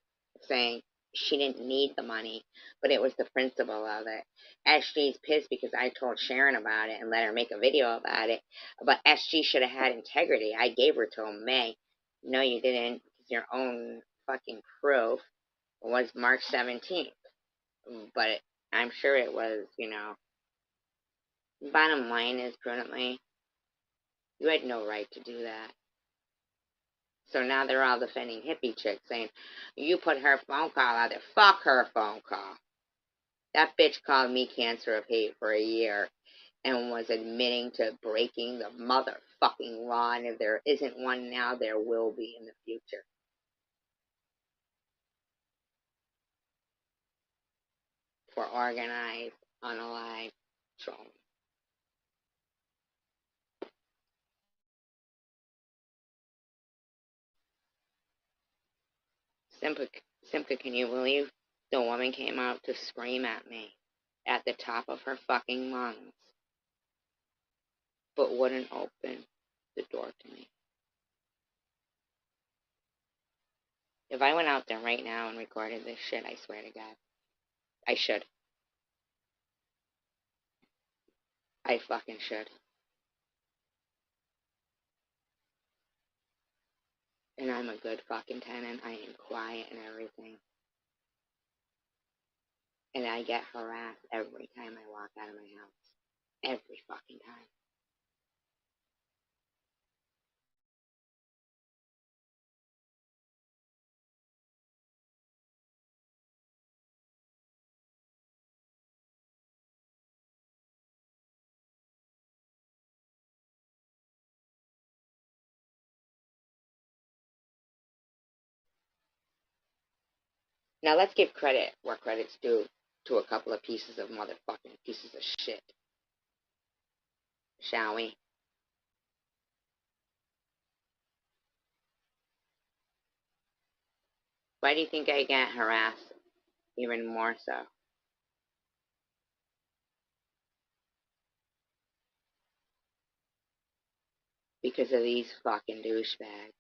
S1: saying she didn't need the money, but it was the principle of it. SG's pissed because I told Sharon about it and let her make a video about it. But SG should have had integrity. I gave her till May. No, you didn't. Your own fucking proof was March 17th. But I'm sure it was, Bottom line is, Prudently, you had no right to do that. So now they're all defending hippie chick, saying, you put her phone call out there. Fuck her phone call. That bitch called me cancer of hate for a year and was admitting to breaking the motherfucking law, and if there isn't one now, there will be in the future. For organized, unalive trolling. Simply, can you believe the woman came out to scream at me at the top of her fucking lungs, but wouldn't open the door to me? If I went out there right now and recorded this shit, I swear to God, I should. I fucking should. And I'm a good fucking tenant. I am quiet and everything. And I get harassed every time I walk out of my house. Every fucking time. Now let's give credit where credit's due to a couple of pieces of motherfucking pieces of shit. Shall we? Why do you think I get harassed even more so? Because of these fucking douchebags.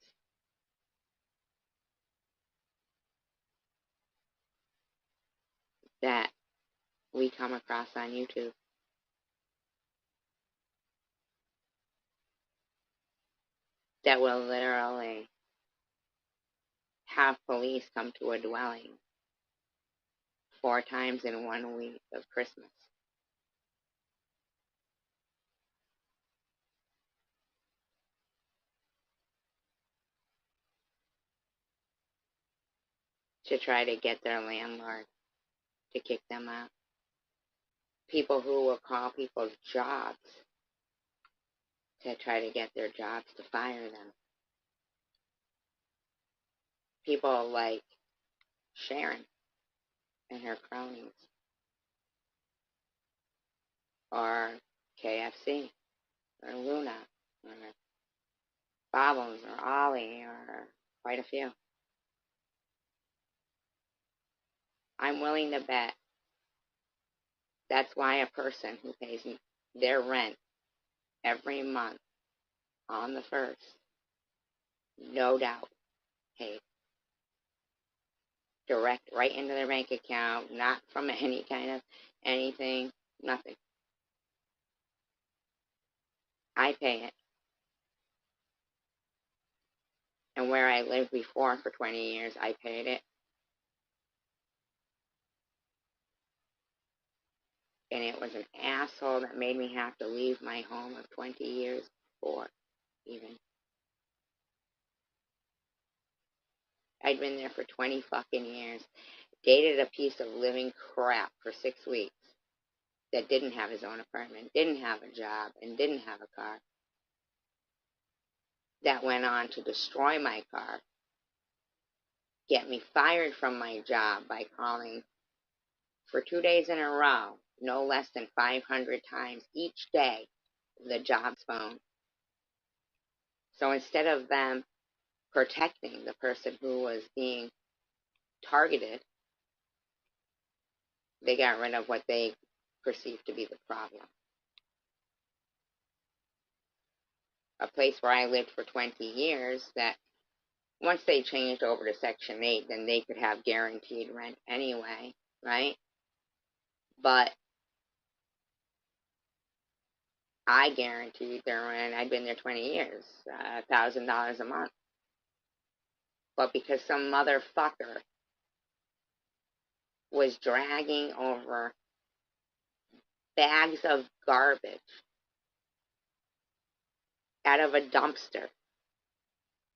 S1: That we come across on YouTube. That will literally have police come to a dwelling 4 times in 1 week of Christmas. To try to get their landlord to kick them out. People who will call people's jobs to try to get their jobs to fire them. People like Sharon and her cronies, or KFC, or Luna, or Bobbles, or Ollie, or quite a few. I'm willing to bet that's why a person who pays their rent every month on the 1st, no doubt, paid direct right into their bank account, not from any kind of anything, nothing. I pay it. And where I lived before for 20 years, I paid it. And it was an asshole that made me have to leave my home of 20 years before, even. I'd been there for 20 fucking years, dated a piece of living crap for 6 weeks that didn't have his own apartment, didn't have a job, and didn't have a car. That went on to destroy my car, get me fired from my job by calling for 2 days in a row, no less than 500 times each day, the job's phone. So instead of them protecting the person who was being targeted, they got rid of what they perceived to be the problem. A place where I lived for 20 years that once they changed over to Section 8, then they could have guaranteed rent anyway, right? But I guaranteed their rent. I'd been there 20 years, $1,000 a month. But because some motherfucker was dragging over bags of garbage out of a dumpster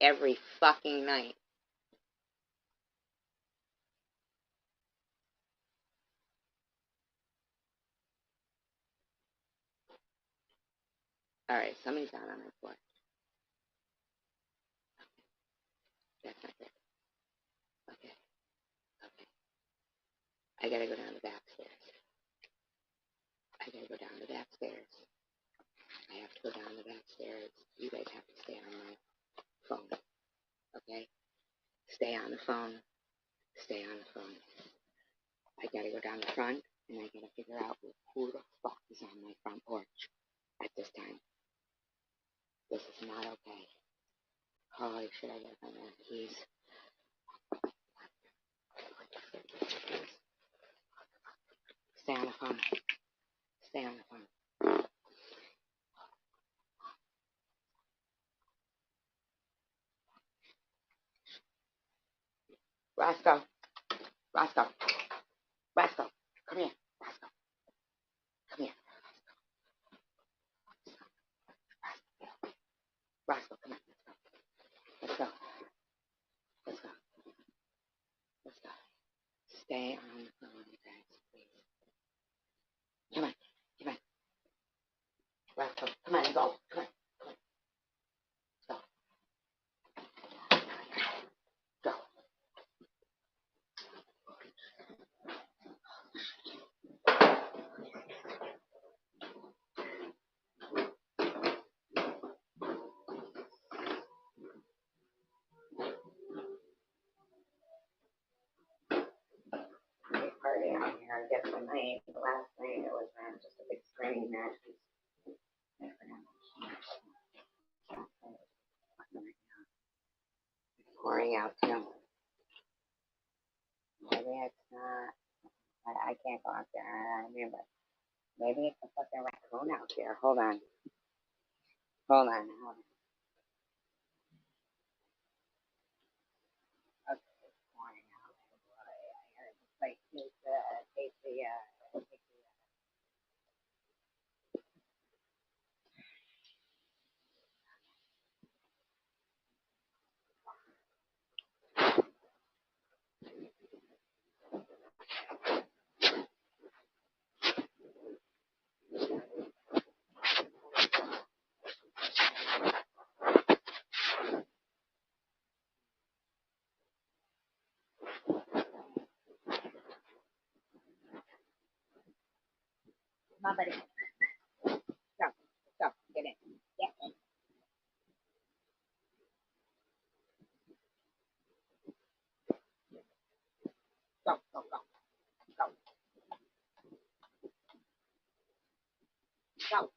S1: every fucking night, all right, somebody's out on my porch. That's not good. Okay. Okay. I gotta go down the back stairs. I gotta go down the back stairs. I have to go down the back stairs. You guys have to stay on my phone. Okay? Stay on the phone. Stay on the phone. I gotta go down the front, and I gotta figure out who the fuck is on my front porch at this time. This is not okay. Holy shit, I gotta find my keys. on the phone. Stay on the phone. Roscoe. Roscoe. Roscoe. Come here. Roscoe. Come here. Roscoe, come on. Let's go. Let's go. Let's go. Stay on the phone, guys, please. Come on. Come on. Roscoe, come on, go. Come on. Come on. Go. Go. Big party on here. I guess the night, the last night, it was just a big screaming match. It's pouring out too. Maybe it's not. I can't go out there. I mean, but maybe it's a fucking raccoon out there. Hold on. Hold on. Hold on. Okay, it's pouring out. I gotta just like take the my buddy. Go. Go. Get in. Get in. Go. Go. Go. Go. Go.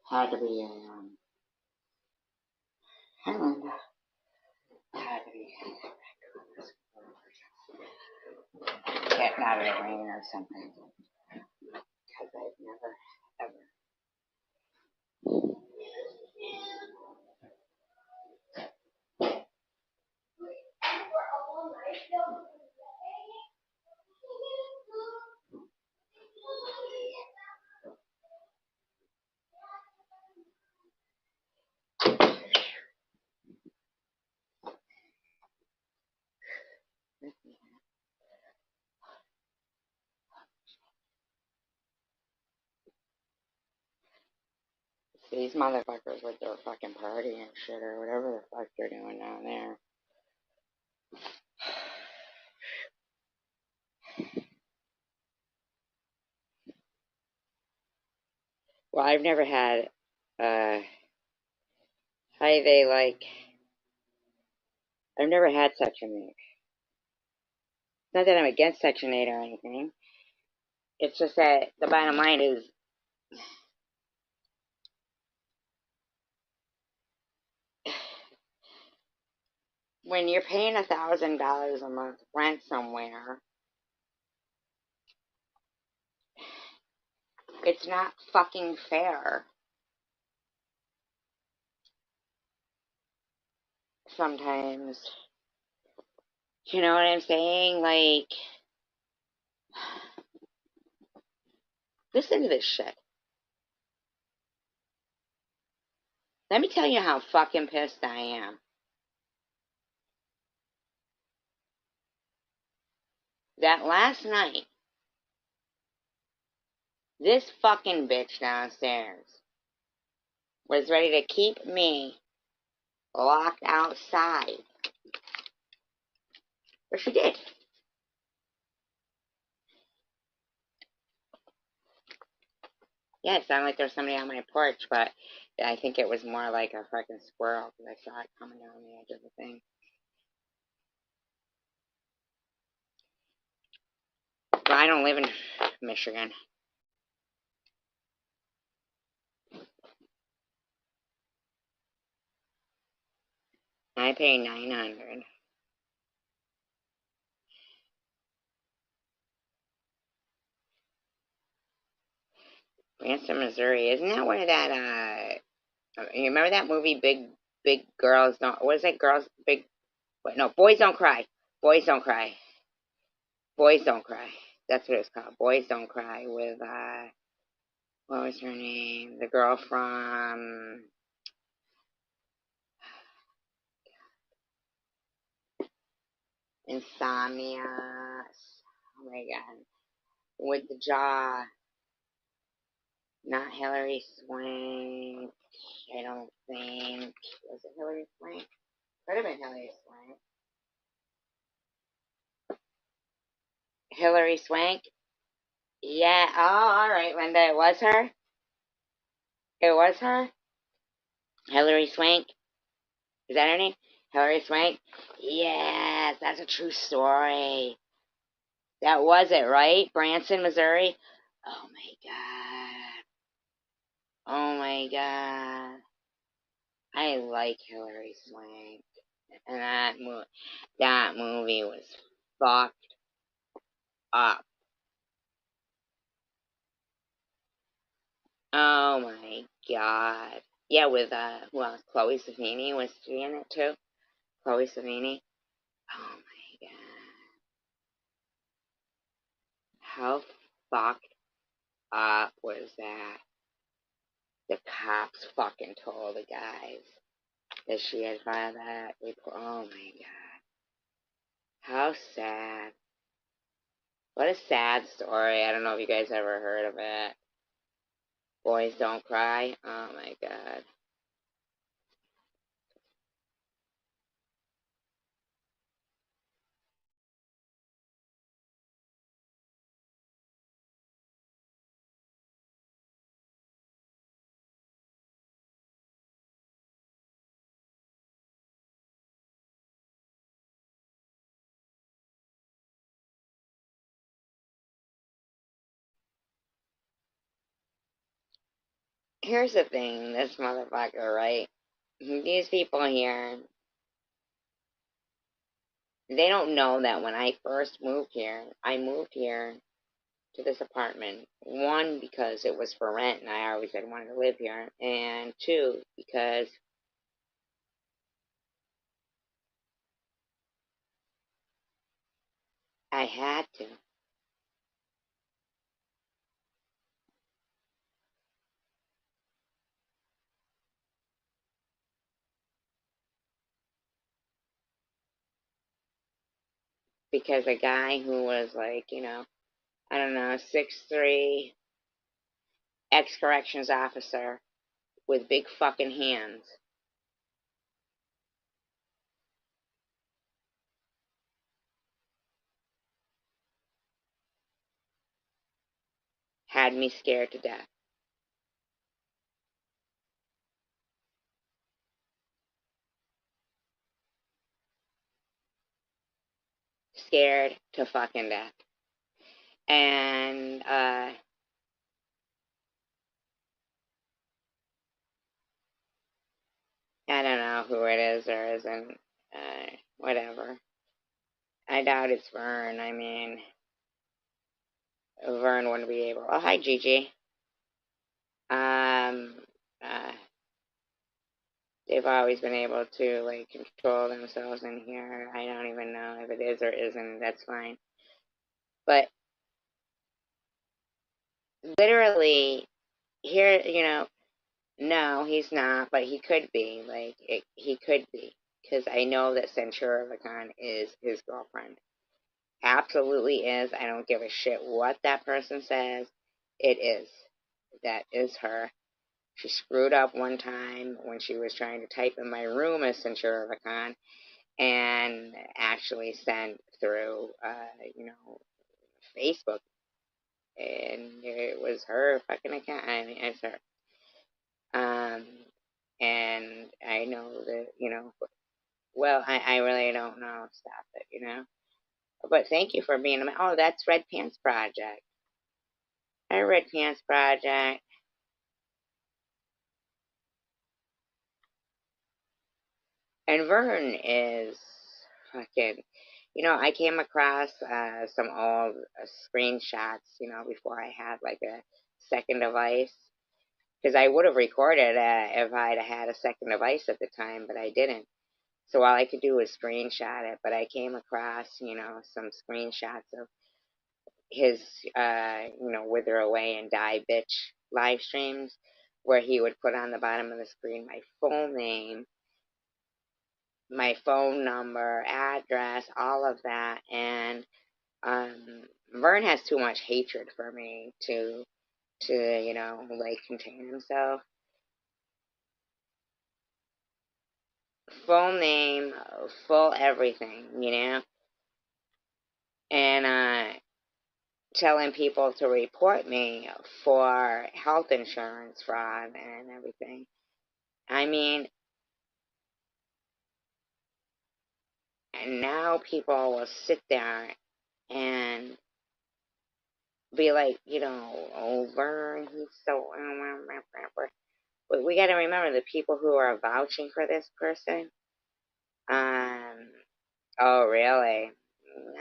S1: Had to be Helen. Had to be getting out of the rain or something. Because I've never, ever. These motherfuckers with their fucking party and shit or whatever the fuck they're doing down there. Well, I've never had, I've never had Section 8. Not that I'm against Section 8 or anything. It's just that the bottom line is, when you're paying $1,000 a month rent somewhere, it's not fucking fair. Sometimes. You know what I'm saying? Like, listen to this shit. Let me tell you how fucking pissed I am. that last night, this fucking bitch downstairs was ready to keep me locked outside. But she did. Yeah, it sounded like there was somebody on my porch, but I think it was more like a freaking squirrel because I saw it coming down the edge of the thing. But I don't live in Michigan. I pay $900. Branson, Missouri. Isn't that where that you remember that movie Big Girls Don't, what is that, Girls Big, what, no, Boys Don't Cry. Boys Don't Cry. Boys Don't Cry. That's what it's called. Boys Don't Cry with what was her name? The girl from Insomnia. Oh my god. With the jaw. Not Hilary Swank. I don't think. Was it Hilary Swank? Could have been Hilary Swank. Hilary Swank? Yeah. Oh, alright, Linda. It was her? It was her? Hilary Swank? Is that her name? Hilary Swank? Yes, that's a true story. That was it, right? Branson, Missouri? Oh my god. Oh my god. I like Hilary Swank. And that movie was fucked up. Oh my god. Yeah, with who else? Chloe Savini was she in it too? Chloe Savini. Oh my god. How fucked up was that? The cops fucking told the guys that she had filed that report. Oh my god. How sad. What a sad story. I don't know if you guys ever heard of it. Boys Don't Cry. Oh my god. Here's the thing, this motherfucker, right? These people here, they don't know that when I first moved here, I moved here to this apartment. One, because it was for rent and I always had wanted to live here. And two, because I had to. Because a guy who was like, I don't know, 6'3", ex-corrections officer with big fucking hands had me scared to death. Scared to fucking death. And, I don't know who it is or isn't. Whatever. I doubt it's Vern. I mean, Vern wouldn't be able. Oh, hi, Gigi. Um, uh, they've always been able to like control themselves in here. I don't even know if it is or isn't. That's fine. But literally, here, no, he's not. But he could be. Like, he could be because I know that Centura Vican is his girlfriend, Absolutely is. I don't give a shit what that person says. It is. That is her. She screwed up one time when she was trying to type in my room as Centuricon and actually sent through, Facebook. And it was her fucking account. I mean, it's her. Um, and I know that, well, I really don't know. Stop it. But thank you for being, oh, that's Red Pants Project. Hi, Red Pants Project. And Vern is fucking, I came across some old screenshots, before I had like a second device. Because I would have recorded if I'd had a second device at the time, but I didn't. So all I could do was screenshot it. But I came across, some screenshots of his, Wither Away and Die Bitch live streams where he would put on the bottom of the screen my full name, my phone number, address, all of that. And Vern has too much hatred for me to like contain himself. Full name, full everything. And telling people to report me for health insurance fraud and everything. I mean, and now people will sit there and be like, oh, Vern, he's so. But we got to remember the people who are vouching for this person. Oh, really?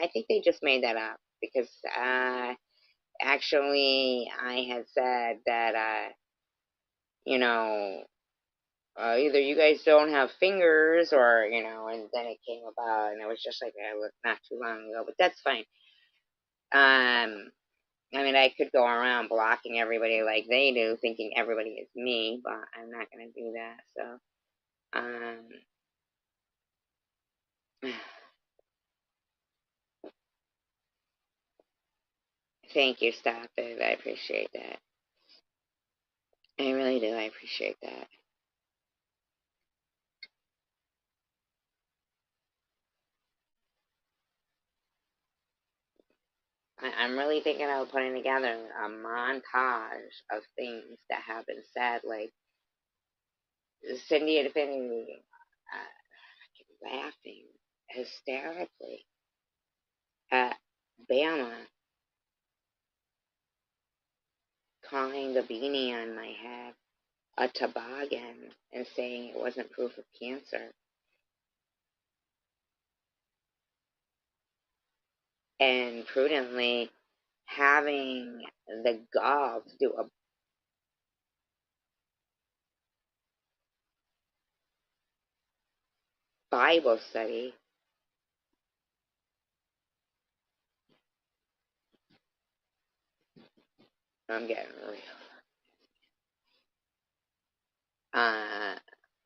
S1: I think they just made that up because actually I had said that, either you guys don't have fingers or, and then it came about and it was just like, not too long ago, but that's fine. I mean, I could go around blocking everybody like they do, thinking everybody is me, but I'm not going to do that. So, thank you, stop it. I appreciate that. I really do. I appreciate that. I'm really thinking of putting together a montage of things that have been said, like Cindy Infinity laughing hysterically at Bama calling the beanie on my head a toboggan and saying it wasn't proof of cancer. And prudently having the gall to do a Bible study. I'm getting real.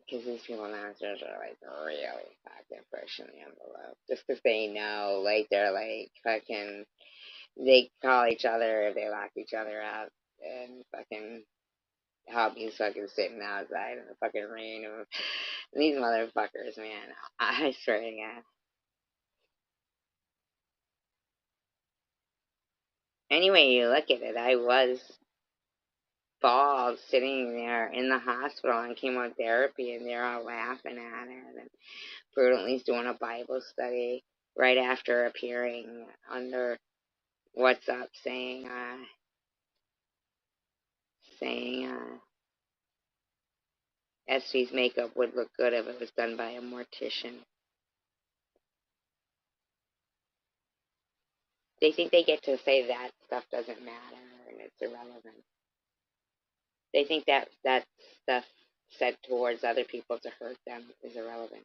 S1: Because these people downstairs are like really fucking pushing the envelope. Just because they know, like, they're like fucking, they call each other, they lock each other up, and fucking hubby's fucking sitting outside in the fucking rain. And these motherfuckers, man, I swear to God. Anyway, you look at it, I was bald sitting there in the hospital on chemotherapy, and they're all laughing at it. And Prudently's doing a Bible study right after appearing under What's Up, saying Essie's makeup would look good if it was done by a mortician. They think they get to say that stuff doesn't matter and it's irrelevant. They think that stuff said towards other people to hurt them is irrelevant.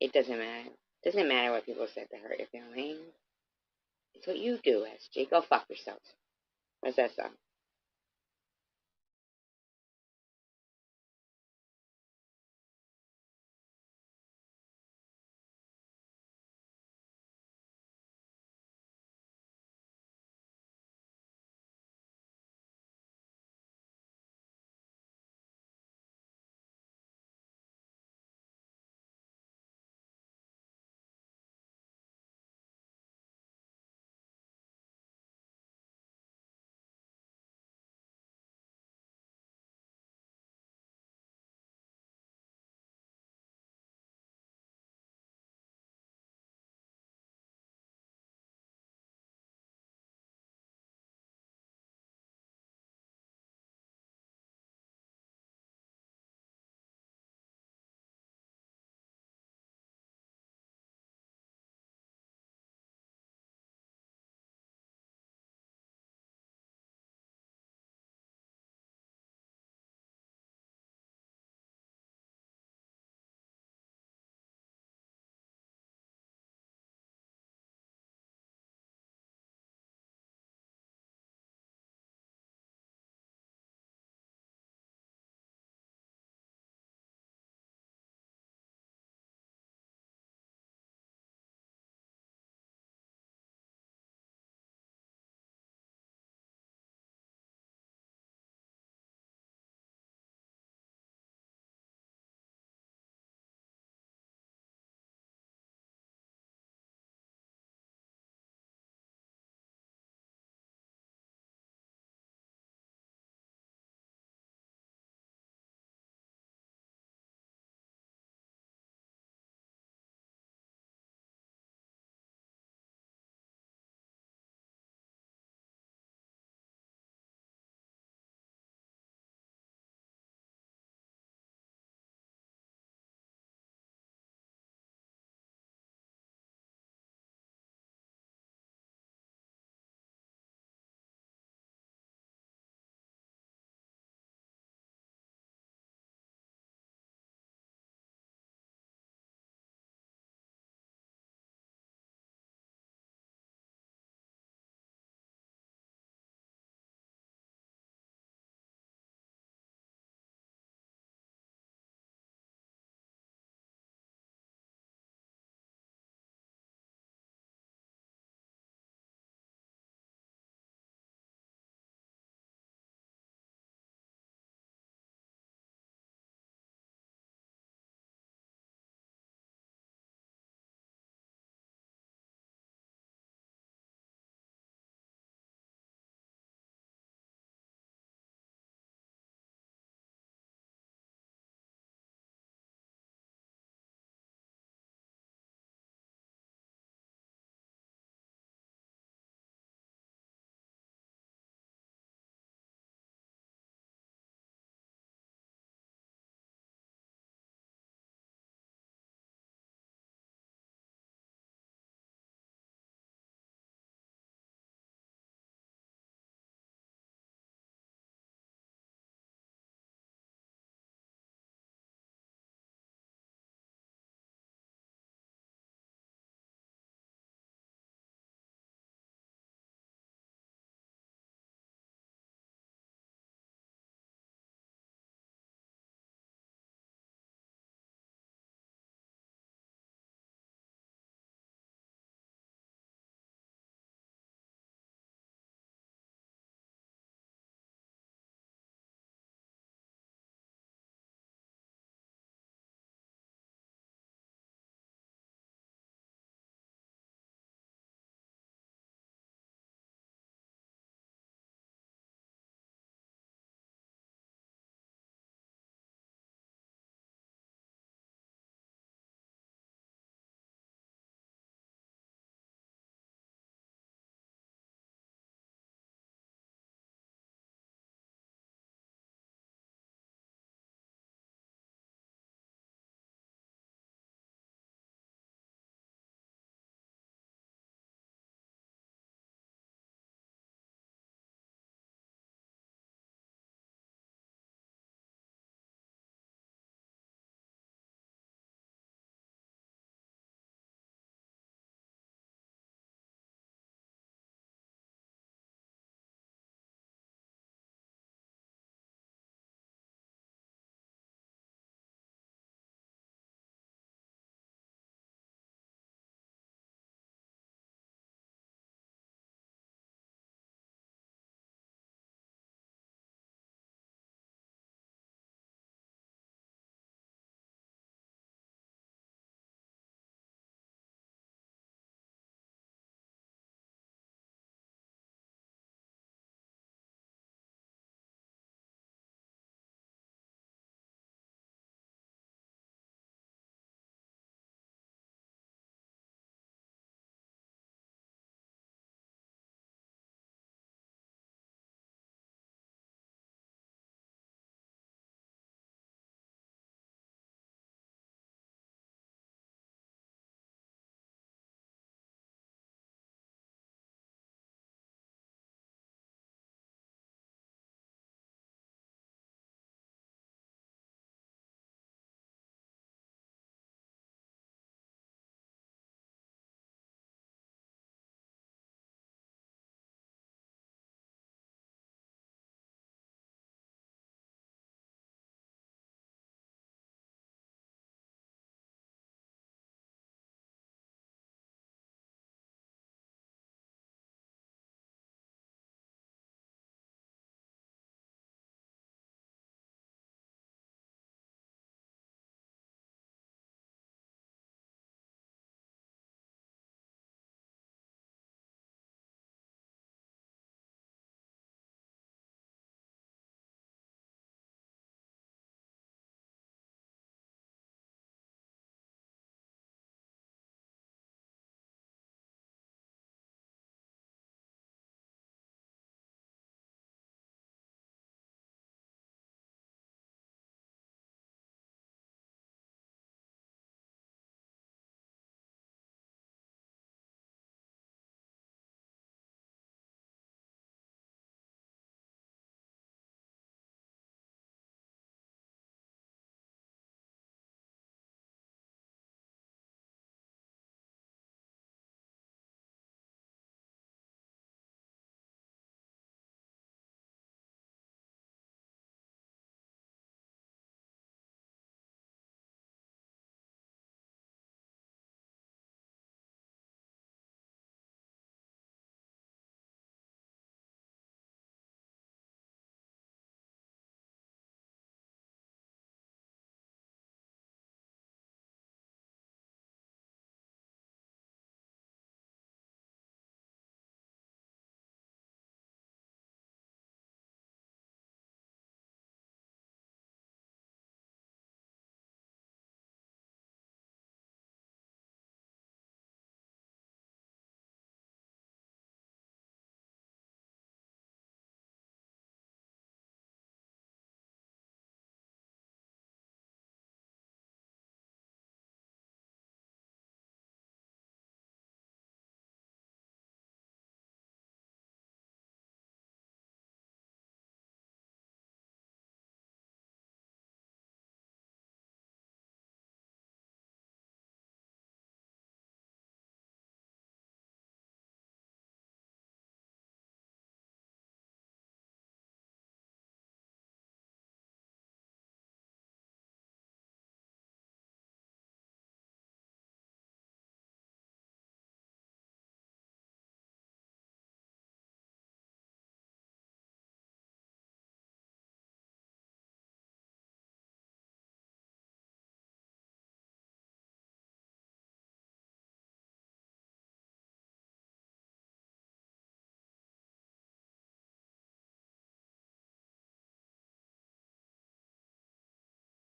S1: It doesn't matter. It doesn't matter what people said to hurt your feelings. It's what you do, SG. Go fuck yourself. What's that song?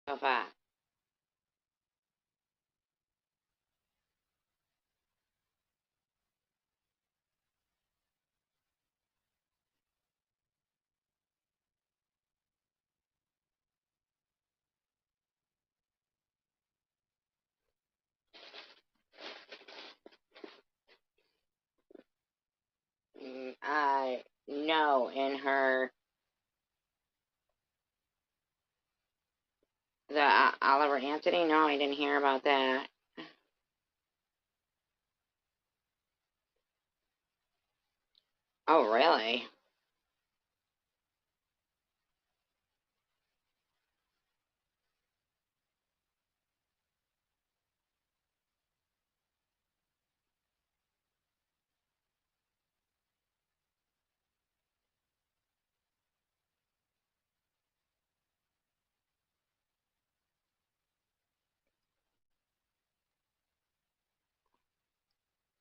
S1: So far. No, in her the Oliver Anthony. No, I didn't hear about that. Oh, really?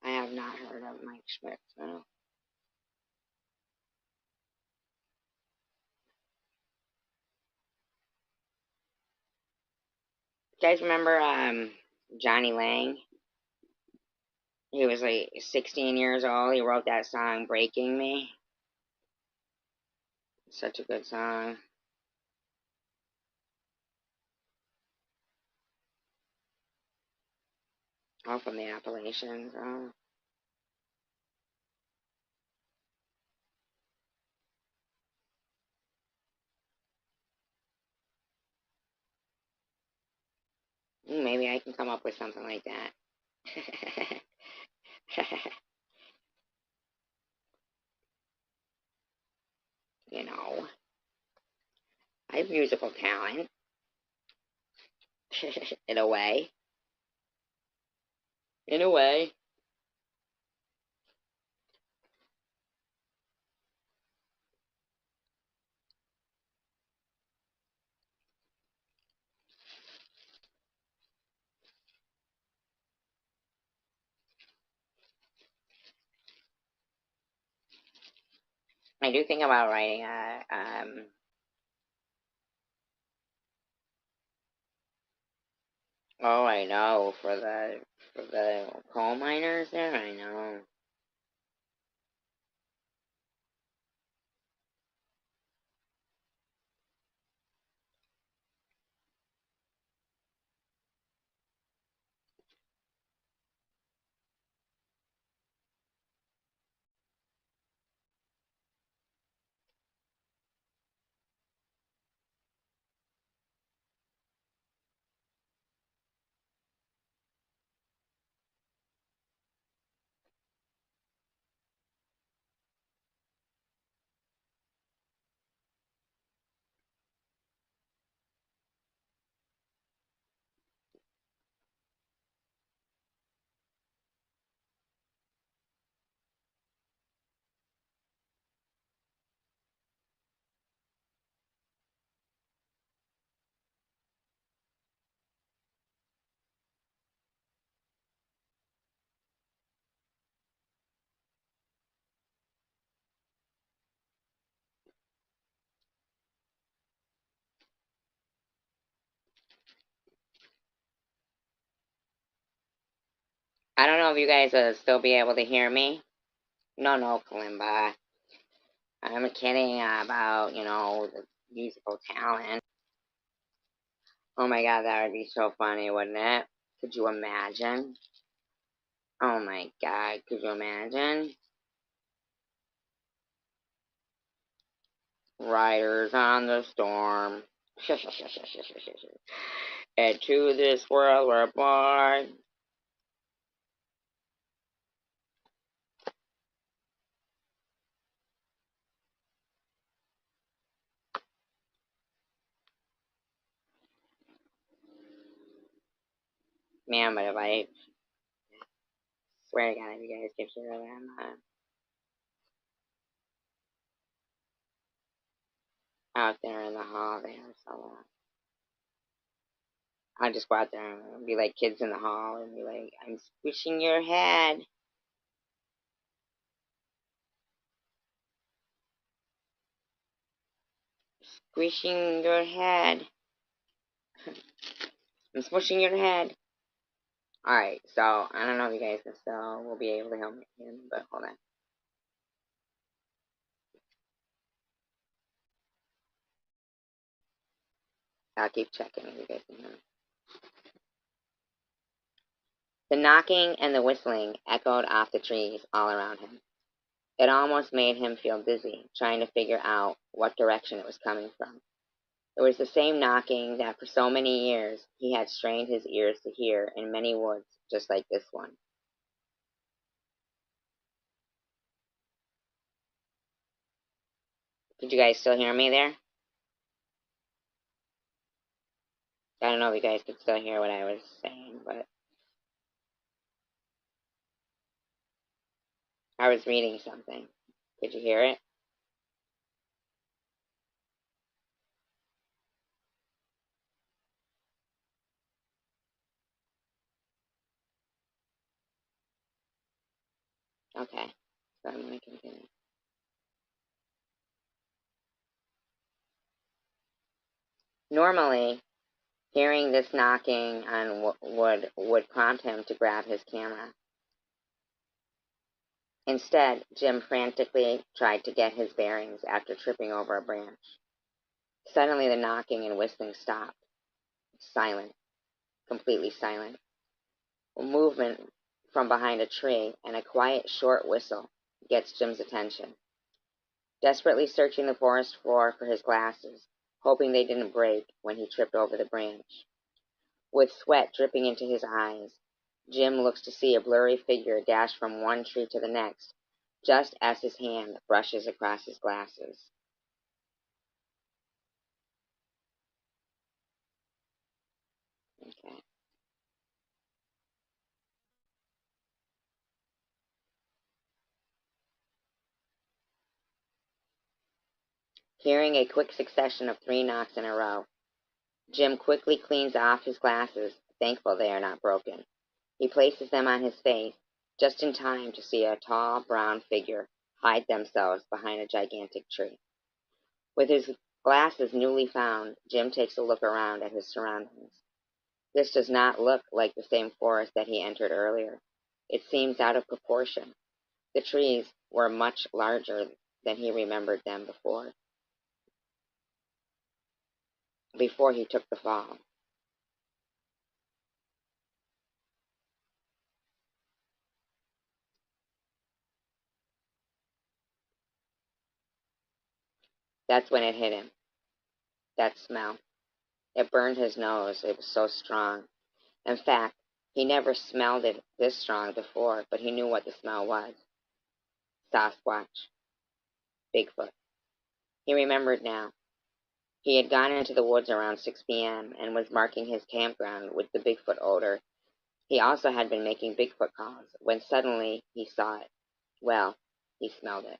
S1: I have not heard of Mike Schmidt. So. You guys remember Johnny Lang? He was like 16 years old. He wrote that song "Breaking Me." Such a good song. All from the Appalachians. Oh. Maybe I can come up with something like that. you know, I have musical talent in a way. In a way. I do think about writing a oh, I know, for the coal miners there. I know. I don't know if you guys will still be able to hear me. No, no, Kalimba. I'm kidding about, the musical talent. Oh my god, that would be so funny, wouldn't it? Could you imagine? Oh my god, could you imagine? Riders on the storm. And to this world we're born. Man, but if I swear to God, if you guys could hear them out there in the hall, they are so loud. I'll just go out there and be like kids in the hall and be like, I'm squishing your head. Squishing your head. I'm smushing your head. Alright, so I don't know if you guys can still will be able to help me in, but hold on. I'll keep checking if you guys can hear. The knocking and the whistling echoed off the trees all around him. It almost made him feel dizzy, trying to figure out what direction it was coming from. It was the same knocking that for so many years he had strained his ears to hear in many woods just like this one. Did you guys still hear me there? I don't know if you guys could still hear what I was saying, but I was reading something. Could you hear it? Okay, so I'm going to continue. Normally, hearing this knocking on wood would prompt him to grab his camera. Instead, Jim frantically tried to get his bearings after tripping over a branch. Suddenly, the knocking and whistling stopped. Silent, completely silent. A movement from behind a tree and a quiet, short whistle gets Jim's attention. Desperately searching the forest floor for his glasses, hoping they didn't break when he tripped over the branch. With sweat dripping into his eyes, Jim looks to see a blurry figure dash from one tree to the next, just as his hand brushes across his glasses. Okay. Hearing a quick succession of 3 knocks in a row, Jim quickly cleans off his glasses, thankful they are not broken. He places them on his face, just in time to see a tall, brown figure hide themselves behind a gigantic tree. With his glasses newly found, Jim takes a look around at his surroundings. This does not look like the same forest that he entered earlier. It seems out of proportion. The trees were much larger than he remembered them before he took the fall. That's when it hit him, that smell. It burned his nose. It was so strong. In fact, he never smelled it this strong before, but he knew what the smell was. Sasquatch. Bigfoot. He remembered now. He had gone into the woods around 6 p.m. and was marking his campground with the Bigfoot odor. He also had been making Bigfoot calls when suddenly he saw it. Well, he smelled it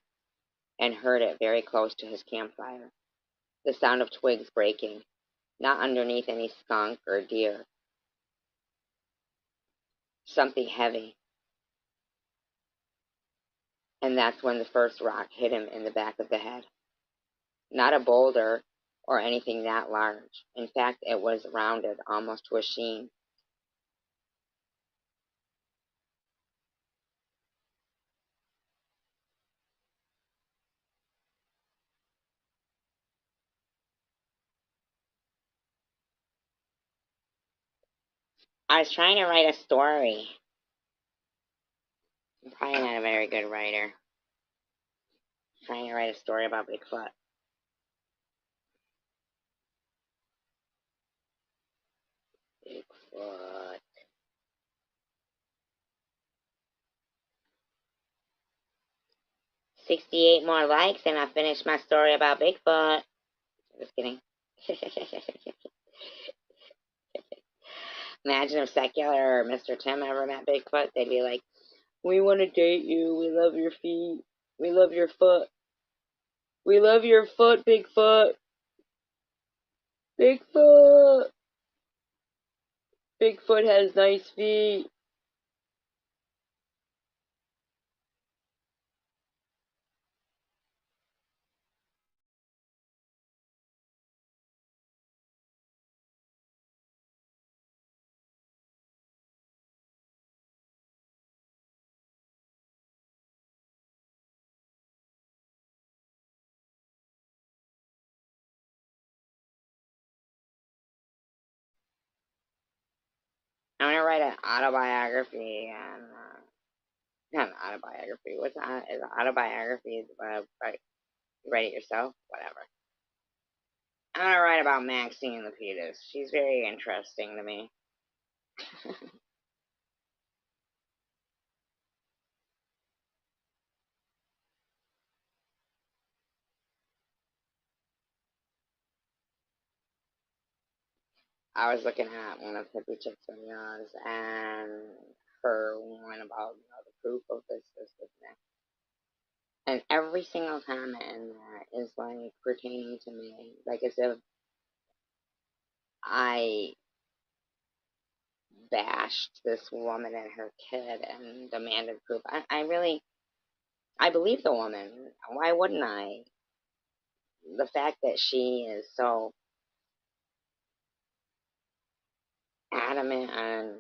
S1: and heard it very close to his campfire. The sound of twigs breaking, not underneath any skunk or deer. Something heavy. And that's when the first rock hit him in the back of the head. Not a boulder or anything that large. In fact, it was rounded almost to a sheen. I was trying to write a story. I'm probably not a very good writer. Trying to write a story about Bigfoot. Bigfoot. 68 more likes and I finished my story about Bigfoot. Just kidding. Imagine if Secular or Mr. Tim ever met Bigfoot. They'd be like, we want to date you. We love your feet. We love your foot. We love your foot, Bigfoot. Bigfoot. Bigfoot has nice feet. I'm gonna write an autobiography and not an autobiography. What's is an autobiography? You write it yourself? Whatever. I'm gonna write about Maxine the fetus. She's very interesting to me. I was looking at one of Hippie Chick's videos and her one about the proof of this, and every single comment in there is like pertaining to me, like as if I bashed this woman and her kid and demanded proof. I really, I believe the woman. Why wouldn't I? The fact that she is so adamant on,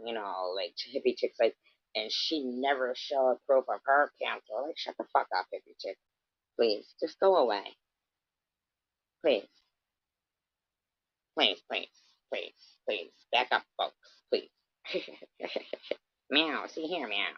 S1: like hippie chicks, like, and she never showed proof of her cancer. Like, shut the fuck up, hippie chick. Please, just go away. Please, please, please, please, please. Back up, folks. Please. Meow. See here, meow.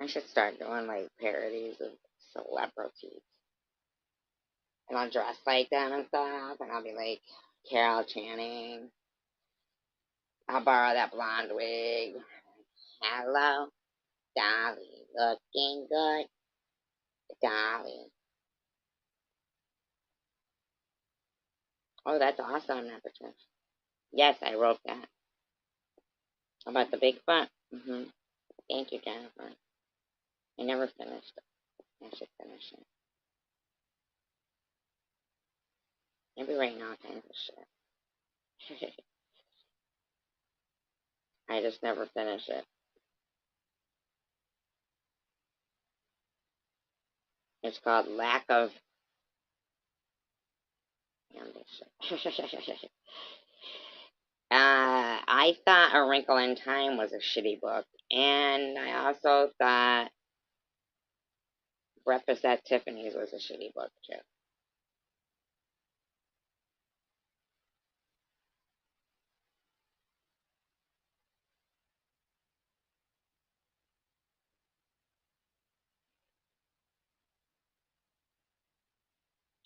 S1: I should start doing like parodies of celebrities. And I'll dress like them and stuff, and I'll be like Carol Channing. I'll borrow that blonde wig. Hello, Dolly, looking good, Dolly. Oh, that's awesome, Nepentune. Yes, I wrote that. About the Bigfoot? Thank you, Jennifer. I never finished it. I should finish it. I'll be writing all kinds of shit. I just never finish it. It's called Lack of Ambition. I thought A Wrinkle in Time was a shitty book, and I also thought Breakfast at Tiffany's was a shitty book too.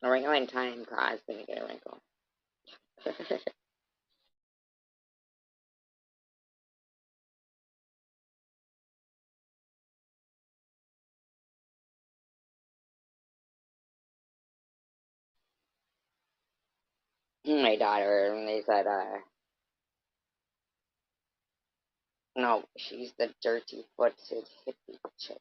S1: A Wrinkle in Time caused me to get a wrinkle. My daughter, and they said, no, she's the dirty footed hippie chick.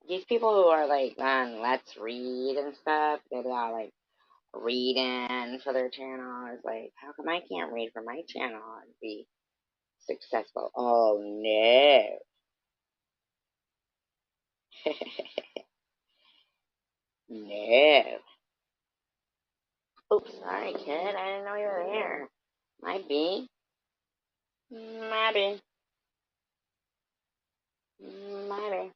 S1: These people who are like on Let's Read and stuff, they're all like reading for their channel. It's like, how come I can't read for my channel and be successful? Oh no. No. Oops, sorry, kid. I didn't know you were there. Might be. Maybe. Maybe.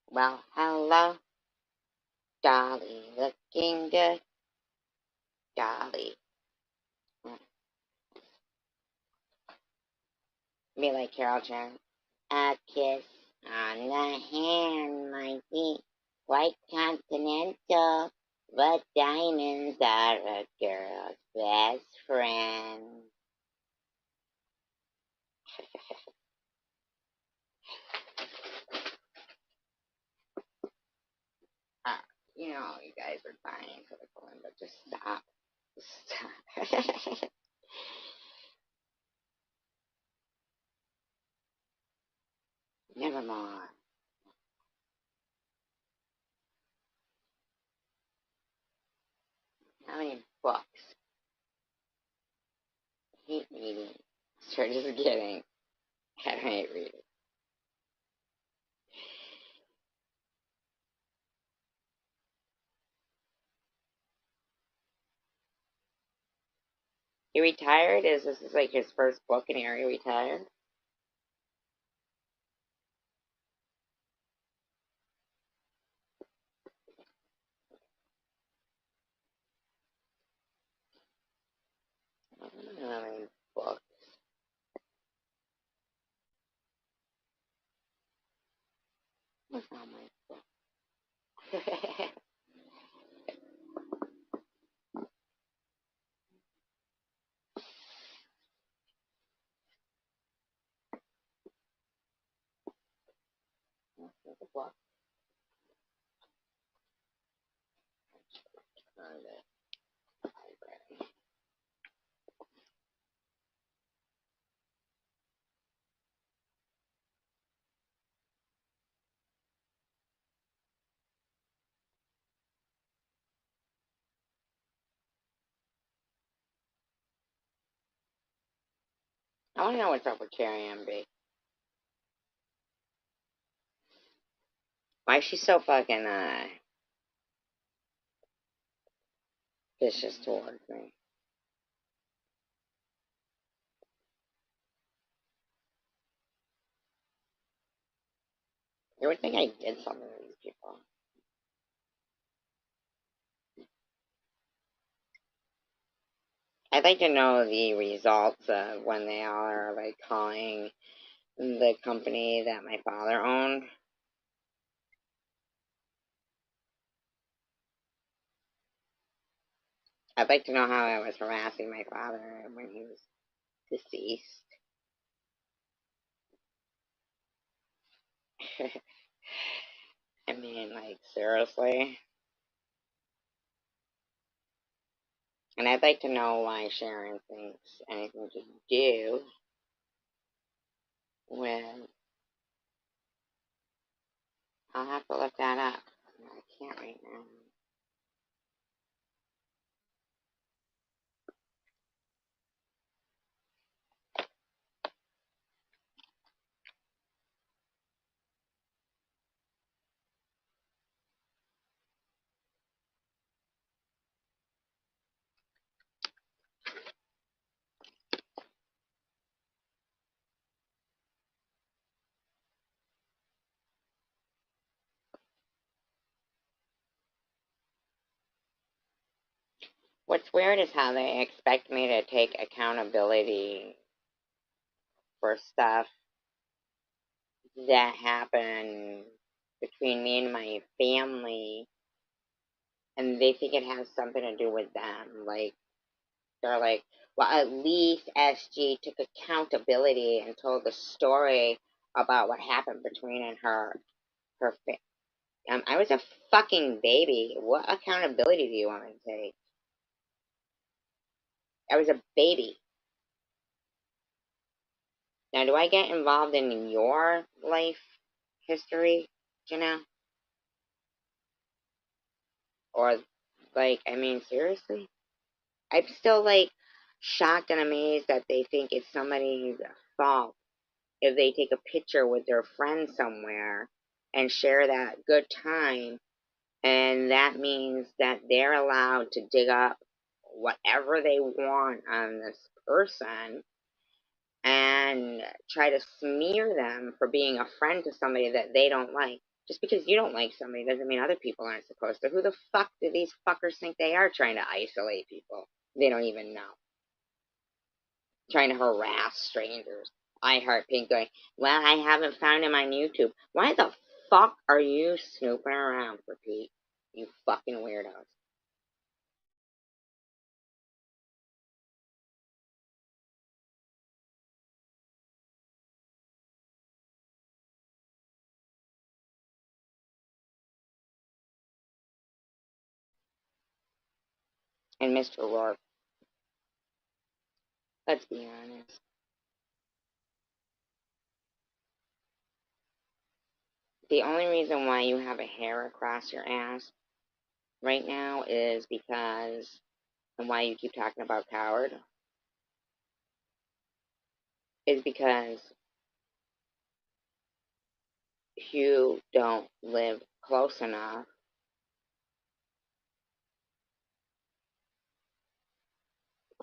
S1: Well, hello, Dolly. Looking good, Dolly. Be like Carol Chan. A kiss on the hand might be quite continental, but diamonds are a girl's best friend. guys are dying for the Belinda. Just stop. Stop. Never mind. How many books? I hate reading. Sure, just kidding. I hate reading. He retired? Is this is like his first book and he already retired? I don't know how many books. What's on my book? What's the book? On the library. I want to know what's up with Carrie MB. Why is she so fucking vicious towards me? You would think I did something to these people. I'd like to know the results of when they all are like calling the company that my father owned. I'd like to know how I was harassing my father when he was deceased. I mean, like, seriously. And I'd like to know why Sharon thinks anything to do with. I'll have to look that up. I can't right now. What's weird is how they expect me to take accountability for stuff that happened between me and my family, and they think it has something to do with them. Like, they're like, well, at least SG took accountability and told the story about what happened between her I was a fucking baby. What accountability do you want me to take? I was a baby. Now, do I get involved in your life history, you know? Or, like, I mean, seriously? I'm still, like, shocked and amazed that they think it's somebody's fault if they take a picture with their friend somewhere and share that good time, and that means that they're allowed to dig up whatever they want on this person and try to smear them for being a friend to somebody that they don't like. Just because you don't like somebody doesn't mean other people aren't supposed to. Who the fuck do these fuckers think they are trying to isolate people? They don't even know. Trying to harass strangers. I Heart Pink going, well, I haven't found him on YouTube. Why the fuck are you snooping around for Pete? You fucking weirdos. And Mr. Rourke, let's be honest. The only reason why you have a hair across your ass right now is because, and why you keep talking about coward, is because you don't live close enough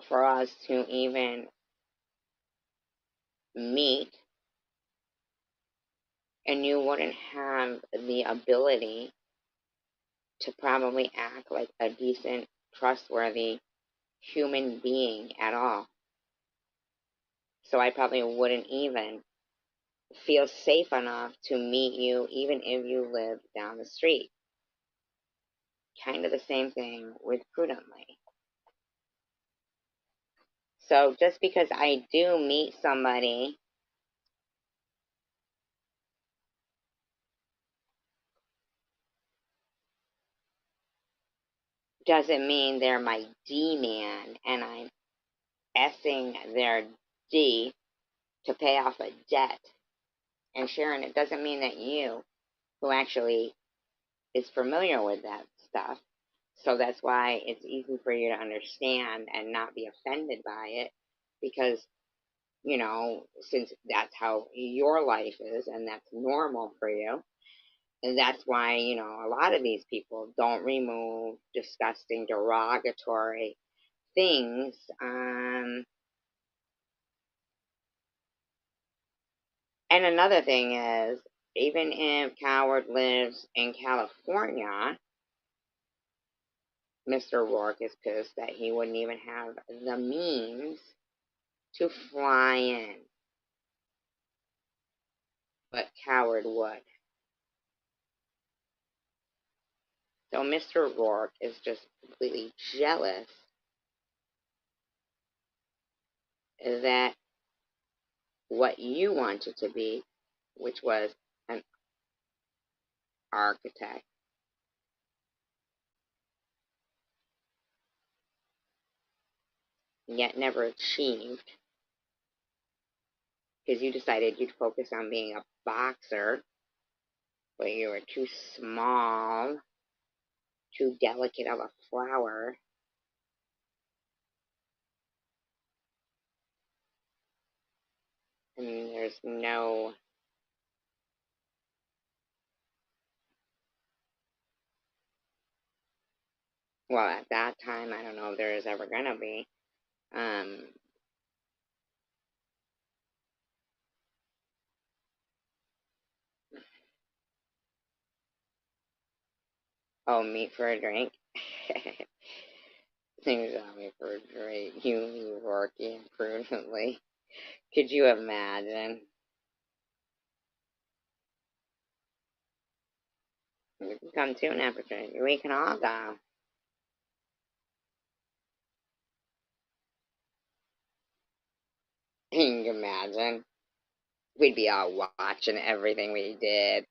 S1: for us to even meet, and you wouldn't have the ability to probably act like a decent, trustworthy human being at all. So I probably wouldn't even feel safe enough to meet you, even if you lived down the street. Kind of the same thing with prudently. So just because I do meet somebody doesn't mean they're my D man and I'm S'ing their D to pay off a debt. And Sharon, it doesn't mean that you, who actually is familiar with that stuff, so that's why it's easy for you to understand and not be offended by it, because, since that's how your life is and that's normal for you. And that's why, a lot of these people don't remove disgusting, derogatory things. And another thing is, even if Coward lives in California, Mr. Rourke is pissed that he wouldn't even have the means to fly in, but Coward would. So Mr. Rourke is just completely jealous that what you wanted to be, which was an architect, yet never achieved because you decided you'd focus on being a boxer, but you were too small, too delicate of a flower. I mean, there's no, well, at that time, I don't know if there is ever gonna be. Um, oh, meet for a drink. Things on me for a drink. You working prudently. Could you imagine? We can come to an opportunity. We can all go. Can you imagine? We'd be all watching everything we did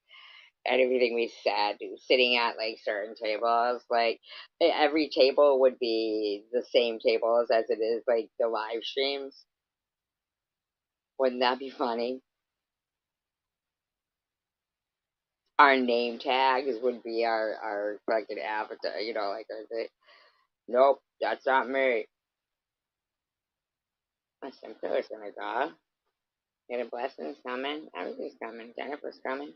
S1: and everything we said, sitting at like certain tables. Like every table would be the same tables as it is like the live streams. Wouldn't that be funny? Our name tags would be our fucking avatar, like our thing. Nope, that's not me. Listen, Claire's gonna go. Get a blessing's coming. Everything's coming. Jennifer's coming.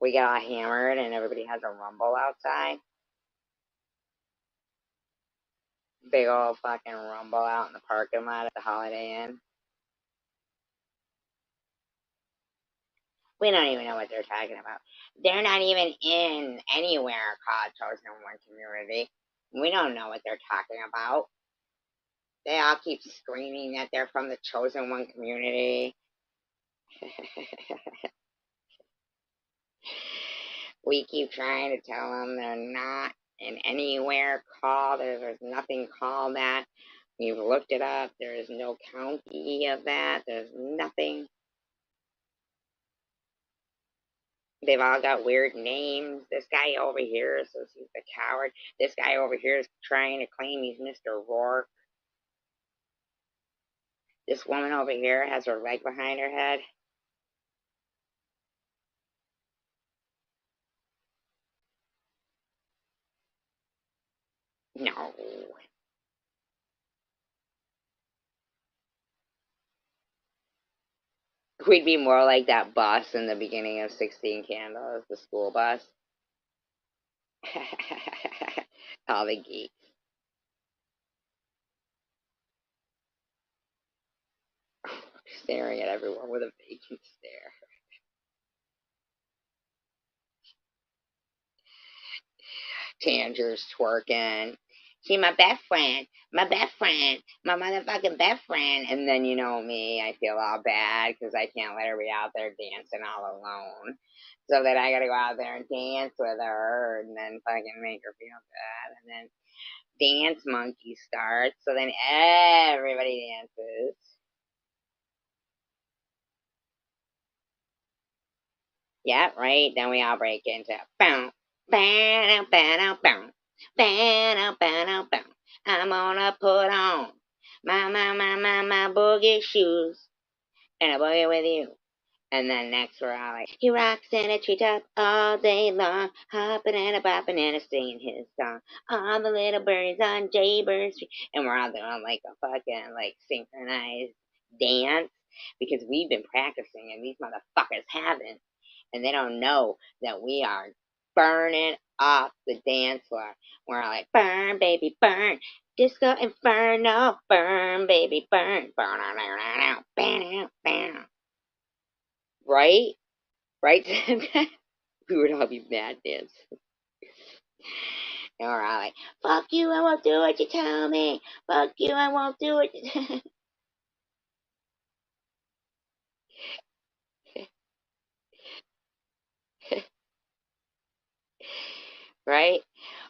S1: We got all hammered and everybody has a rumble outside. Big old fucking rumble out in the parking lot at the Holiday Inn. We don't even know what they're talking about. They're not even in anywhere called Chosen One Community. We don't know what they're talking about. They all keep screaming that they're from the chosen one community. We keep trying to tell them they're not in anywhere called. There's nothing called that. We've looked it up. There is no county of that. There's nothing. They've all got weird names. This guy over here says he's a coward. This guy over here is trying to claim he's Mr. Rourke. This woman over here has her leg behind her head. No. We'd be more like that bus in the beginning of 16 Candles, the school bus. All the geeks. Staring at everyone with a vacant stare. Tanger's twerking. See, my best friend, my motherfucking best friend. And then, you know me, I feel all bad because I can't let her be out there dancing all alone. So then I gotta go out there and dance with her and then fucking make her feel bad. And then Dance Monkey starts. So then everybody dances. Yeah, right. Then we all break into boom, bow, bow, bow, bow, bow, bow. I'm gonna put on my boogie shoes and a boogie with you. And then next we're all like, he rocks in a treetop all day long, hopping and a bopping and a singing his song. All the little birds on Jaybird Street, and we're all doing like a fucking like synchronized dance because we've been practicing and these motherfuckers haven't, and they don't know that we are burning off the dance floor. We're all like, burn, baby, burn. Disco Inferno, burn, baby, burn. Burn, burn, burn. Right? Right? We would all be mad dancing. And we're all like, fuck you, I won't do what you tell me. Fuck you, I won't do what you Right?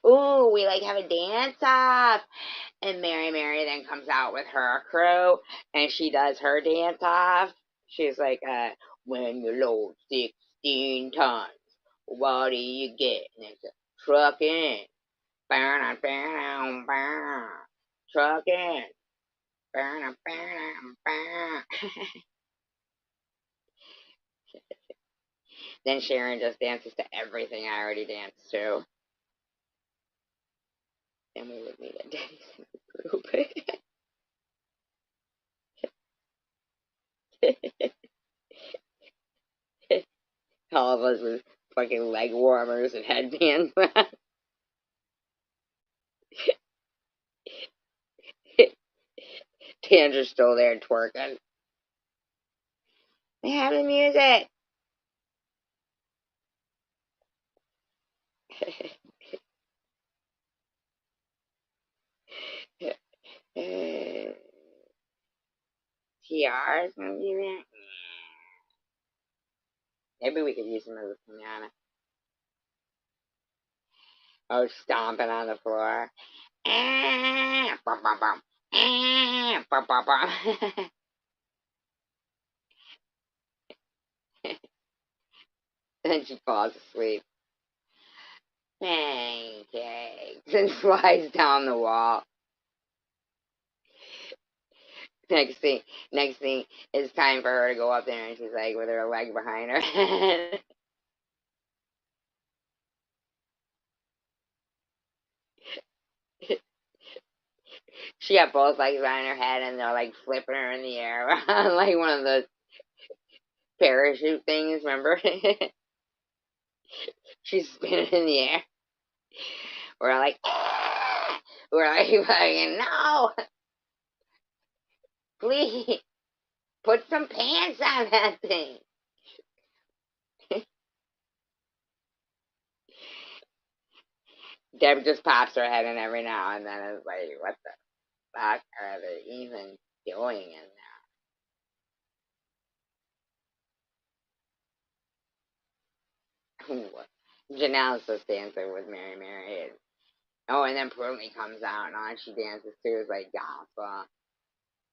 S1: Ooh, we like have a dance off. And Mary then comes out with her crew and she does her dance off. She's like, when you load 16 tons, what do you get? And it's a truck in. Burn, burn, burn. Truck in. Burn, burn, burn. Then Sharon just dances to everything I already danced to. And we would meet at Daddy's group. All of us with fucking leg warmers and headbands on. Tanger's still there twerking. They have the music. TR's gonna be there. Maybe we could use them as a piano. Oh, stomping on the floor. Bum, bum, bum. Bum, bum, bum. Then she falls asleep. Pancakes and flies down the wall. Next thing, next thing, it's time for her to go up there, and she's like with her leg behind her head. She got both legs behind her head, and they're like flipping her in the air, like one of those parachute things. Remember? She's spinning in the air. We're like, ah! We're like, fucking no, please put some pants on that thing. Deb just pops her head in every now and then. It's like, what the? fuck are they even doing in there? Janelle's just dancing with Mary Mary. Oh, and then Prudently comes out and all she dances to is like gospel.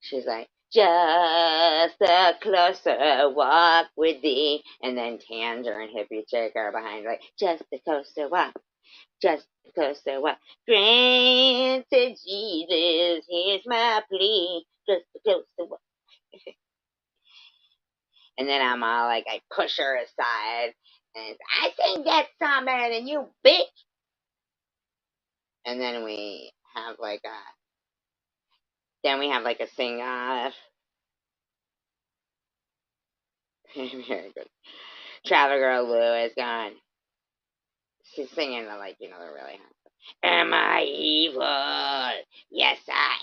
S1: She's like, just a closer walk with thee. And then Tanger and Hippie Chick are behind, like, just a closer walk, just a closer walk. Grant to Jesus, here's my plea, just a closer walk. And then I'm all like, I push her aside, and I sing that song better than you, bitch. And then we have like a sing off. Very good. Travel Girl Lou is gone. She's singing the really high. Am I evil? Yes, I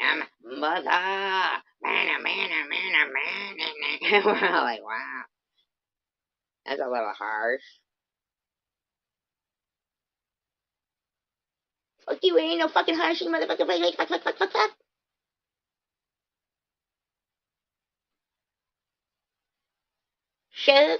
S1: am. I'm mother. Man, man, man, man. We're like, wow, that's a little harsh. Fuck you, ain't no fucking harsh, you motherfucker. Fuck, fuck, fuck, fuck, fuck. Shug.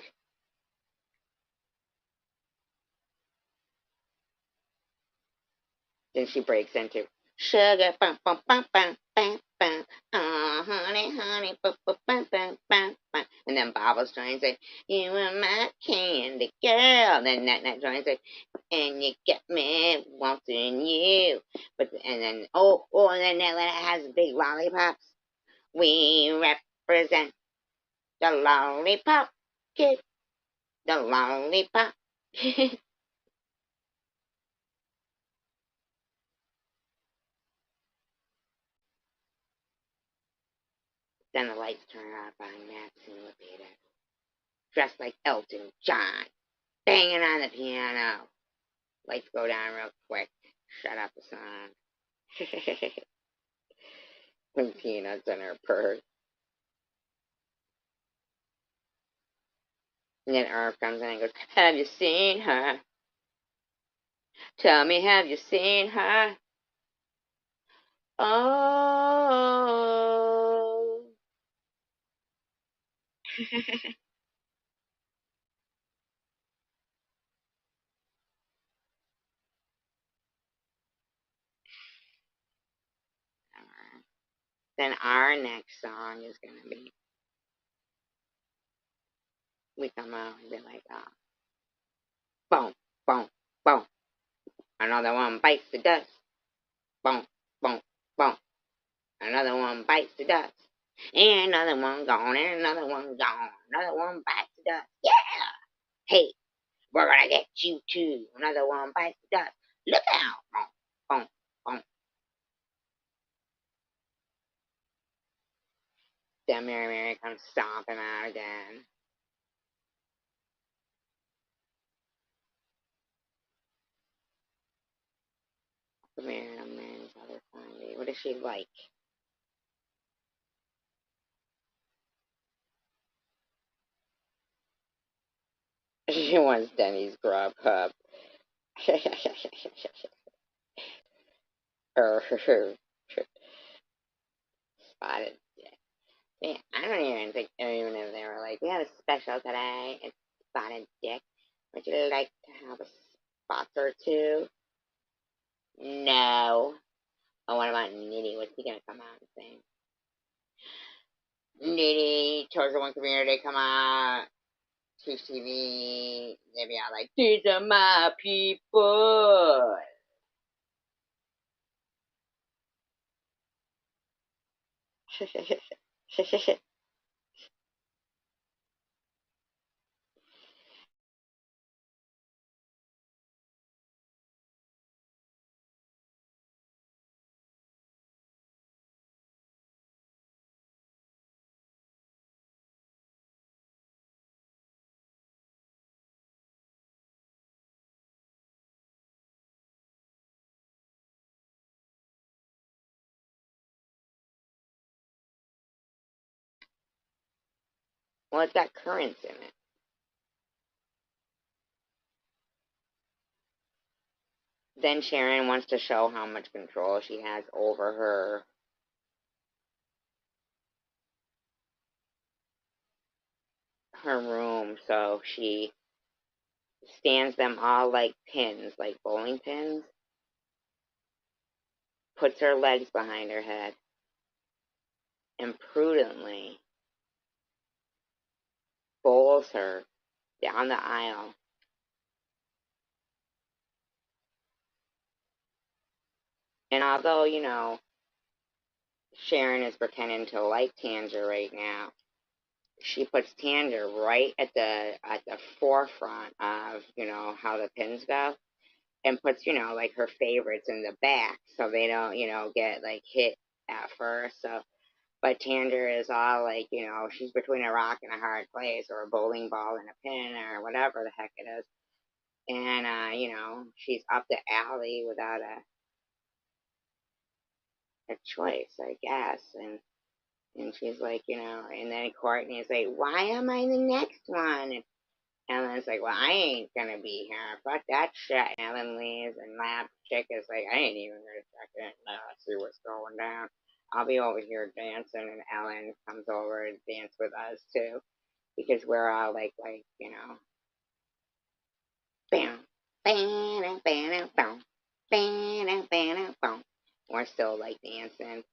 S1: Then she breaks into sugar, bum, bum, bum, bum, bum, bum. Oh, honey, honey, bum, bum, bum, bum, bum, bum. And then Bob was trying to say, you are my candy girl. Then Nat trying to say, and you get me wanting you. And then and then Nat has big lollipops. We represent the lollipop kid, the lollipop. Then the lights turn off on Max and Lupita, dressed like Elton John, banging on the piano. Lights go down real quick. Shut up the song. With peanuts in her purse. And then Irv comes in and goes, have you seen her? Tell me, have you seen her? Oh. Then our next song is going to be, we come out and be like, boom, boom, boom. Another one bites the dust. Boom, boom, boom. Another one bites the dust. And another one gone, and another one gone. Another one bites the dust. Yeah! Hey, we're gonna get you too. Another one bites the dust. Look out! Boom, boom, boom. Then Mary Mary comes stomping out again. Mary's other Sunday. What is she like? She wants Denny's grub cup. Her spotted dick. Yeah, I don't even think, even if they were like, we have a special today. It's spotted dick. Would you like to have a spot or two? No. Oh, what about Nitty? What's he gonna come out and sing? Nitty, Chosen One Community, come out. Twitch TV, they be all like, these are my people. Well, it's got currents in it. then Sharon wants to show how much control she has over her room, so she stands them all like pins, like bowling pins, puts her legs behind her head, and prudently bowls her down the aisle. And although, Sharon is pretending to like Tanger right now, she puts Tanger right at the forefront of, how the pins go, and puts, like her favorites in the back so they don't, get like hit at first. So but Tanger is all like, she's between a rock and a hard place, or a bowling ball and a pin, or whatever the heck it is. And, she's up the alley without a choice, I guess. And she's like, and then Courtney's like, why am I the next one? And Ellen's like, well, I ain't gonna be here. Fuck that shit. Ellen leaves, and Lab Chick is like, I ain't even gonna check it. See what's going down. I'll be over here dancing, and Ellen comes over and dance with us too, because we're all like, bam, bam, bam, bam, bam, bam, bam. We're still like dancing,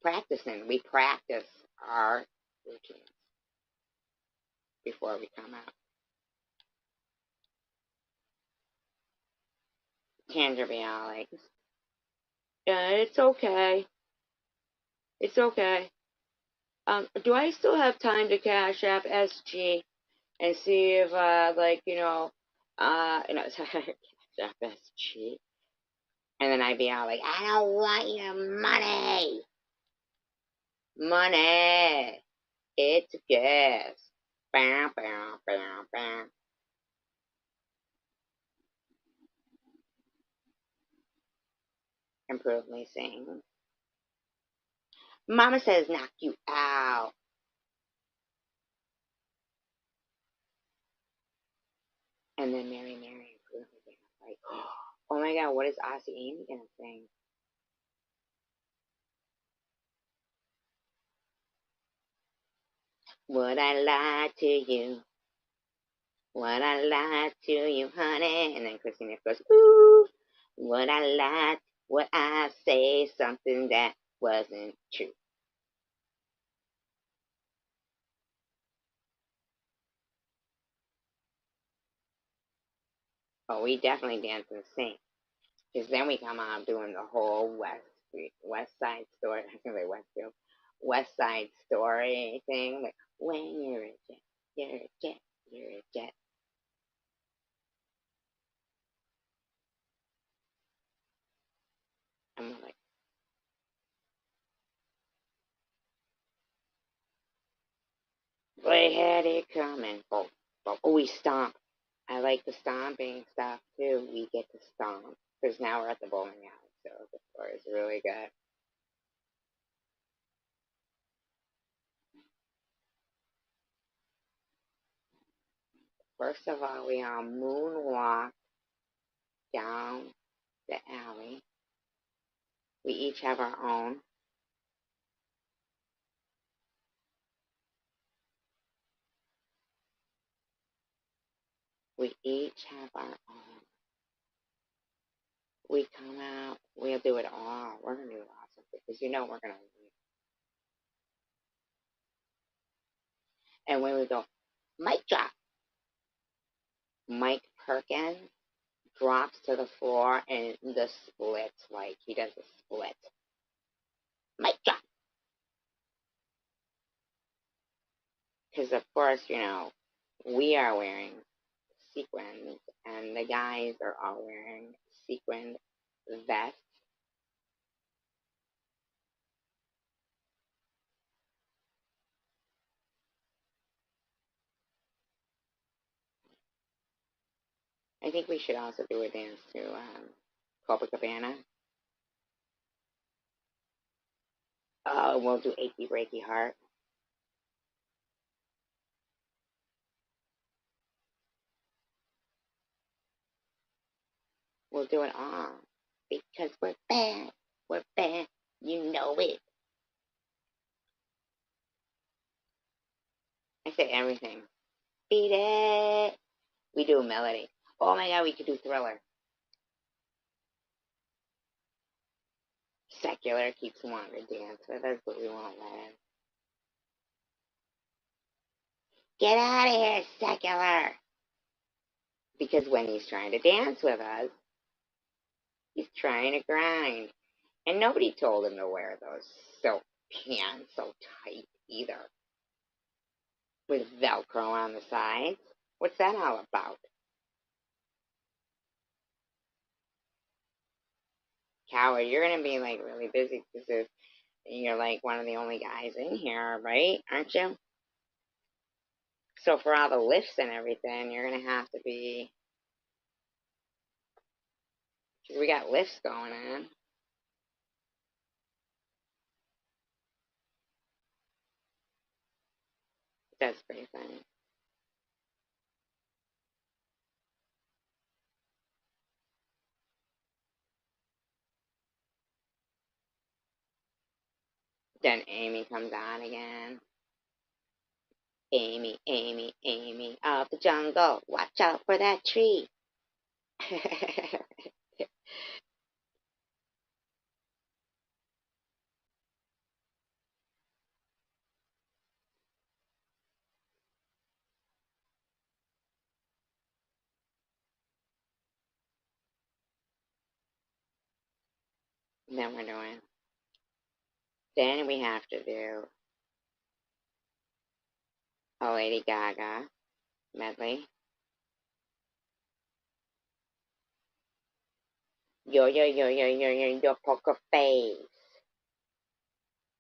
S1: practicing. We practice our routines before we come out. Kendra be all like, yeah, it's okay. It's okay. Do I still have time to cash app SG and see if, cash app SG? And then I'd be all like, I don't want your money. Money. It's gas. Bam, bam, bam, bam. Improve me sing. Mama says knock you out. And then Mary improve me. Like, oh my god, what is Aussie Amy gonna sing? Would I lie to you? Would I lie to you, honey? And then Christina goes, ooh. Would I lie? Would I say something that wasn't true? Oh, we definitely dance and sing. Because then we come out doing the whole West Side Story. I can say Westfield. West Side Story thing. Like, when you're a jet, you're a jet, you're a jet. I'm like, they had it coming. Oh, we stomp. I like the stomping stuff too. We get to stomp. Because now we're at the bowling alley, so the floor is really good. First of all, we all moonwalk down the alley. We each have our own. We each have our own. We come out. We'll do it all. We're gonna do it all because we're gonna win. And when we go, mic drop, Mike Perkins drops to the floor and the split, like he does a split. Mic drop. Because of course, we are wearing sequins, and the guys are all wearing sequined vests. I think we should also do a dance to Copacabana. We'll do Achy Breaky Heart. We'll do it all. Because we're bad. We're bad. You know it. I say everything. Beat it. We do a melody. Oh my god, we could do Thriller. Secular keeps wanting to dance with us, but we won't let him. Get out of here, Secular! Because when he's trying to dance with us, he's trying to grind. And nobody told him to wear those silk pants so tight either. With Velcro on the sides. What's that all about? Coward, you're going to be like really busy because you're like one of the only guys in here, right? Aren't you? So for all the lifts and everything, you're going to have to be. We got lifts going on. That's pretty funny. Then Amy comes on again. Amy, Amy, Amy of the jungle, watch out for that tree. Then we're doing. Then we have to do a Lady Gaga medley. Yo, yo, yo, yo, yo, yo, yo, poker face.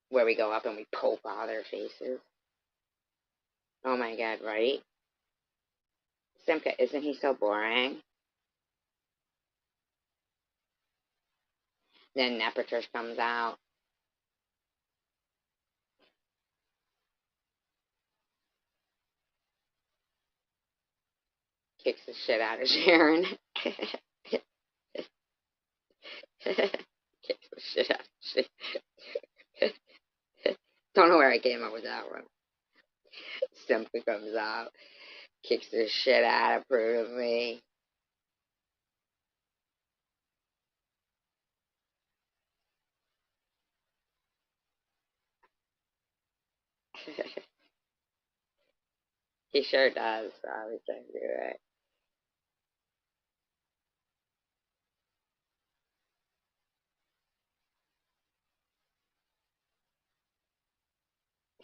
S1: Where we go up and we poke all their faces. Oh my god, right? Simka, isn't he so boring? Then Nepatrish comes out. Kicks the shit out of Sharon. Kicks the shit out of Sharon. Don't know where I came up with that one. Simka comes out. Kicks the shit out of Prudently. He sure does. Probably can't do it.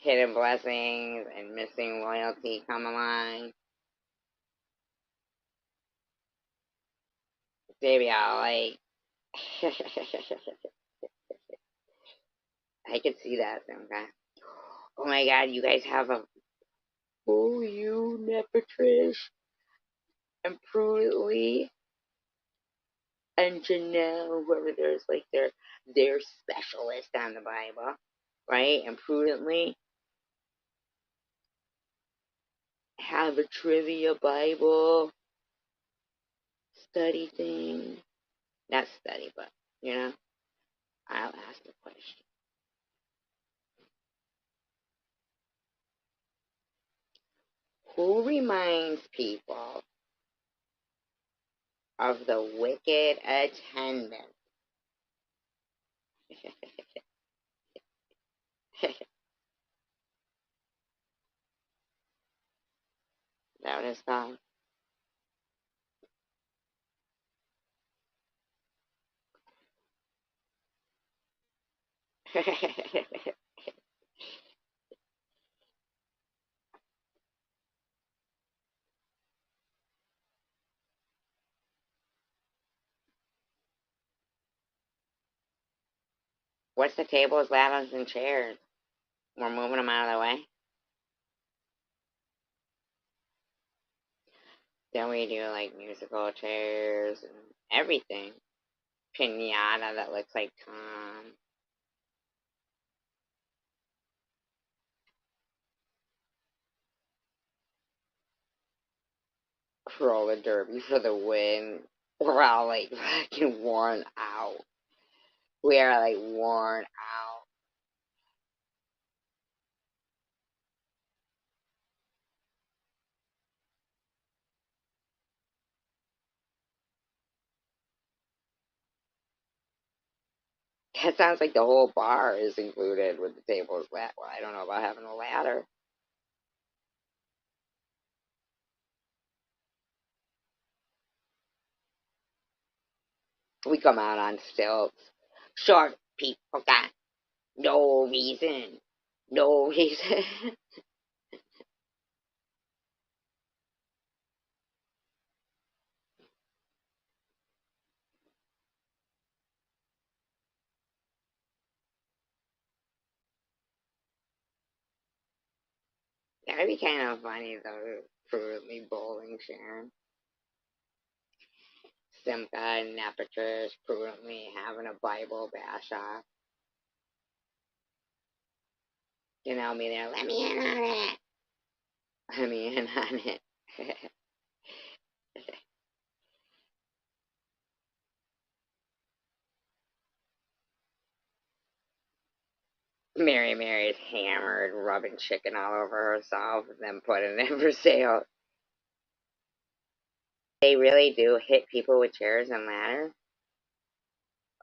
S1: Hidden blessings and missing loyalty come along. Baby, I like. I could see that, okay. Oh my god, you guys have a. Oh, you, Nepatrish, and Prudently, and Janelle, whoever there's like their specialist on the Bible, right? And Prudently have a trivia Bible study thing. Not study, but you know, I'll ask the question. Who reminds people of the wicked attendant? That what it's called? What's the tables, ladders, and chairs? We're moving them out of the way. Then we do like musical chairs and everything. Pinata that looks like Tom. Roller derby for the win. We're all like fucking worn out. We are like worn out. That sounds like the whole bar is included with the tables. Well, I don't know about having a ladder. We come out on stilts. Short people got no reason. No reason. That'd be kind of funny though. Prudently bowling, Sharon. Simca and Nepatrix prudently having a Bible bash off. You know me there. Let me in on it. Let me in on it. Mary's hammered, rubbing chicken all over herself, and then putting it in for sale. They really do hit people with chairs and ladders.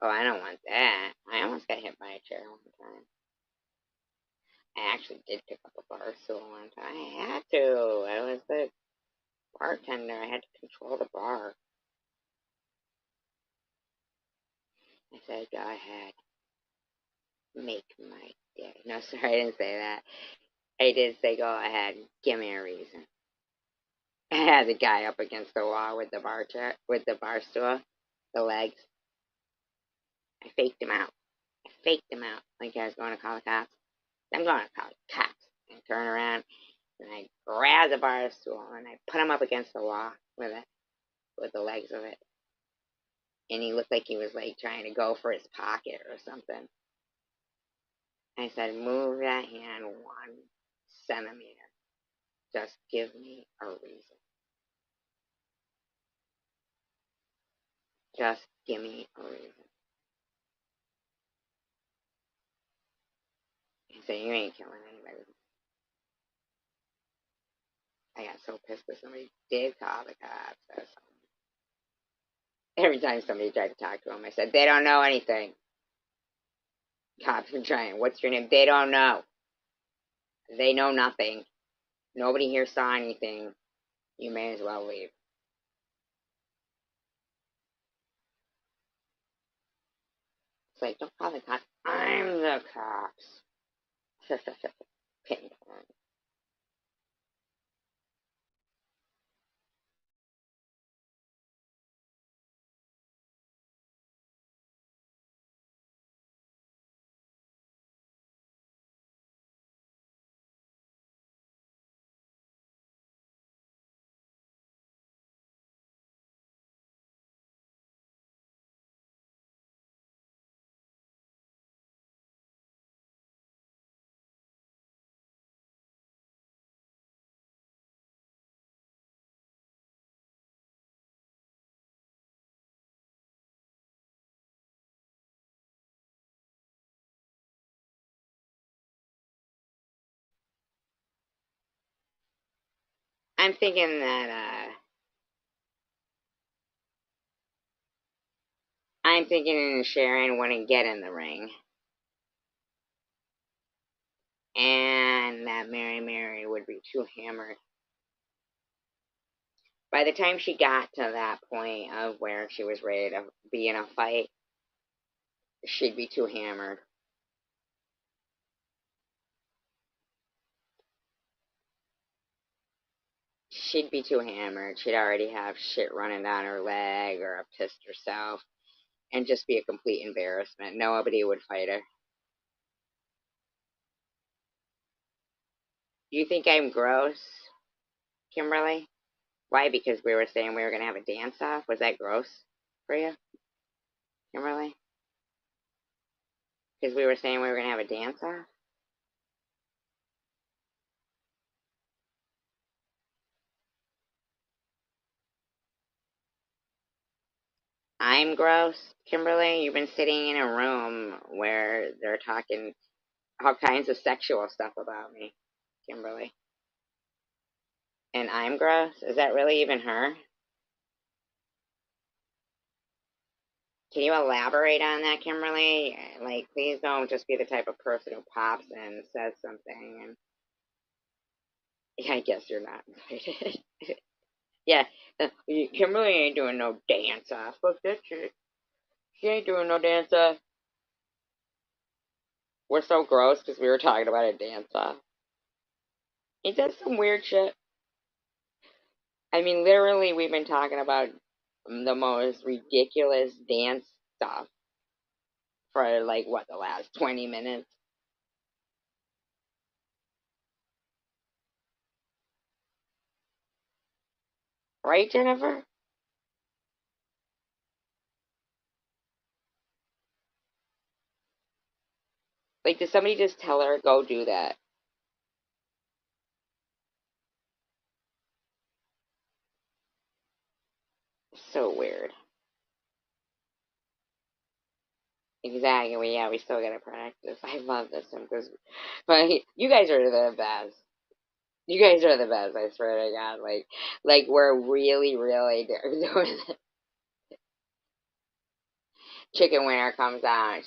S1: Oh, I don't want that. I almost got hit by a chair one time. I actually did pick up a bar stool one time. I had to. I was the bartender. I had to control the bar. I said, go ahead. Make my day. No, sorry, I didn't say that. I did say, go ahead. Give me a reason. I had the guy up against the wall with the bar chair, with the bar stool, the legs. I faked him out. I faked him out like I was going to call the cops. I'm going to call the cops. And turn around and I grabbed the bar stool and I put him up against the wall with it, with the legs of it. And he looked like he was like trying to go for his pocket or something. I said, move that hand 1 centimeter. Just give me a reason. Just give me a reason. I said, you ain't killing anybody. I got so pissed that somebody did call the cops or something. Every time somebody tried to talk to him, I said, they don't know anything. Cops are trying. What's your name? They don't know. They know nothing. Nobody here saw anything. You may as well leave. It's like, don't call the cops. I'm the cops. Ping pong. I'm thinking that I'm thinking Sharon wouldn't get in the ring, and that Mary would be too hammered. By the time she got to that point of where she was ready to be in a fight, she'd be too hammered. She'd be too hammered. She'd already have shit running down her leg or have pissed herself and just be a complete embarrassment. Nobody would fight her. Do you think I'm gross, Kimberly? Why? Because we were saying we were going to have a dance off? Was that gross for you, Kimberly? Because we were saying we were going to have a dance off? I'm gross, Kimberly. You've been sitting in a room where they're talking all kinds of sexual stuff about me, Kimberly. And I'm gross? Is that really even her? Can you elaborate on that, Kimberly? Like, please don't just be the type of person who pops and says something and yeah, I guess you're not invited. Yeah, Kimberly ain't doing no dance off. Fuck that shit. She ain't doing no dance off. We're so gross because we were talking about a dance off. He does some weird shit. I mean, literally, we've been talking about the most ridiculous dance stuff for like what the last 20 minutes, right, Jennifer? Like, did somebody just tell her go do that? So weird. Exactly. Yeah, we still gotta practice. I love this one because, but you guys are the best. You guys are the best. I swear to God. Like we're really, really doing. Chicken Winner comes out.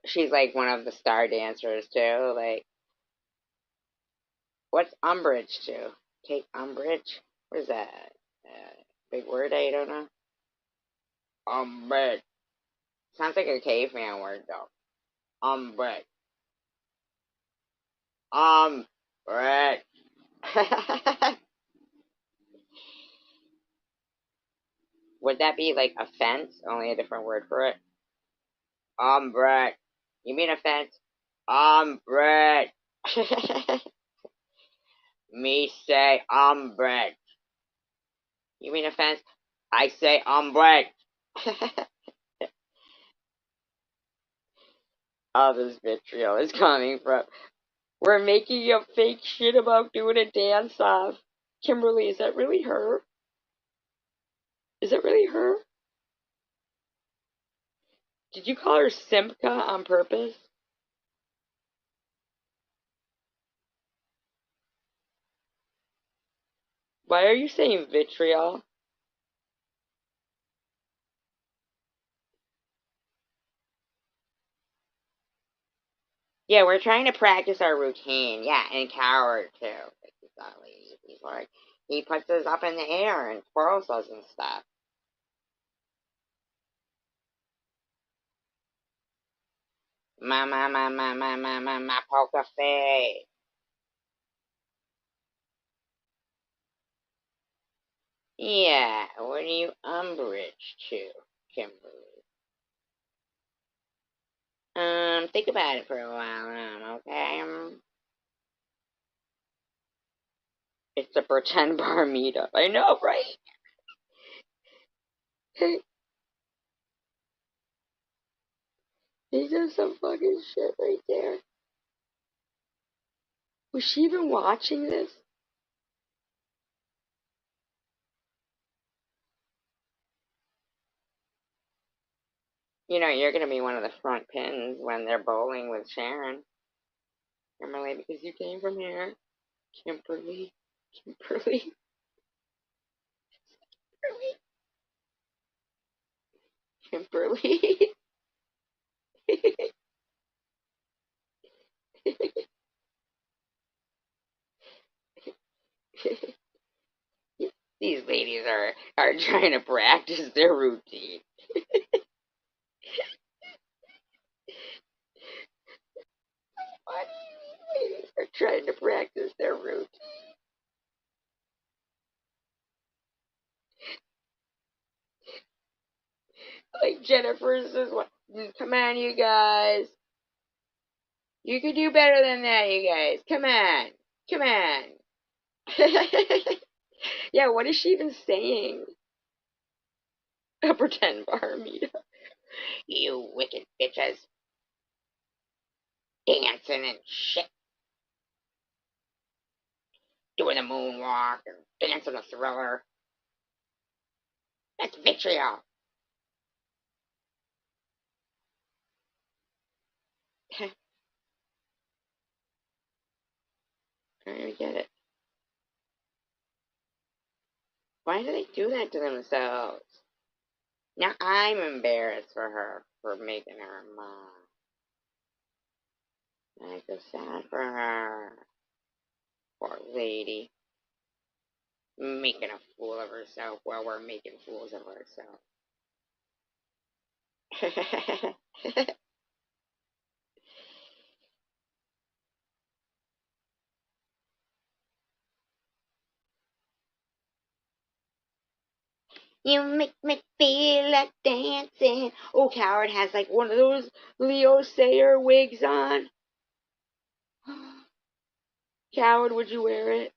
S1: She's like one of the star dancers too. Like, what's umbrage to? Take umbrage? What is that? Big word I don't know. Umbrage. Sounds like a caveman word though. Umbrage. Umbrage. Would that be like offense? Only a different word for it. Umbrage. You mean offense? Umbrage. Me say umbrage. You mean offense? I say umbrage. All this vitriol is coming from. We're making up fake shit about doing a dance off. Kimberly, is that really her? Is it really her? Did you call her Simka on purpose? Why are you saying vitriol? Yeah, we're trying to practice our routine. Yeah, and Coward too. He's like, he puts us up in the air and twirls us and stuff. My poker face. Yeah, what do you umbrage to, Kimberly? Think about it for a while, okay? It's a pretend bar meetup. I know, right? He does some fucking shit right there. Was she even watching this? You know, you're gonna be one of the front pins when they're bowling with Sharon. Kimberly, because you came from here. Kimberly. Kimberly. Kimberly. These ladies are trying to practice their routine. What? These ladies are trying to practice their routine. Like Jennifer's is what? Come on, you guys. You could do better than that, you guys. Come on. Come on. Yeah, what is she even saying? A pretend bar meetup. You wicked bitches. Dancing and shit. Doing a moonwalk and dancing a thriller. That's vitriol. I don't even get it. Why do they do that to themselves? Now I'm embarrassed for her for making her mom. I feel sad for her. Poor lady. Making a fool of herself while we're making fools of ourselves. You make me feel like dancing. Oh, Coward has like one of those Leo Sayer wigs on. Coward, would you wear it?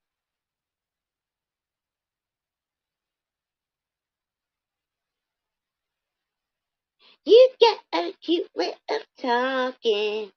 S1: You got a cute way of talking.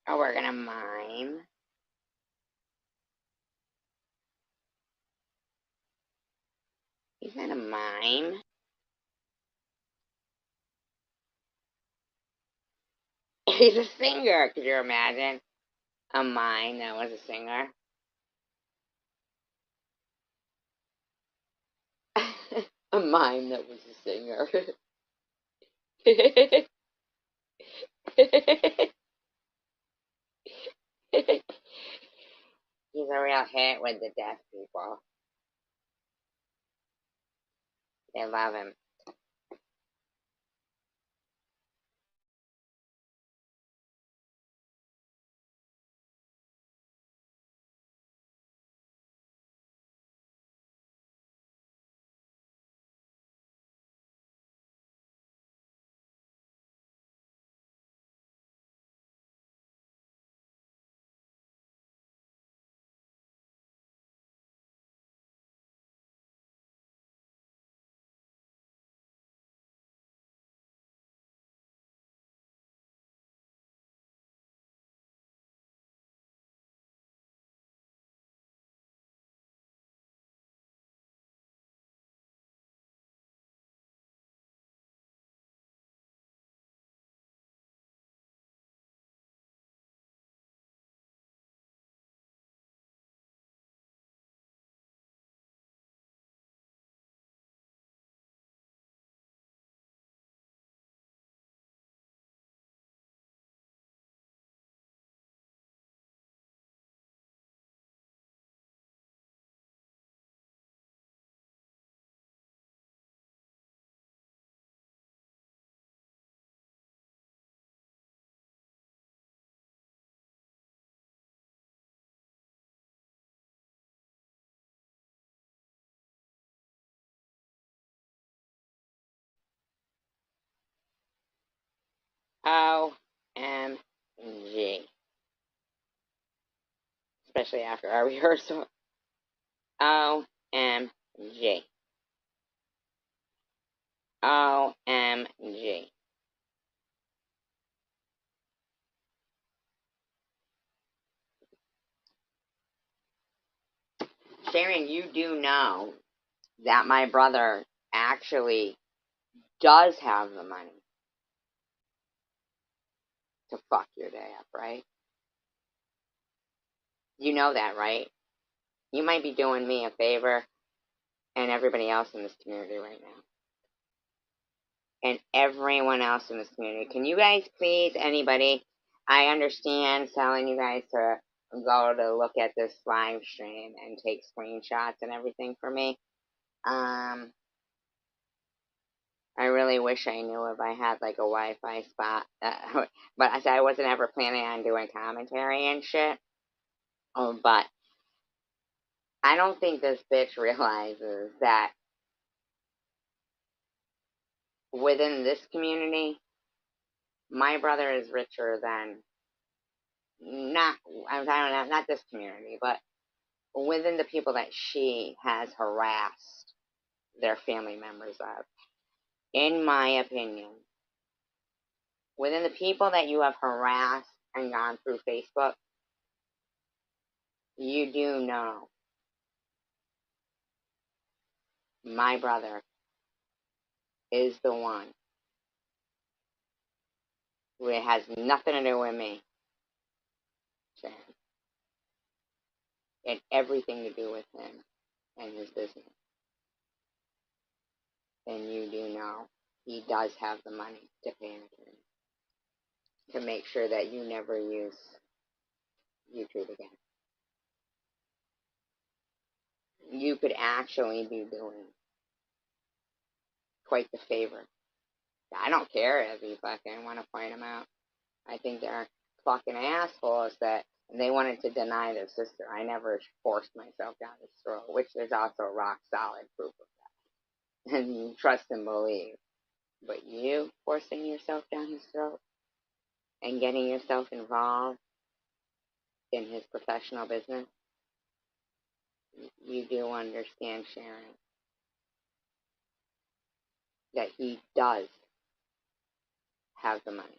S1: Oh, we're gonna mime. He's not a mime. He's a singer. Could you imagine a mime that was a singer? A mime that was a singer. He's a real hit with the deaf people. They love him. OMG. Especially after our rehearsal. OMG. OMG. Sharon, you do know that my brother actually does have the money to fuck your day up, right? You know that, right? You might be doing me a favor and everybody else in this community right now. And everyone else in this community. Can you guys please, anybody, I understand telling you guys to go to look at this live stream and take screenshots and everything for me. I really wish I knew if I had like a Wi-Fi spot. But I said I wasn't ever planning on doing commentary and shit. But I don't think this bitch realizes that within this community, my brother is richer than I don't know, not this community, but within the people that she has harassed their family members of. In my opinion, within the people that you have harassed and gone through Facebook, you do know my brother is the one who has nothing to do with me, Sharon, and everything to do with him and his business. And you do know he does have the money to pay an attorney to make sure that you never use YouTube again. You could actually be doing quite the favor. I don't care if you fucking want to point them out. I think they're fucking assholes that they wanted to deny their sister. I never forced myself down his throat, which there's also rock solid proof of that. And trust and believe. But you forcing yourself down his throat and getting yourself involved in his professional business, you do understand, Sharon, that he does have the money.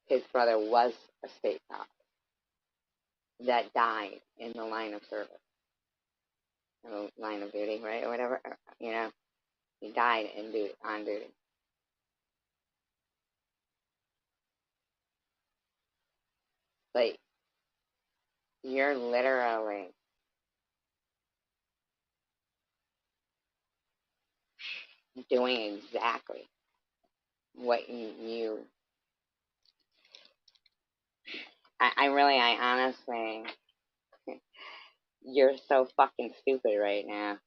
S1: His brother was a state cop that died in the line of service, in the line of duty, right, or whatever. You know, he died on duty. Like, you're literally doing exactly what I honestly, you're so fucking stupid right now.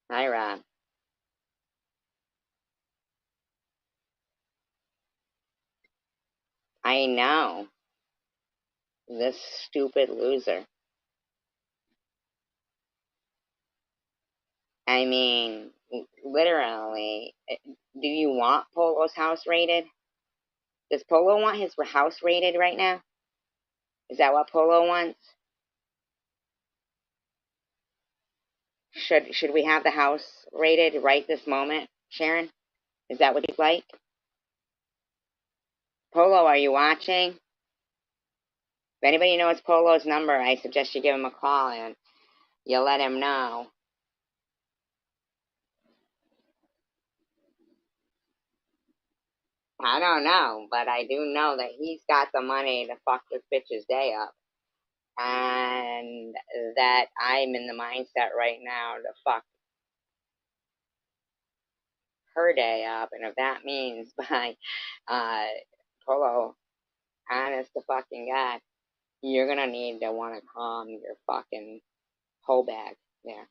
S1: Hi, Rob. I know. This stupid loser. I mean, literally, do you want Polo's house raided? Does Polo want his house raided right now? Is that what Polo wants? Should we have the house raided right this moment, Sharon? Is that what you'd like? Polo, are you watching? If anybody knows Polo's number, I suggest you give him a call and you let him know. I don't know, but I do know that he's got the money to fuck this bitch's day up. And that I'm in the mindset right now to fuck her day up. And if that means by Polo, honest to fucking God, you're gonna need to want to calm your fucking whole bag there.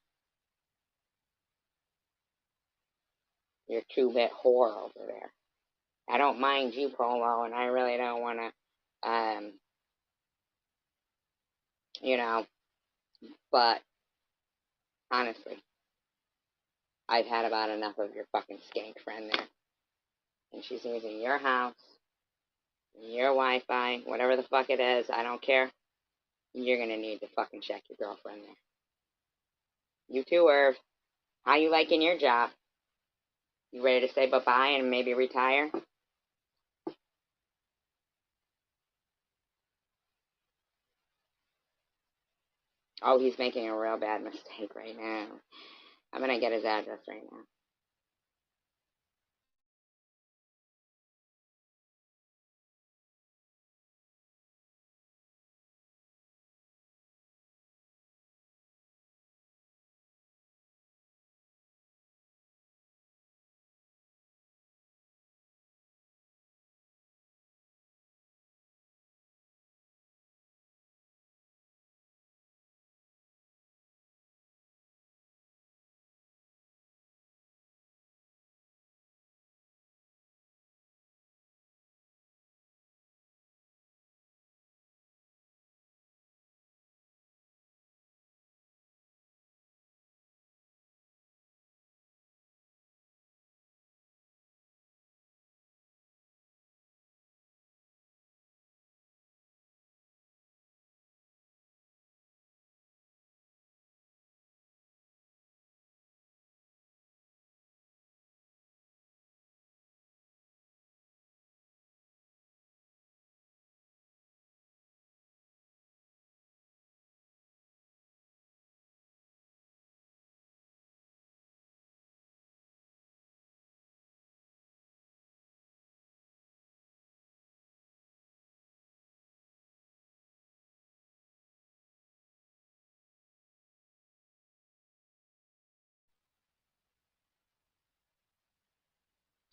S1: Your 2-bit whore over there. I don't mind you, Polo, and I really don't want to, you know, but honestly, I've had about enough of your fucking skank friend there. And she's using your house, your Wi-Fi, whatever the fuck it is, I don't care. You're gonna need to fucking check your girlfriend there. You too, Irv. How you liking your job? You ready to say bye-bye and maybe retire? Oh, he's making a real bad mistake right now. I'm gonna get his address right now.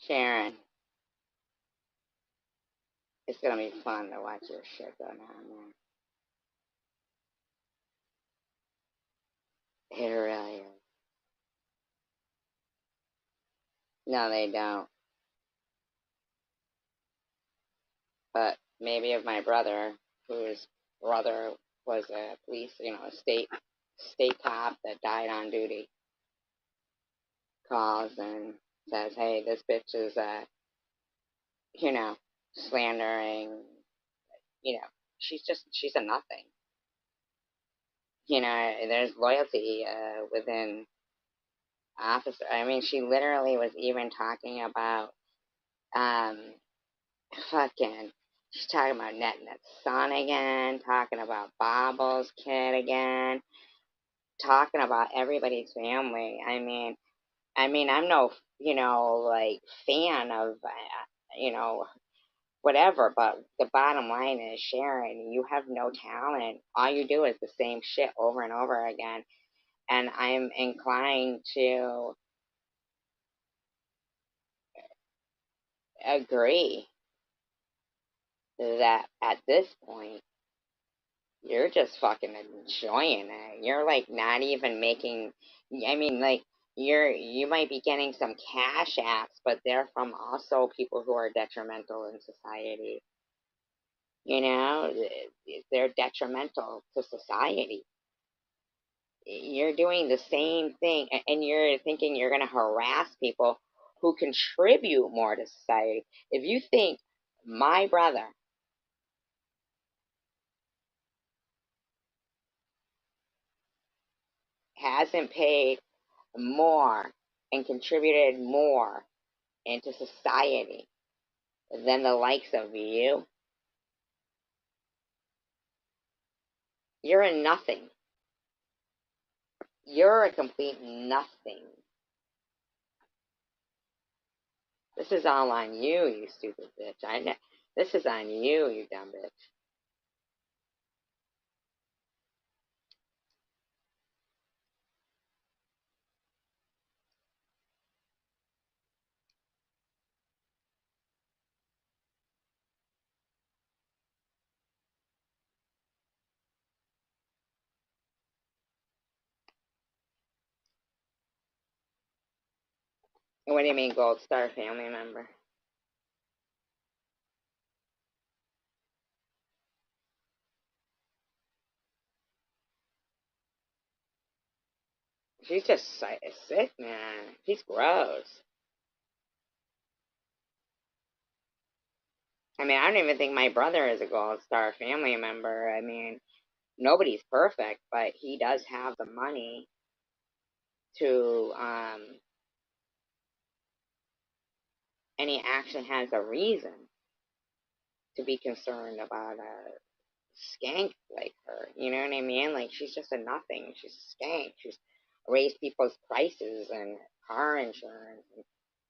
S1: Sharon, it's gonna be fun to watch your shit go down there. It really is. No, they don't. But maybe if my brother, whose brother was a police, a state cop that died on duty, calls and says, "Hey, this bitch is, you know, slandering, you know, she's a nothing." There's loyalty within officer. I mean, she literally was even talking about um fucking. She's talking about Netnet's son again, talking about Bobble's kid again, talking about everybody's family. I'm no, like fan of, whatever, but the bottom line is, Sharon, you have no talent. All you do is the same shit over and over again. And I'm inclined to agree that at this point, you're just fucking enjoying it. You're like not even making, like, you might be getting some cash apps, but they're from also people who are detrimental in society. You know, they're detrimental to society. You're doing the same thing, and you're thinking you're going to harass people who contribute more to society. If you think my brother hasn't paid more and contributed more into society than the likes of you, you're a nothing. You're a complete nothing. This is all on you, you stupid bitch. I know. This is on you, you dumb bitch. What do you mean, Gold Star family member? She's just sick, man. She's gross. I don't even think my brother is a Gold Star family member. Nobody's perfect, but he does have the money to, and he actually has a reason to be concerned about skank like her. You know what I mean? Like, she's just a nothing. She's a skank. She's raised people's prices and car insurance and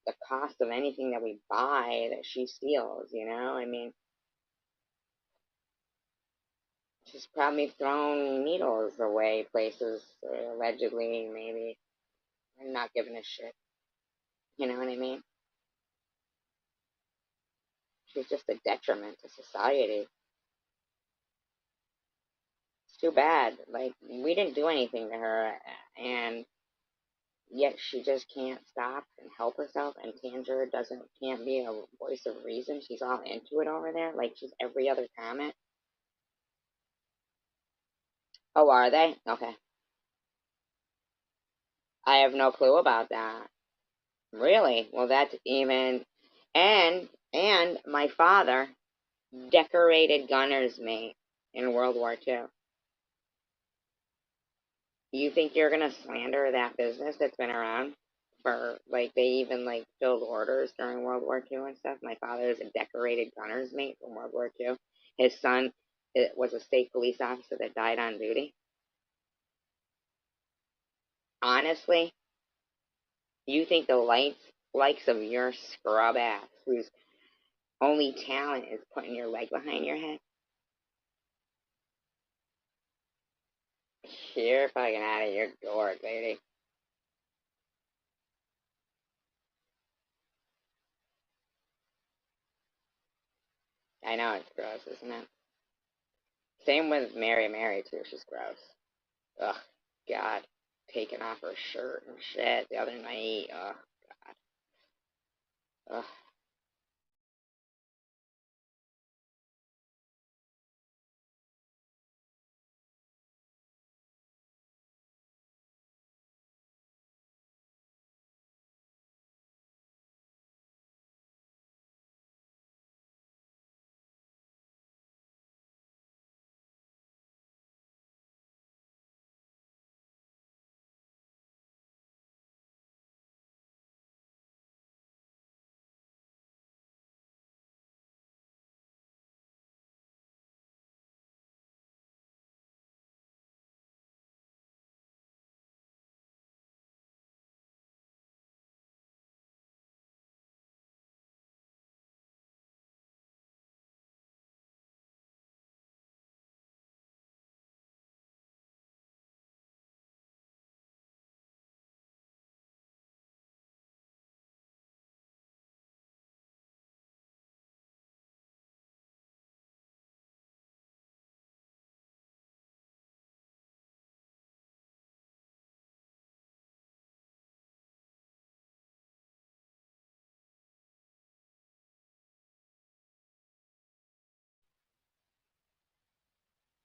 S1: the cost of anything that we buy that she steals, you know? I mean, she's probably thrown needles away places, allegedly, maybe. I'm not giving a shit. You know what I mean? She's just a detriment to society. It's too bad. Like, we didn't do anything to her, and yet she just can't stop and help herself, and Tanger can't be a voice of reason. She's all into it over there, like she's every other comment. Oh, are they? Okay. I have no clue about that. Really? Well, that's even. And my father, decorated gunner's mate in World War II. You think you're gonna slander that business that's been around for, like, they even like filled orders during World War II and stuff? My father is a decorated gunner's mate from World War II. His son, it was a state police officer that died on duty. Honestly, you think the likes of your scrub ass, whose only talent is putting your leg behind your head, you're fucking out of your gourd, lady. I know it's gross, isn't it? Same with Mary too. She's gross. Ugh, God, taking off her shirt and shit the other night. Ugh, God. Ugh.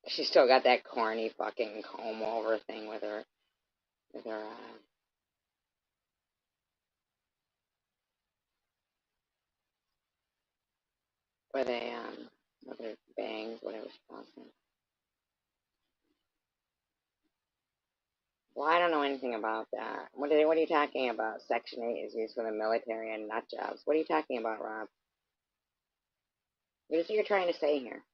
S1: She still got that corny fucking comb over thing with her, with a, with her bangs, whatever she calls them. Well, I don't know anything about that. What are you talking about? Section 8 is used for the military and nut jobs. What are you talking about, Rob? What is it you're trying to say here?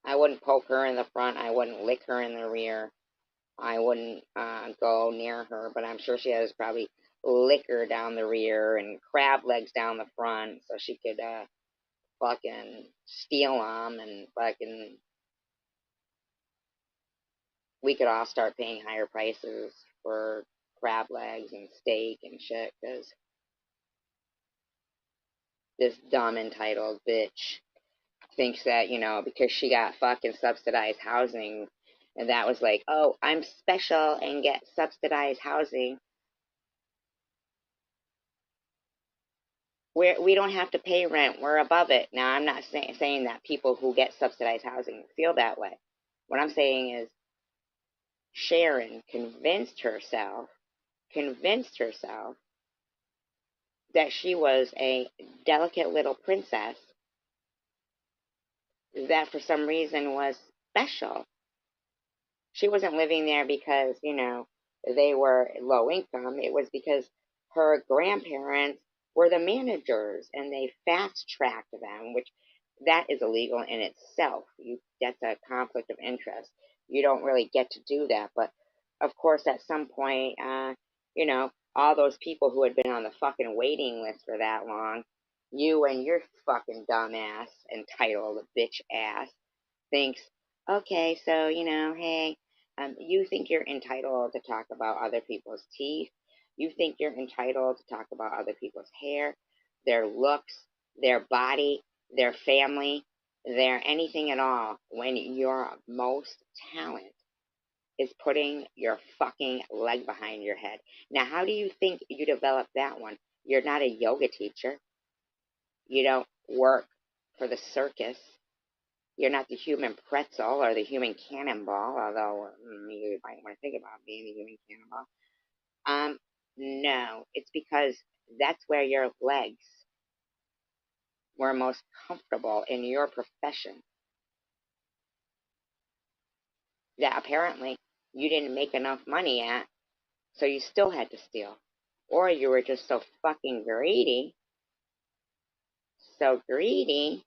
S1: I wouldn't poke her in the front. I wouldn't lick her in the rear. I wouldn't go near her, but I'm sure she has probably liquor down the rear and crab legs down the front, so she could fucking steal them, and fucking we could all start paying higher prices for crab legs and steak and shit because this dumb entitled bitch thinks that, because she got fucking subsidized housing, and that was like, oh, I'm special and get subsidized housing. We don't have to pay rent. We're above it. Now, I'm not saying that people who get subsidized housing feel that way. What I'm saying is Sharon convinced herself that she was a delicate little princess that for some reason was special. She wasn't living there because, they were low income. It was because her grandparents were the managers and they fast tracked them, which that is illegal in itself. That's a conflict of interest. You don't really get to do that. But of course, at some point, all those people who had been on the fucking waiting list for that long, you and your fucking dumbass, entitled bitch ass, thinks, okay, so, hey, you think you're entitled to talk about other people's teeth. You think you're entitled to talk about other people's hair, their looks, their body, their family, their anything at all when your most talent is putting your fucking leg behind your head. Now, how do you think you develop that one? You're not a yoga teacher. You don't work for the circus. You're not the human pretzel or the human cannonball, although you might want to think about being the human cannonball. No, it's because that's where your legs were most comfortable in your profession. That apparently you didn't make enough money at, so you still had to steal. Or you were just so fucking greedy, so greedy.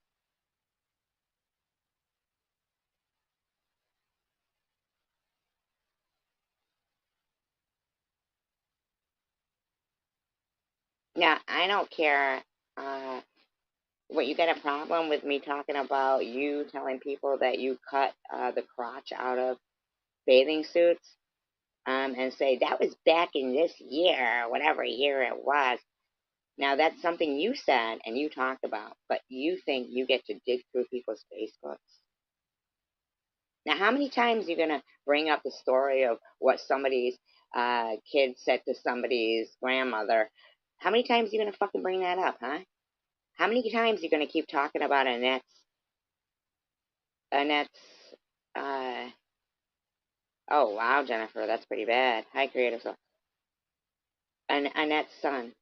S1: Now, I don't care. What, you got a problem with me talking about you telling people that you cut the crotch out of bathing suits, and say that was back in this year, whatever year it was. Now that's something you said and you talked about, but you think you get to dig through people's Facebooks. Now, how many times are you gonna bring up the story of what somebody's kid said to somebody's grandmother? How many times are you gonna fucking bring that up, huh? How many times are you gonna keep talking about Annette's? Uh, oh wow, Jennifer, that's pretty bad. Hi, creative soul. Annette's son.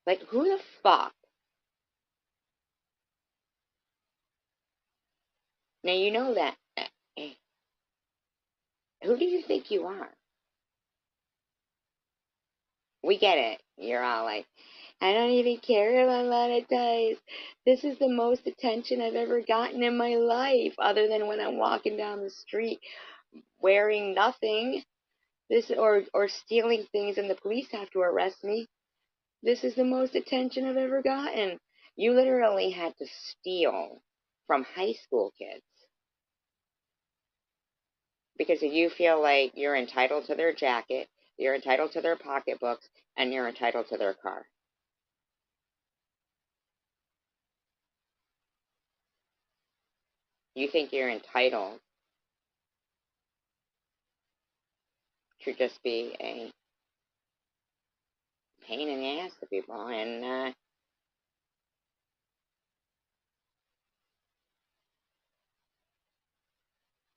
S1: Like, who the fuck? Now, you know that. Who do you think you are? We get it. You're all like, I don't even care if I'm monetized. This is the most attention I've ever gotten in my life, other than when I'm walking down the street wearing nothing. This or stealing things and the police have to arrest me. This is the most attention I've ever gotten. You literally had to steal from high school kids because you feel like you're entitled to their jacket, you're entitled to their pocketbooks, and you're entitled to their car. You think you're entitled to just be a pain in the ass to people, and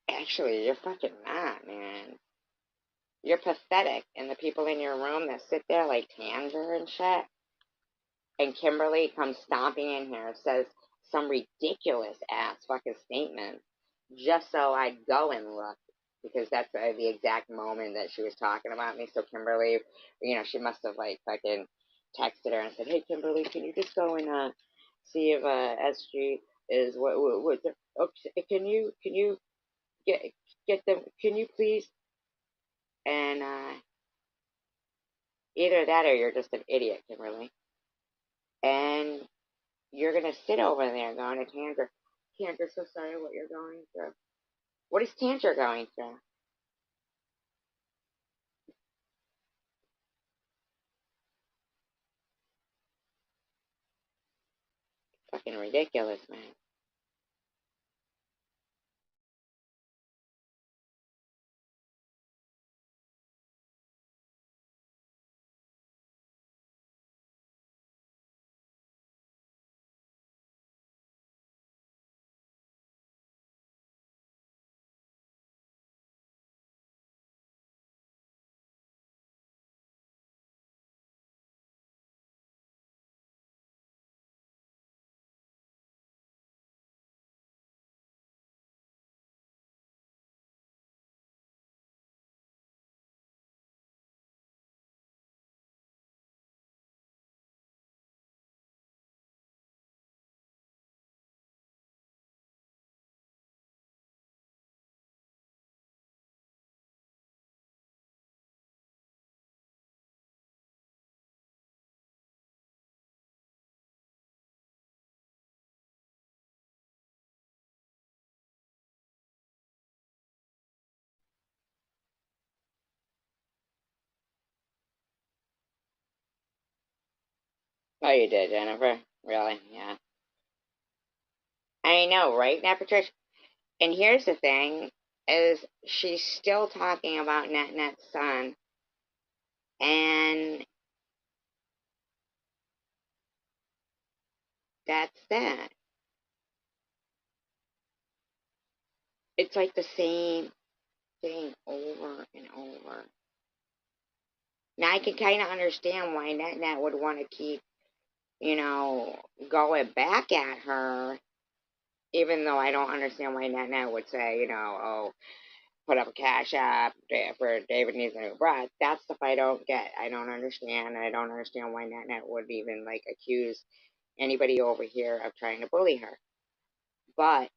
S1: actually, you're fucking not, man. You're pathetic, and the people in your room that sit there like Tanger and shit, and Kimberly comes stomping in here, says some ridiculous ass fucking statement, just so I'd go and look, because that's the exact moment that she was talking about me. So Kimberly, she must have like fucking texted her and said, "Hey Kimberly, can you just go and see if SG is what okay, can you get them? Can you please?" And either that or you're just an idiot, Kimberly. And you're gonna sit over there going to Tantra. Tantra's so sorry what you're going through. What is Tantra going through? Fucking ridiculous, man. Oh, you did, Jennifer? Really? Yeah. I know, right, now, Patricia? And here's the thing, is she's still talking about Net's son, and that's that. It's like the same thing over and over. Now I can kind of understand why Net would want to keep, you know, going back at her, even though I don't understand why Net would say, oh, put up a cash app for David needs a new bra. That's stuff I don't get. I don't understand. I don't understand why Net would even like accuse anybody over here of trying to bully her. But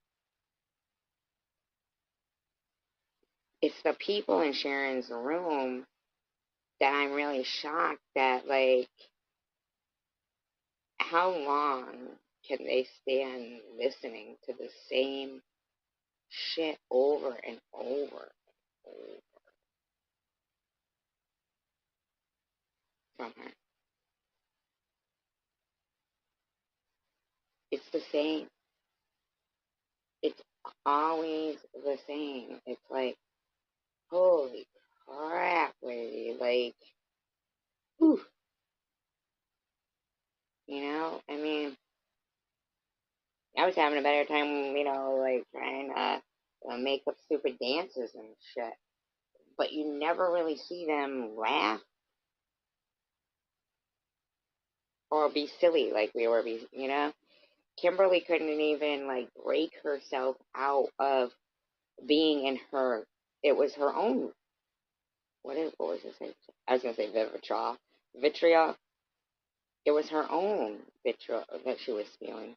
S1: it's the people in Sharon's room that I'm really shocked that, like, how long can they stand listening to the same shit over and over from her? It's the same. It's always the same. It's like, holy crap, lady. Like, whew, I mean, I was having a better time, like trying to make up stupid dances and shit. But you never really see them laugh or be silly like we were, Kimberly couldn't even like break herself out of being in her. It was her own. What was it? I was gonna say vitriol. It was her own vitriol that she was spewing.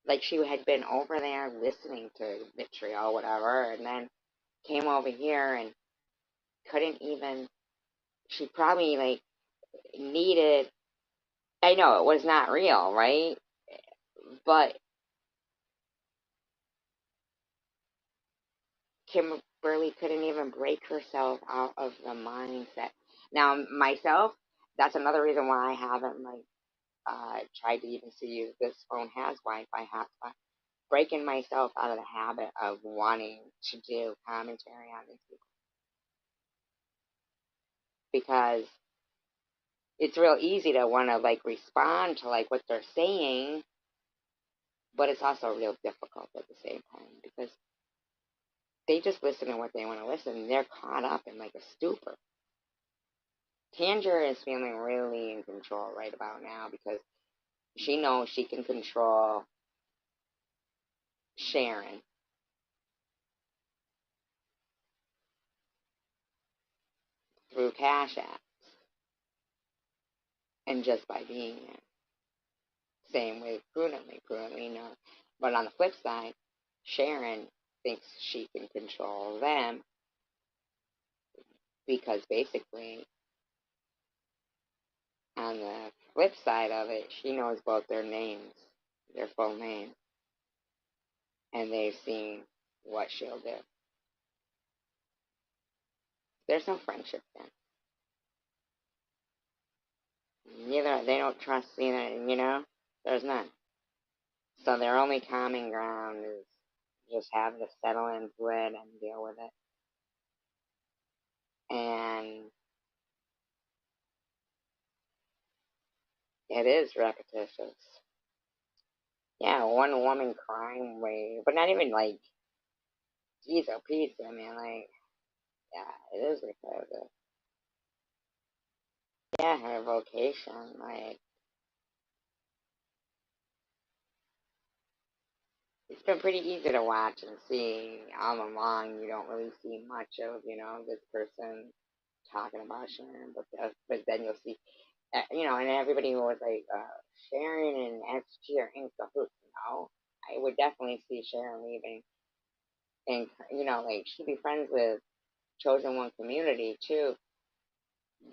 S1: Like she had been over there listening to vitriol, whatever, and then came over here and couldn't even. She probably like needed. I know it was not real, right? But Kimberly couldn't even break herself out of the mindset. Now, myself, that's another reason why I haven't like tried to even see if this phone has Wi-Fi hotspot. Breaking myself out of the habit of wanting to do commentary on these people because it's real easy to want to like respond to like what they're saying, but it's also real difficult at the same time because they just listen to what they want to listen. They're caught up in like a stupor. Tanger is feeling really in control right about now because she knows she can control Sharon through Cash App and just by being there. Same with prudently, no. But on the flip side, Sharon thinks she can control them because basically, on the flip side of it, she knows both their names, their full names, and they've seen what she'll do. There's no friendship there. Neither they don't trust either. There's none. So their only common ground is just have to settle into it and deal with it. And it is repetitious. Yeah, one woman crime wave, but not even like, geez, oh, pizza, man. Like, yeah, it is repetitive. Yeah, her vocation, like, it's been pretty easy to watch and see all along. You don't really see much of, this person talking about Sharon, but then you'll see, and everybody was like, Sharon and SG are in cahoots. I would definitely see Sharon leaving, and like she'd be friends with Chosen One Community too,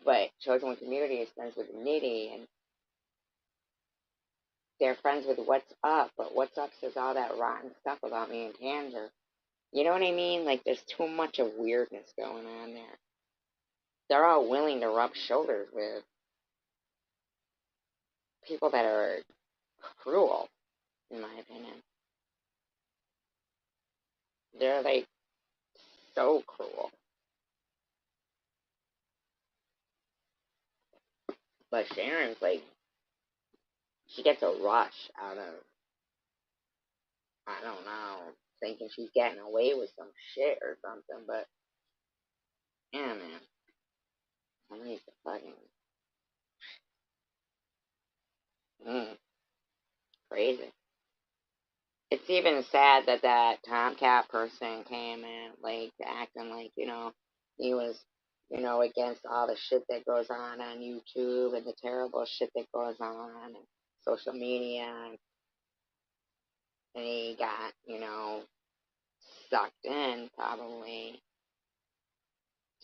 S1: but Chosen One Community is friends with Nitty, and they're friends with What's Up, but What's Up says all that rotten stuff about me and Tanger. You know what I mean? Like, there's too much of weirdness going on there. They're all willing to rub shoulders with people that are cruel, in my opinion. They're like so cruel. But Sharon's like, she gets a rush out of, I don't know, thinking she's getting away with some shit or something. But yeah, man, I need to fucking crazy. It's even sad that that Tomcat person came in, like, acting like, he was, against all the shit that goes on YouTube and the terrible shit that goes on and social media. And he got, sucked in probably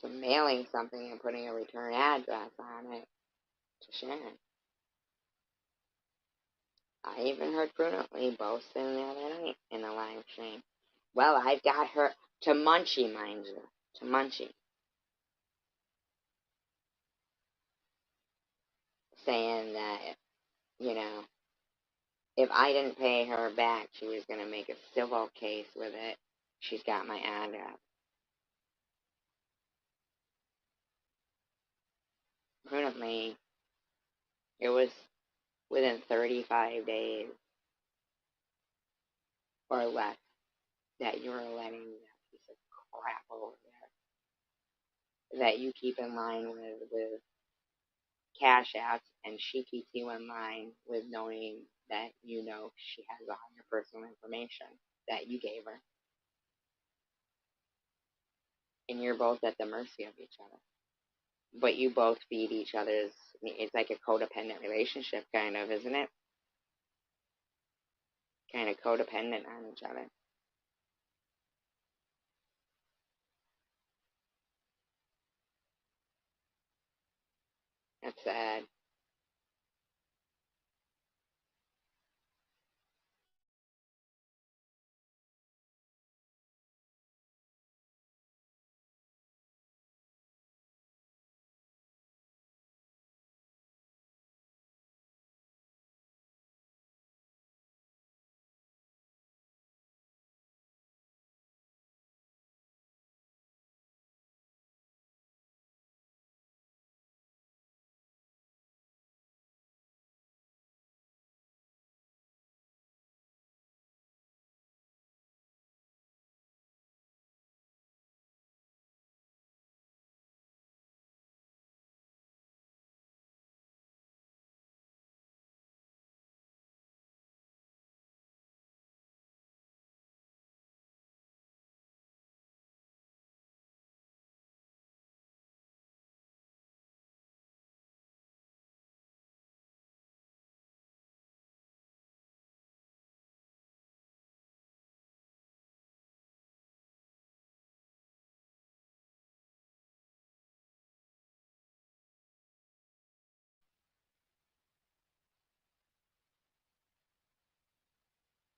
S1: to mailing something and putting a return address on it to Sharon. I even heard Prudently boasting the other night in a live stream. Well, I've got her to Munchie, mind you, to Munchie, saying that, you know, if I didn't pay her back, she was going to make a civil case with it. She's got my address. Prudently, it was within 35 days or less that you were letting that piece of crap over there that you keep in line with cash apps, and she keeps you in line with knowing that she has all your personal information that you gave her, and you're both at the mercy of each other. But you both feed each other's. It's like a codependent relationship, kind of, isn't it? Kind of codependent on each other. That's sad.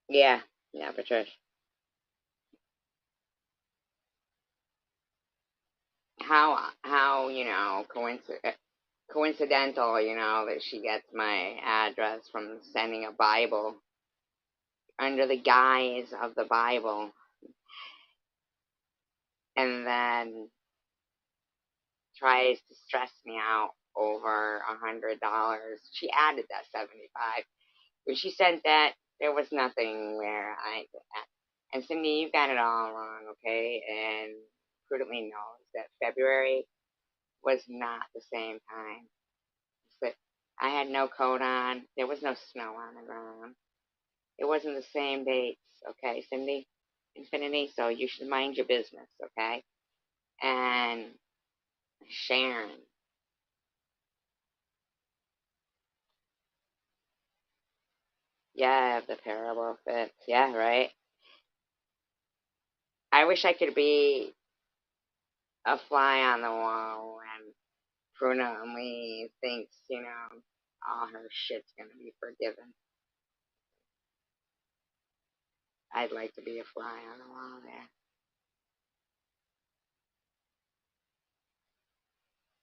S1: Yeah, yeah, Patricia. How coincidental, that she gets my address from sending a Bible under the guise of the Bible, and then tries to stress me out over $100. She added that 75. When she sent that, there was nothing where I did that. And Cindy, you got it all wrong, okay? And Prudently knows that February was not the same time. But I had no coat on. There was no snow on the ground. It wasn't the same dates, okay, Cindy? Infinity, so you should mind your business, okay? And Sharon, yeah, the parable fits. Yeah, right. I wish I could be a fly on the wall when Prudently thinks, all her shit's gonna be forgiven. I'd like to be a fly on the wall there.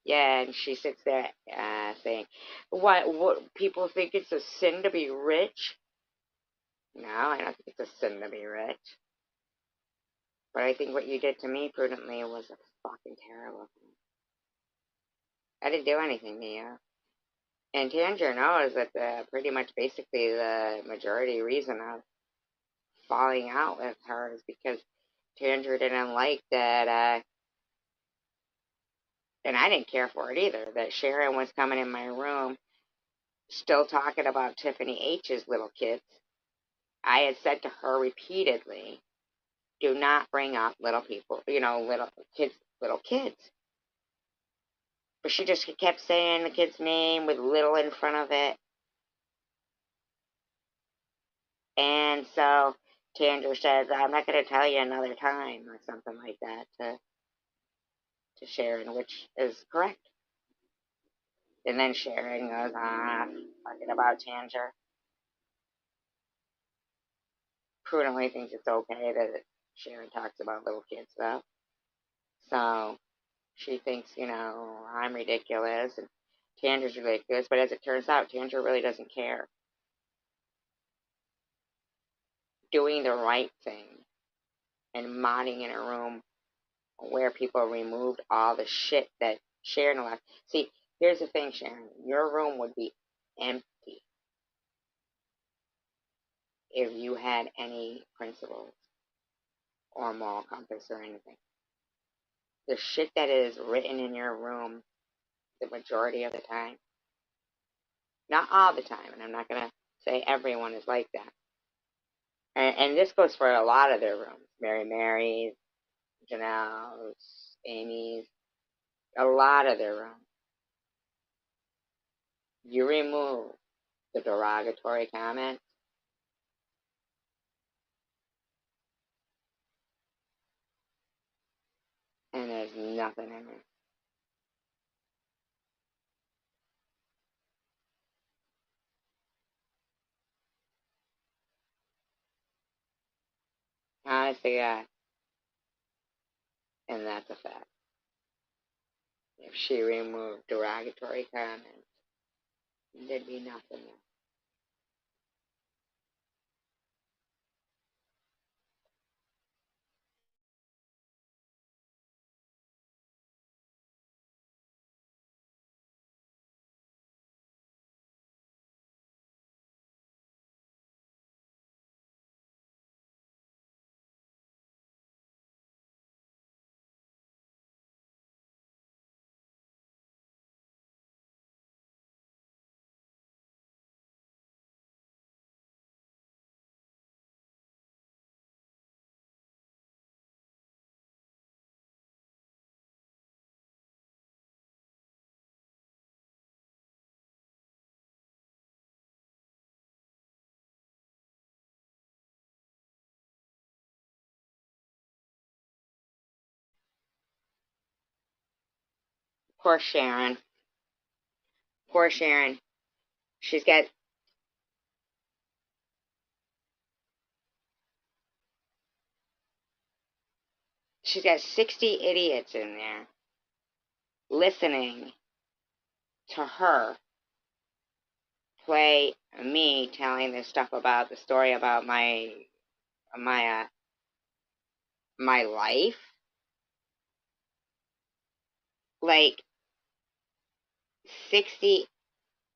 S1: Yeah, and she sits there saying, what, people think it's a sin to be rich? No, I don't think it's a sin to be rich. But I think what you did to me prudently was a fucking terrible thing. I didn't do anything to you. And Tanger knows that pretty much basically the majority reason of falling out with her is because Tanger didn't like that, and I didn't care for it either, that Sharon was coming in my room still talking about Tiffany H's little kids. I had said to her repeatedly, do not bring up little people, little kids, little kids. But she just kept saying the kid's name with little in front of it. And so Tanger says, I'm not going to tell you another time, or something like that, to Sharon, which is correct. And then Sharon goes on talking about Tanger. Prudently thinks it's okay that Sharon talks about little kids, though. So she thinks, I'm ridiculous and Tanger's ridiculous. But as it turns out, Tanger really doesn't care. Doing the right thing and modding in a room where people removed all the shit that Sharon left. See, here's the thing, Sharon. Your room would be empty if you had any principles or moral compass or anything. The shit that is written in your room, the majority of the time, not all the time, and I'm not going to say everyone is like that. And this goes for a lot of their rooms. Mary's, Janelle's, Amy's, a lot of their rooms. You remove the derogatory comments, and there's nothing in there. Honest to God. And that's a fact. If she removed derogatory comments, there'd be nothing there. Poor Sharon. Poor Sharon. She's got she's got 60 idiots in there listening to her play me telling this stuff about the story about my my life. Like 60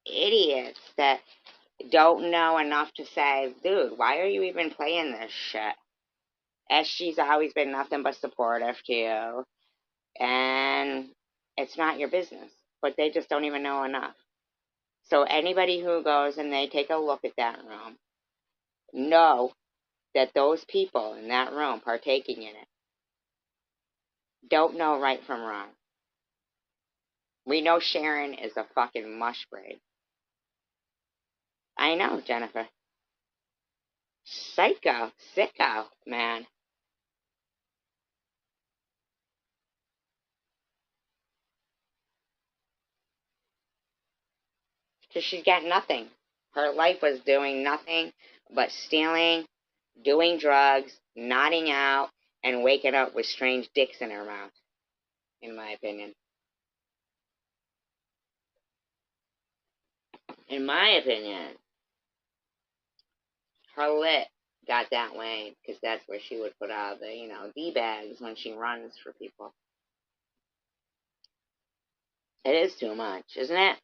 S1: idiots that don't know enough to say, dude, why are you even playing this shit? SG's always been nothing but supportive to you, and it's not your business. But they just don't even know enough. So anybody who goes and they take a look at that room, know that those people in that room partaking in it don't know right from wrong. We know Sharon is a fucking mush braid. I know, Jennifer. Psycho, sicko, man. Because she's got nothing. Her life was doing nothing but stealing, doing drugs, nodding out, and waking up with strange dicks in her mouth, in my opinion. In my opinion, her lip got that way because that's where she would put out the, D-bags when she runs for people. It is too much, isn't it?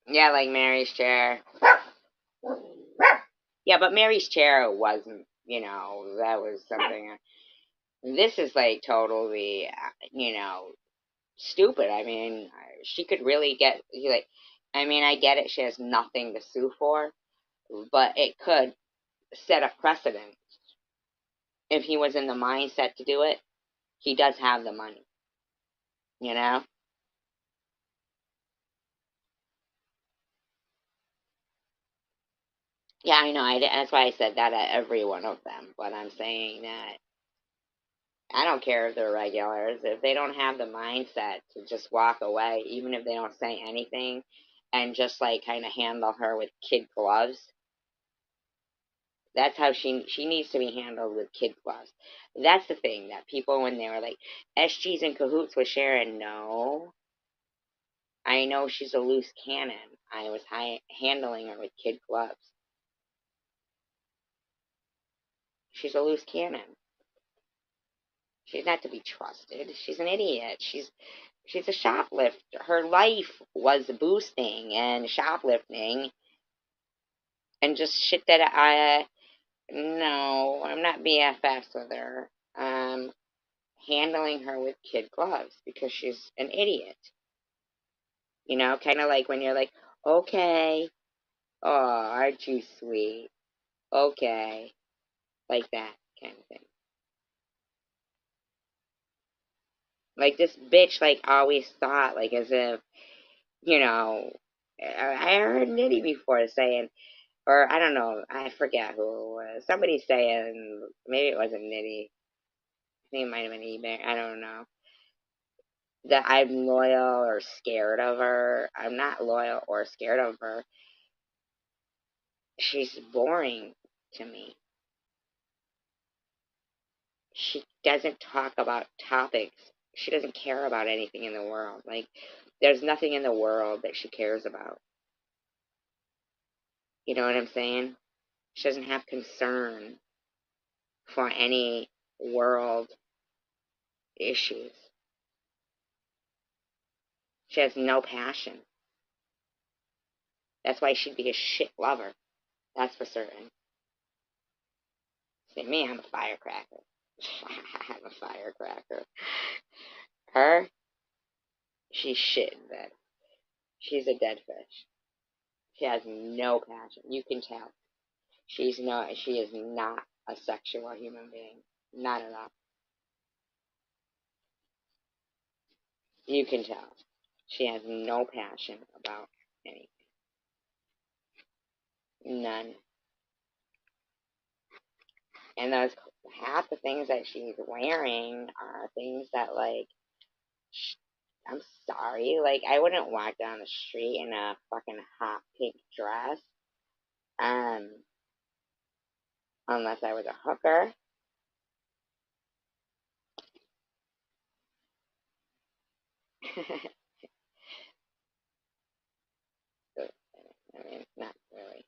S1: Yeah, like Mary's chair. Yeah, but Mary's chair wasn't, that was something. This is like totally, stupid. I mean, she could really get, like, I mean, I get it. She has nothing to sue for, but it could set a precedent. If he was in the mindset to do it, he does have the money, you know? Yeah, I know. That's why I said that at every one of them. But I'm saying that I don't care if they're regulars. If they don't have the mindset to just walk away, even if they don't say anything, and just like kind of handle her with kid gloves, that's how she needs to be handled with kid gloves. That's the thing that people when they were like SG's in cahoots with Sharon. No, I know she's a loose cannon. I was handling her with kid gloves. She's a loose cannon. She's not to be trusted. She's an idiot. She's a shoplifter. Her life was boosting and shoplifting and just shit that no, I'm not BFFs with her. Handling her with kid gloves because she's an idiot. Kind of like when you're like, okay, oh, aren't you sweet? Okay, like that kind of thing. Like this bitch, like always thought, like as if, you know, I heard Nitty before saying, or I don't know, I forget who it was. Somebody saying, maybe it wasn't Nitty. I think it might have been eBay. I don't know. That I'm loyal or scared of her. I'm not loyal or scared of her. She's boring to me. She doesn't talk about topics. She doesn't care about anything in the world. Like, there's nothing in the world that she cares about. You know what I'm saying? She doesn't have concern for any world issues. She has no passion. That's why she'd be a shit lover. That's for certain. See, me, I'm a firecracker. I'm a firecracker. Her, she's shit in bed. She's a dead fish. She has no passion. You can tell. She is not a sexual human being. Not at all. You can tell. She has no passion about anything. None. And those half the things that she's wearing are things that like I'm sorry, like I wouldn't walk down the street in a fucking hot pink dress, um, unless I was a hooker. I mean, not really.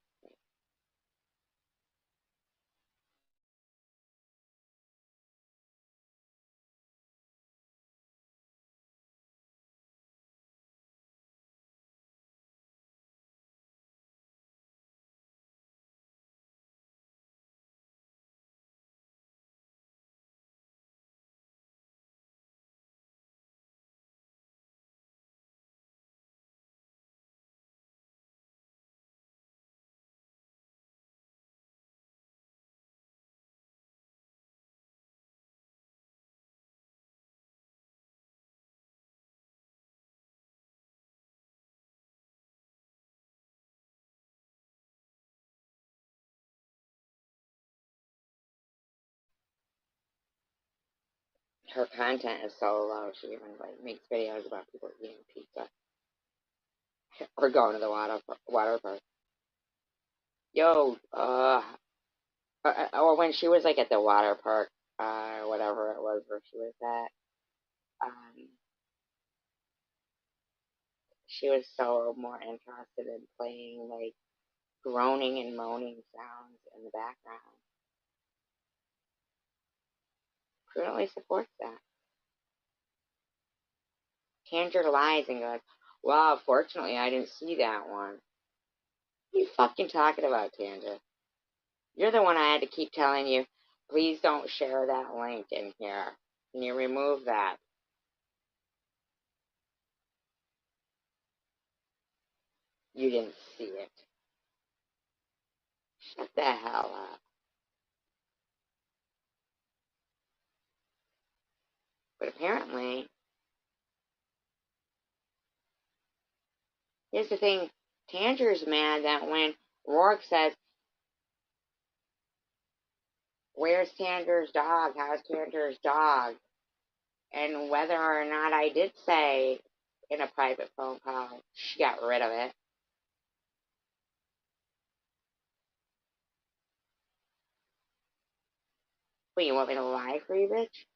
S1: her content is so low. She even like makes videos about people eating pizza or going to the water park. Yo, or when she was like at the water park, whatever it was where she was at, she was so more interested in playing like groaning and moaning sounds in the background. Prudently supports that. Tanger lies and goes, "Well, fortunately, I didn't see that one." What are you fucking talking about, Tanger? You're the one I had to keep telling you, please don't share that link in here. Can you remove that? You didn't see it. Shut the hell up. But apparently, here's the thing, Tanger's mad that when Rourke says, where's Tanger's dog? How's Tanger's dog? And whether or not I did say in a private phone call, she got rid of it. Wait, you want me to lie for you, bitch?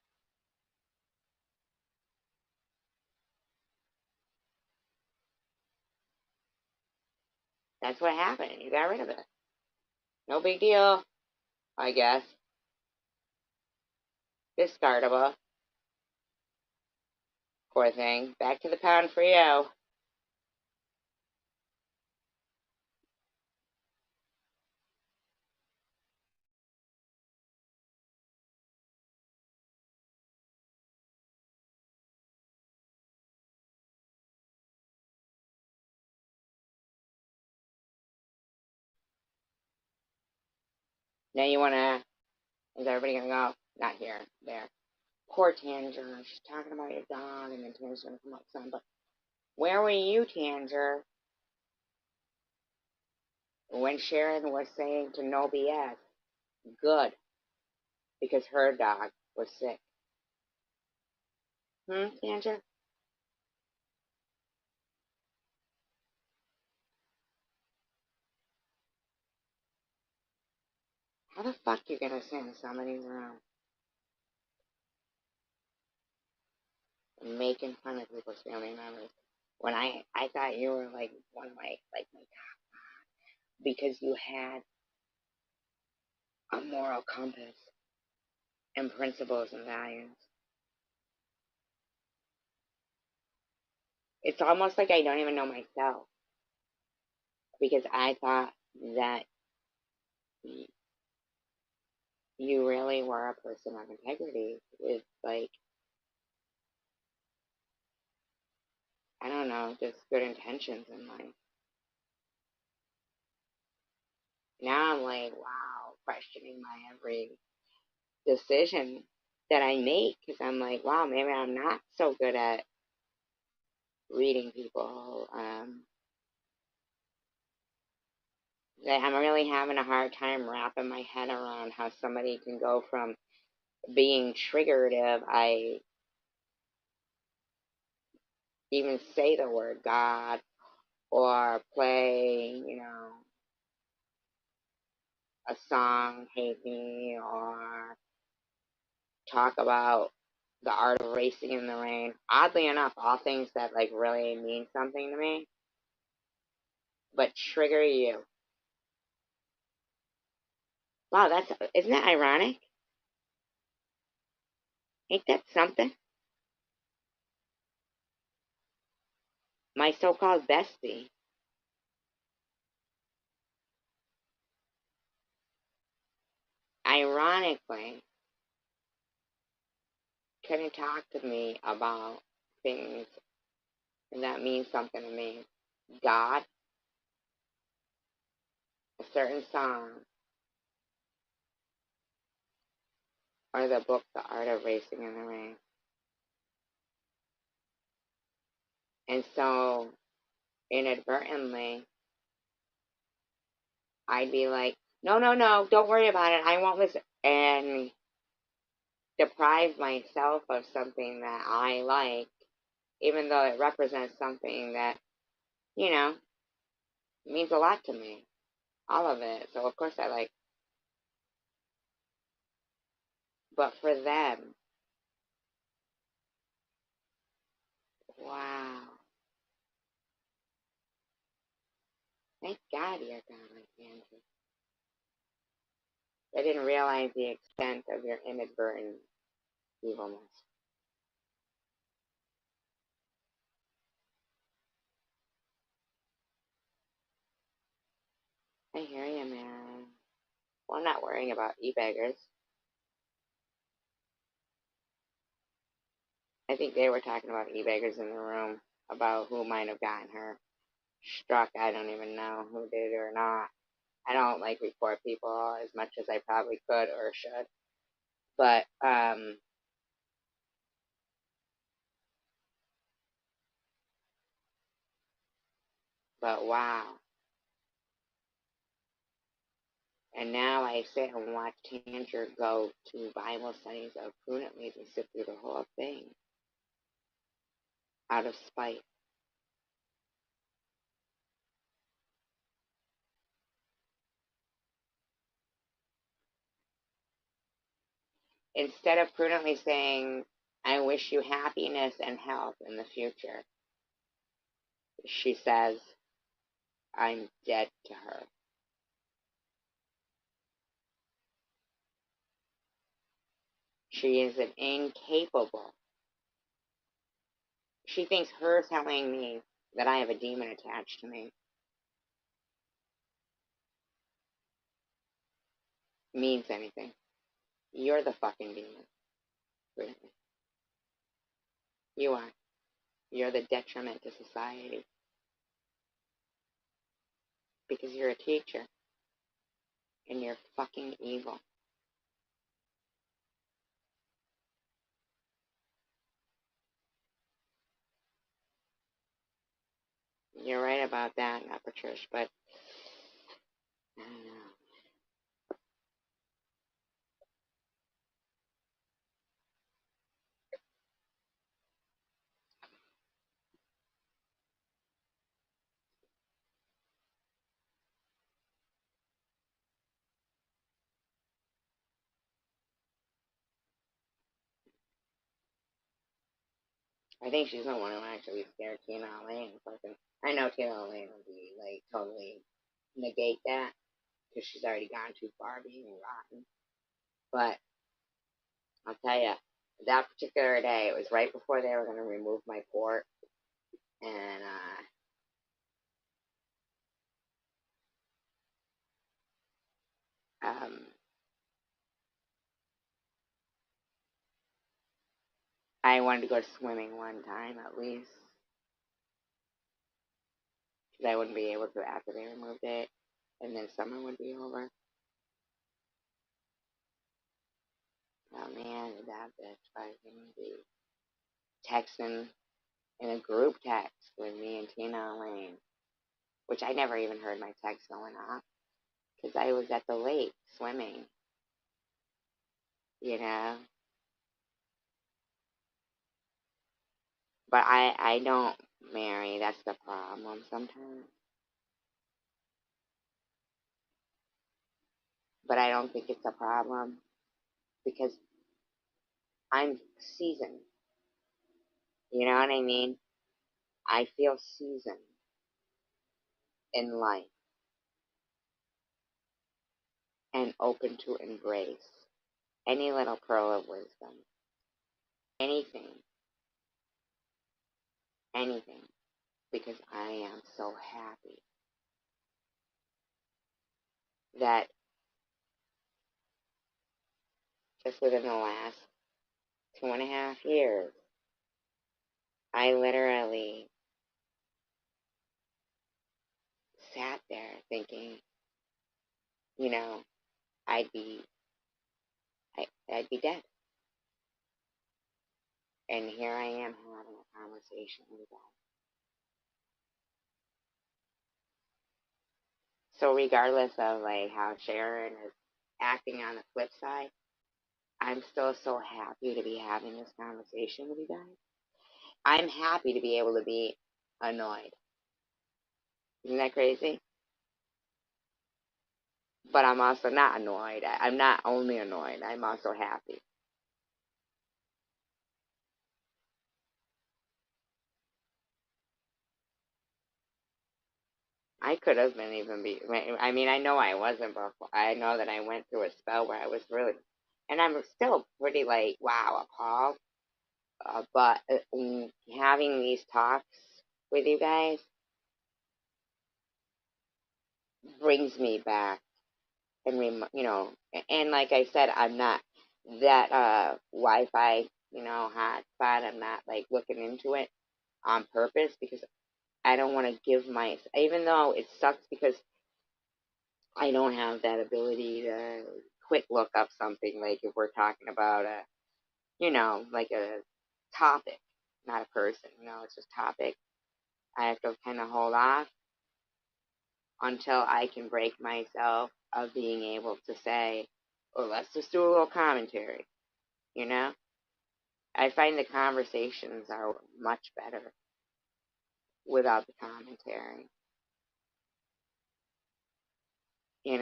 S1: That's what happened. You got rid of it. No big deal, I guess. Discardable. Poor thing. Back to the pound for you. Now you wanna, is everybody gonna go? Not here, there. Poor Tanger. She's talking about your dog, and then Tanger's gonna come up with something. But where were you, Tanger, when Sharon was saying to no BS? Good, because her dog was sick. Tanger? How the fuck you gonna send somebody around making fun of people's family members when I thought you were like one of my because you had a moral compass and principles and values. It's almost like I don't even know myself because I thought that you really were a person of integrity with like, I don't know, just good intentions in life. Now I'm like, wow, questioning my every decision that I make because I'm like, wow, maybe I'm not so good at reading people. I'm really having a hard time wrapping my head around how somebody can go from being triggered if I even say the word God or play, a song, Hate Me, or talk about the art of racing in the rain. Oddly enough, all things that like really mean something to me, but trigger you. Wow, isn't that ironic? Ain't that something? My so-called bestie, ironically, couldn't talk to me about things that mean something to me. God, a certain song, or the book, The Art of Racing in the Rain. And so, inadvertently, I'd be like, no, no, no, don't worry about it. I won't listen. And deprive myself of something that I like, even though it represents something that, you know, means a lot to me. All of it. So, of course, I like. But for them, wow. Thank God you're gone, Andrew. I didn't realize the extent of your inadvertent evilness. I hear you, man. Well, I'm not worrying about e-beggars. I think they were talking about e-beggars in the room, about who might have gotten her struck. I don't even know who did it or not. I don't like report people as much as I probably could or should. But but wow. And now I sit and watch Tanger go to Bible studies of prudently to sit through the whole thing out of spite. Instead of prudently saying, I wish you happiness and health in the future, she says, I'm dead to her. She is an incapable. She thinks her telling me that I have a demon attached to me means anything. You're the fucking demon. Really. You are. You're the detriment to society because you're a teacher and you're fucking evil. You're right about that, not Patricia, but I don't know. I think she's the one who actually scared Tina Lane. Fucking, I know Tina Lane would be like totally negate that because she's already gone too far being rotten. But I'll tell you, that particular day, it was right before they were going to remove my port, and I wanted to go swimming one time at least because I wouldn't be able to after they removed it, and then summer would be over. Oh man, that bitch fucking be texting in a group text with me and Tina Lane, which I never even heard my text going off because I was at the lake swimming, you know. But I don't marry. That's the problem sometimes. But I don't think it's a problem because I'm seasoned. You know what I mean? I feel seasoned in life and open to embrace any little pearl of wisdom, anything, anything, because I am so happy that just within the last 2.5 years, I literally sat there thinking, you know, I'd be, I'd be dead. And here I am having a conversation with God. So regardless of like how Sharon is acting on the flip side, I'm still so happy to be having this conversation with you guys. I'm happy to be able to be annoyed. Isn't that crazy? But I'm also not annoyed. I'm not only annoyed, I'm also happy. I could have been even be. I mean, I know I wasn't before. I know that I went through a spell where I was really, and I'm still pretty like, wow, appalled. But having these talks with you guys brings me back and and like I said, I'm not that Wi-Fi, hotspot. I'm not like looking into it on purpose because I don't want to give my, even though it sucks because I don't have that ability to quick look up something like if we're talking about like a topic, not a person, it's just topic. I have to kind of hold off until I can break myself of being able to say, oh, let's just do a little commentary, you know? I find the conversations are much better without the commentary. They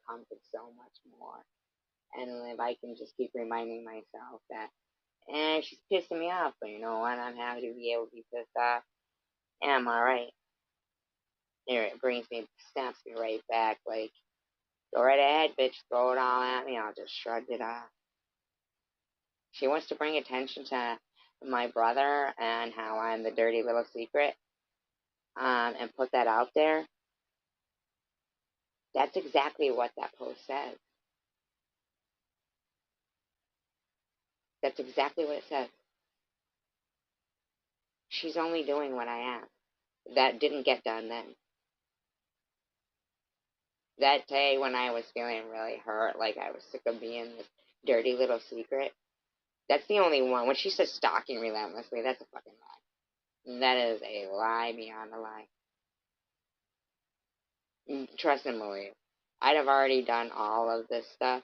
S1: encompass so much more. And if I can just keep reminding myself that, she's pissing me off, but you know what? I'm happy to be able to be pissed off. And I'm alright. It brings me, snaps me right back. Like, go right ahead, bitch. Throw it all at me. I'll just shrug it off. She wants to bring attention to my brother and how I'm the dirty little secret, and put that out there. That's exactly what that post says. That's exactly what it says. She's only doing what I asked. That didn't get done then. That day when I was feeling really hurt, like I was sick of being this dirty little secret, that's the only one. When she says stalking relentlessly, that's a fucking lie. That is a lie beyond a lie. Trust and believe. I'd have already done all of this stuff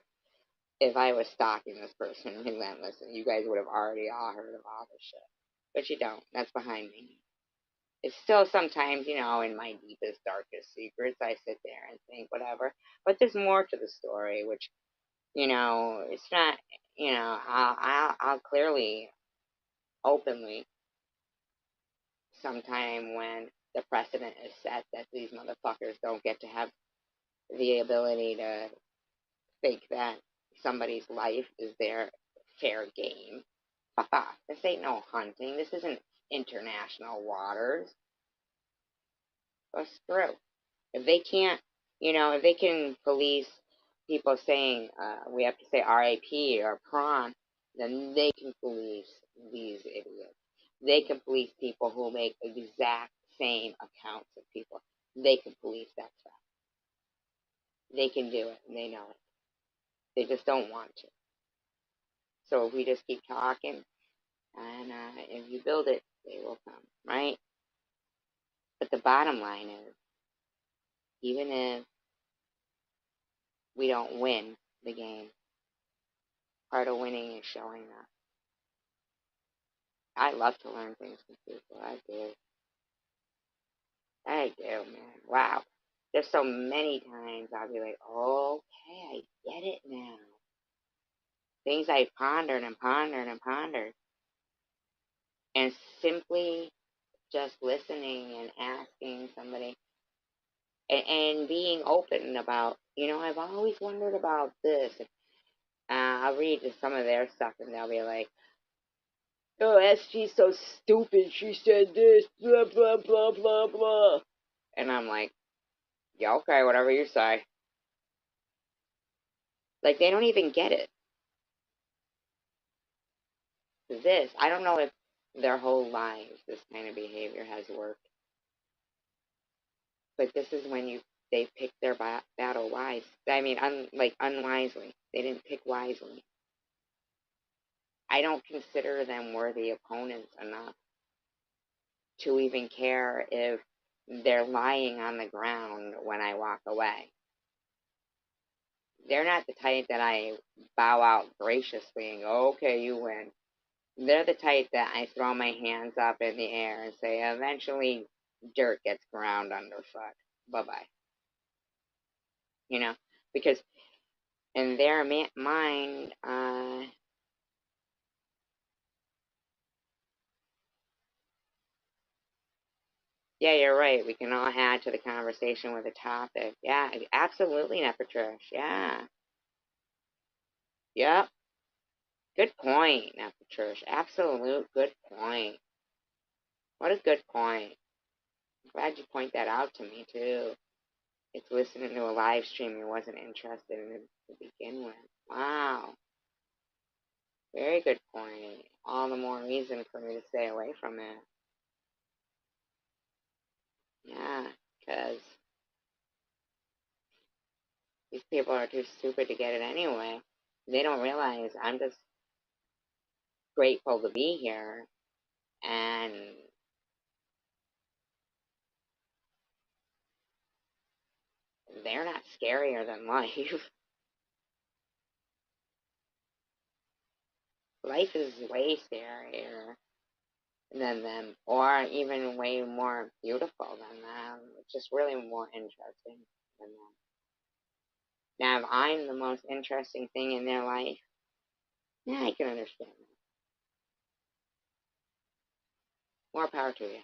S1: if I was stalking this person relentlessly. You guys would have already all heard of all this shit. But you don't. That's behind me. It's still sometimes, in my deepest, darkest secrets, I sit there and think whatever. But there's more to the story, which, it's not, I'll clearly, openly, sometime when the precedent is set that these motherfuckers don't get to have the ability to think that somebody's life is their fair game. Fuck off. This ain't no hunting. This isn't international waters. Go screw. If they can't, if they can police people saying we have to say RAP or prawn, then they can police these idiots. They can police people who make exact same accounts of people. They can police that stuff. They can do it, and they know it. They just don't want to. So if we just keep talking, and if you build it, they will come, right? But the bottom line is, even if we don't win the game, part of winning is showing up. I love to learn things from people. I do. I do, man. Wow. There's so many times I'll be like, okay, I get it now. Things I've pondered and pondered and pondered. And simply just listening and asking somebody and being open about, I've always wondered about this. I'll read some of their stuff and they'll be like, oh, SG's so stupid. She said this, blah, blah, blah, blah, blah. And I'm like, yeah, okay, whatever you say. Like, they don't even get it. This, I don't know if their whole lives this kind of behavior has worked. But this is when they pick their battle wise. I mean, unwisely. They didn't pick wisely. I don't consider them worthy opponents enough to even care if they're lying on the ground when I walk away. They're not the type that I bow out graciously and go, okay, you win. They're the type that I throw my hands up in the air and say, eventually dirt gets ground underfoot. Bye bye. You know, because in their mind, yeah, you're right. We can all add to the conversation with a topic. Yeah, absolutely, Nepatrish. Yeah. Yep. Good point, Nepatrish. Absolute good point. What a good point. I'm glad you point that out to me, too. It's listening to a live stream you wasn't interested in to begin with. Wow. Very good point. All the more reason for me to stay away from it. Yeah, because these people are too stupid to get it anyway. They don't realize I'm just grateful to be here, and they're not scarier than life. Life is way scarier than them, or even way more beautiful than them. It's just really more interesting than them. Now, if I'm the most interesting thing in their life, yeah, I can understand that. More power to you.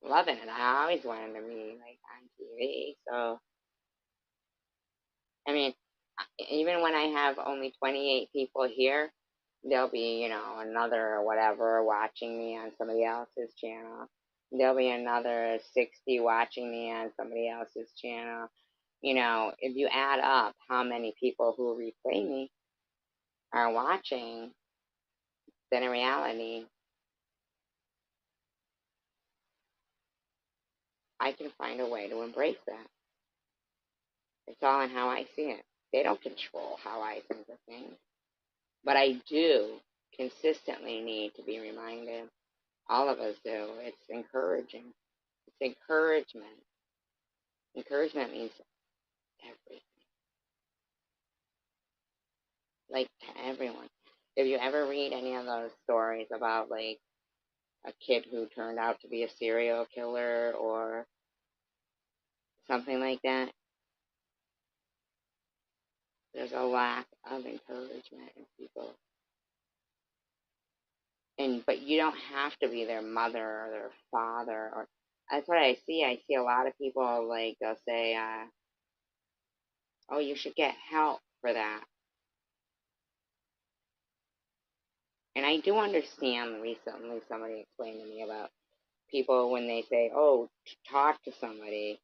S1: Loving it. I always wanted to be like on TV. So, I mean, even when I have only 28 people here, there'll be, another or whatever watching me on somebody else's channel. There'll be another 60 watching me on somebody else's channel. If you add up how many people who replay me are watching, then in reality, I can find a way to embrace that. It's all in how I see it. They don't control how I think of things. But I do consistently need to be reminded. All of us do. It's encouraging. It's encouragement. Encouragement means everything. Like to everyone. If you ever read any of those stories about like a kid who turned out to be a serial killer or something like that, there's a lack of encouragement in people. But you don't have to be their mother or their father or that's what I see. I see a lot of people like they'll say, "Oh, you should get help for that." And I do understand. Recently, somebody explained to me about people when they say, "Oh, talk to somebody."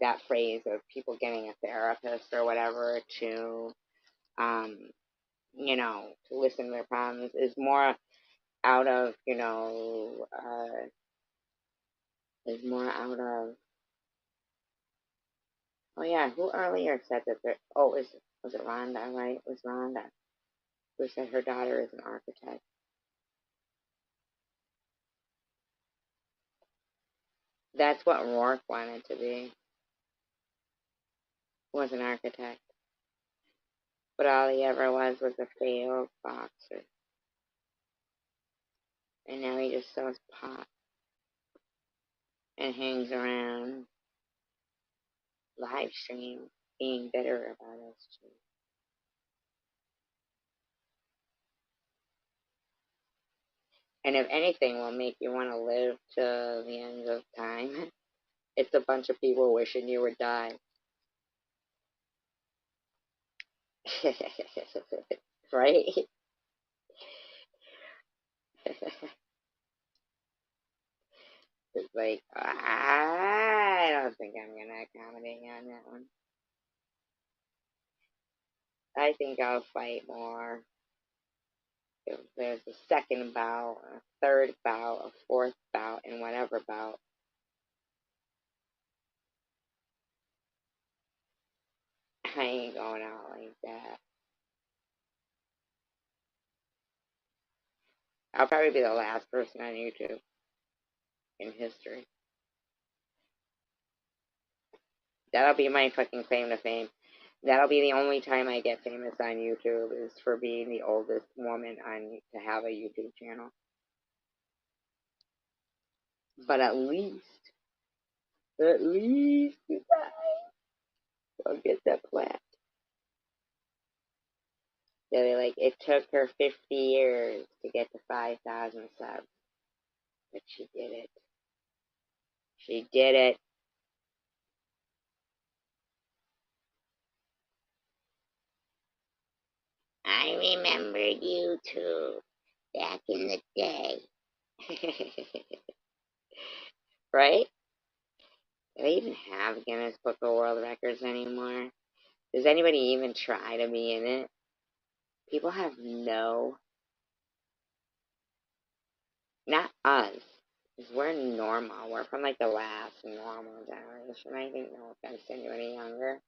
S1: That phrase of people getting a therapist or whatever to, um, to listen to their problems is more out of, is more out of. Oh yeah, who earlier said that? Oh, was it Rhonda? Right, it was Rhonda who said her daughter is an architect. That's what Rourke wanted to be. Was an architect, but all he ever was a failed boxer, and now he just sells pot and hangs around live stream being bitter about us too. And if anything will make you want to live to the end of time, it's a bunch of people wishing you would die. Right? It's like, I don't think I'm going to accommodate you on that one. I think I'll fight more if there's a second bout, a third bout, a fourth bout, and whatever bout. I ain't going out like that. I'll probably be the last person on YouTube in history. That'll be my fucking claim to fame. That'll be the only time I get famous on YouTube is for being the oldest woman on to have a YouTube channel. But at least, I'll get that plaque. They're like, it took her 50 years to get to 5,000 subs, but she did it. She did it. I remember YouTube back in the day. Right? Do they even have Guinness Book of World Records anymore? Does anybody even try to be in it? People have no, not us, because we're normal. We're from like the last normal generation. I think, no offense to anybody younger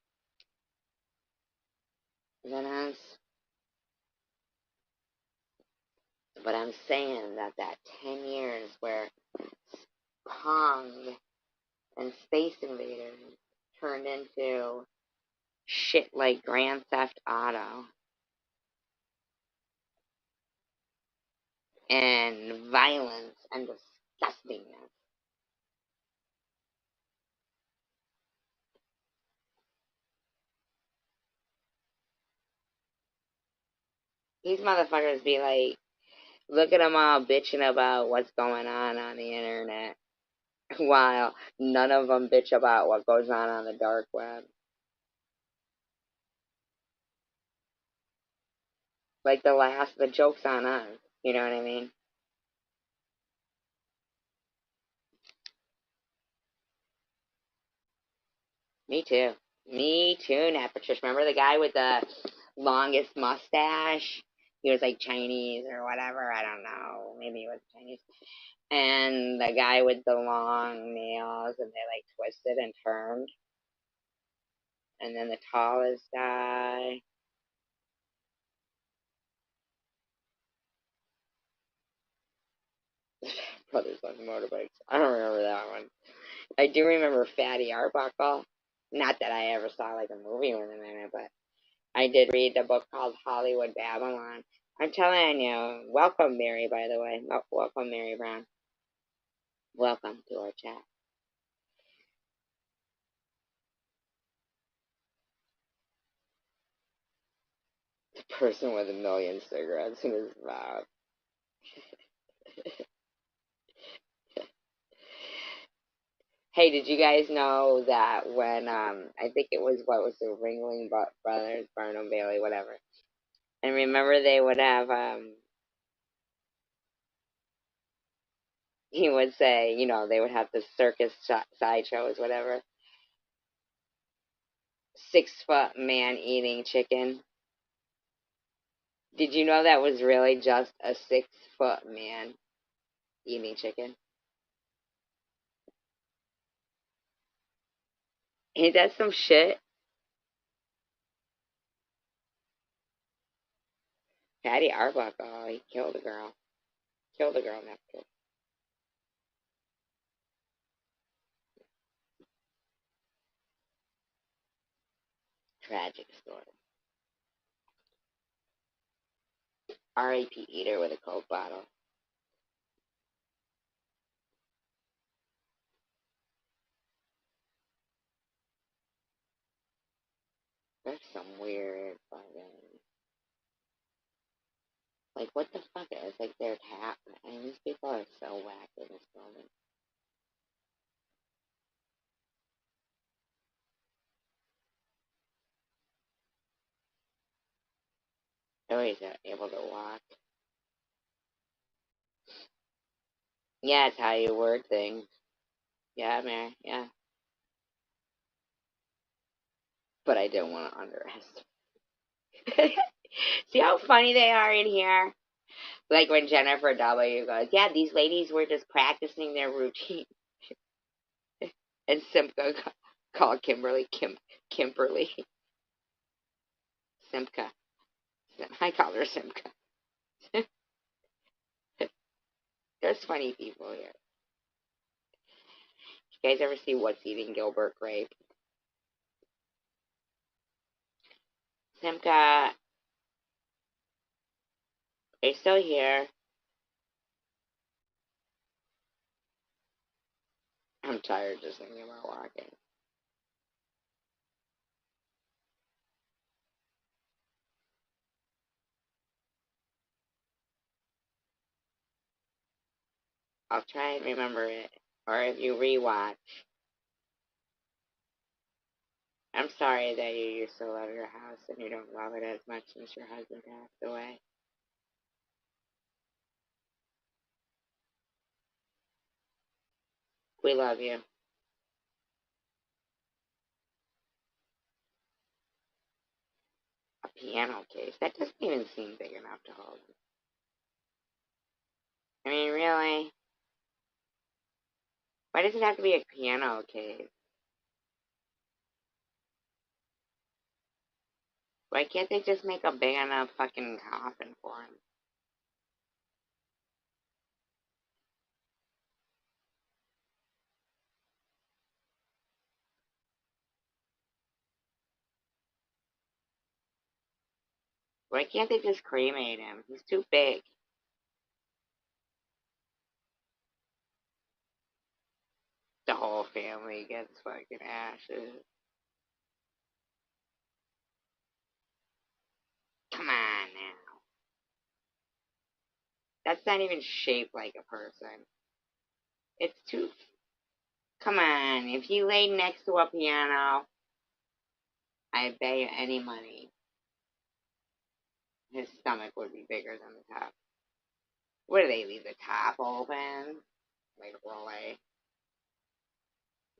S1: than us. But I'm saying that 10 years where Pong and Space Invaders turned into shit like Grand Theft Auto and violence and disgustingness. These motherfuckers be like, look at them all bitching about what's going on the internet, while none of them bitch about what goes on the dark web. Like the joke's on us. You know what I mean? Me too. Me too, Nat Patricia. Remember the guy with the longest mustache? He was like Chinese or whatever. I don't know. Maybe he was Chinese. And the guy with the long nails and they like twisted and turned. And then the tallest guy. Brothers on motorbikes. I don't remember that one. I do remember Fatty Arbuckle. Not that I ever saw like a movie with him in it, but I did read the book called Hollywood Babylon. I'm telling you, welcome Mary, by the way. Welcome Mary Brown. Welcome to our chat. The person with 1,000,000 cigarettes in his mouth. Hey, did you guys know that when I think it was what was the Ringling Brothers, Barnum Bailey, whatever, and remember they would have he would say, they would have the circus sideshows, whatever. 6-foot man eating chicken. Did you know that was really just a 6-foot man eating chicken? Ain't that some shit? Patty Arbuckle, he killed a girl. Killed a girl in that kid. Tragic story. R.A.P. Eater with a Coke bottle. That's some weird fucking. Like, what the fuck? It's like they're tapping. And these people are so whack in this moment. They're always able to walk. Yeah, it's how you word things. Yeah, man, yeah. But I didn't want to underestimate. See how funny they are in here? Like when Jennifer W. goes, yeah, these ladies were just practicing their routine. And Simca called Kimberly Kimberly. Simca. I call her Simca. There's funny people here. You guys ever see What's Eating Gilbert Grape? Simka, are you still here? I'm tired just thinking about walking. I'll try and remember it. Or if you rewatch. I'm sorry that you used to love your house and you don't love it as much since your husband passed away. We love you. A piano case. That doesn't even seem big enough to hold. I mean, really? Why does it have to be a piano case? Why can't they just make a big enough fucking coffin for him? Why can't they just cremate him? He's too big. The whole family gets fucking ashes. Come on now. That's not even shaped like a person. It's too. Come on. If he laid next to a piano, I bet you any money his stomach would be bigger than the top. What do they leave the top open? Like, really?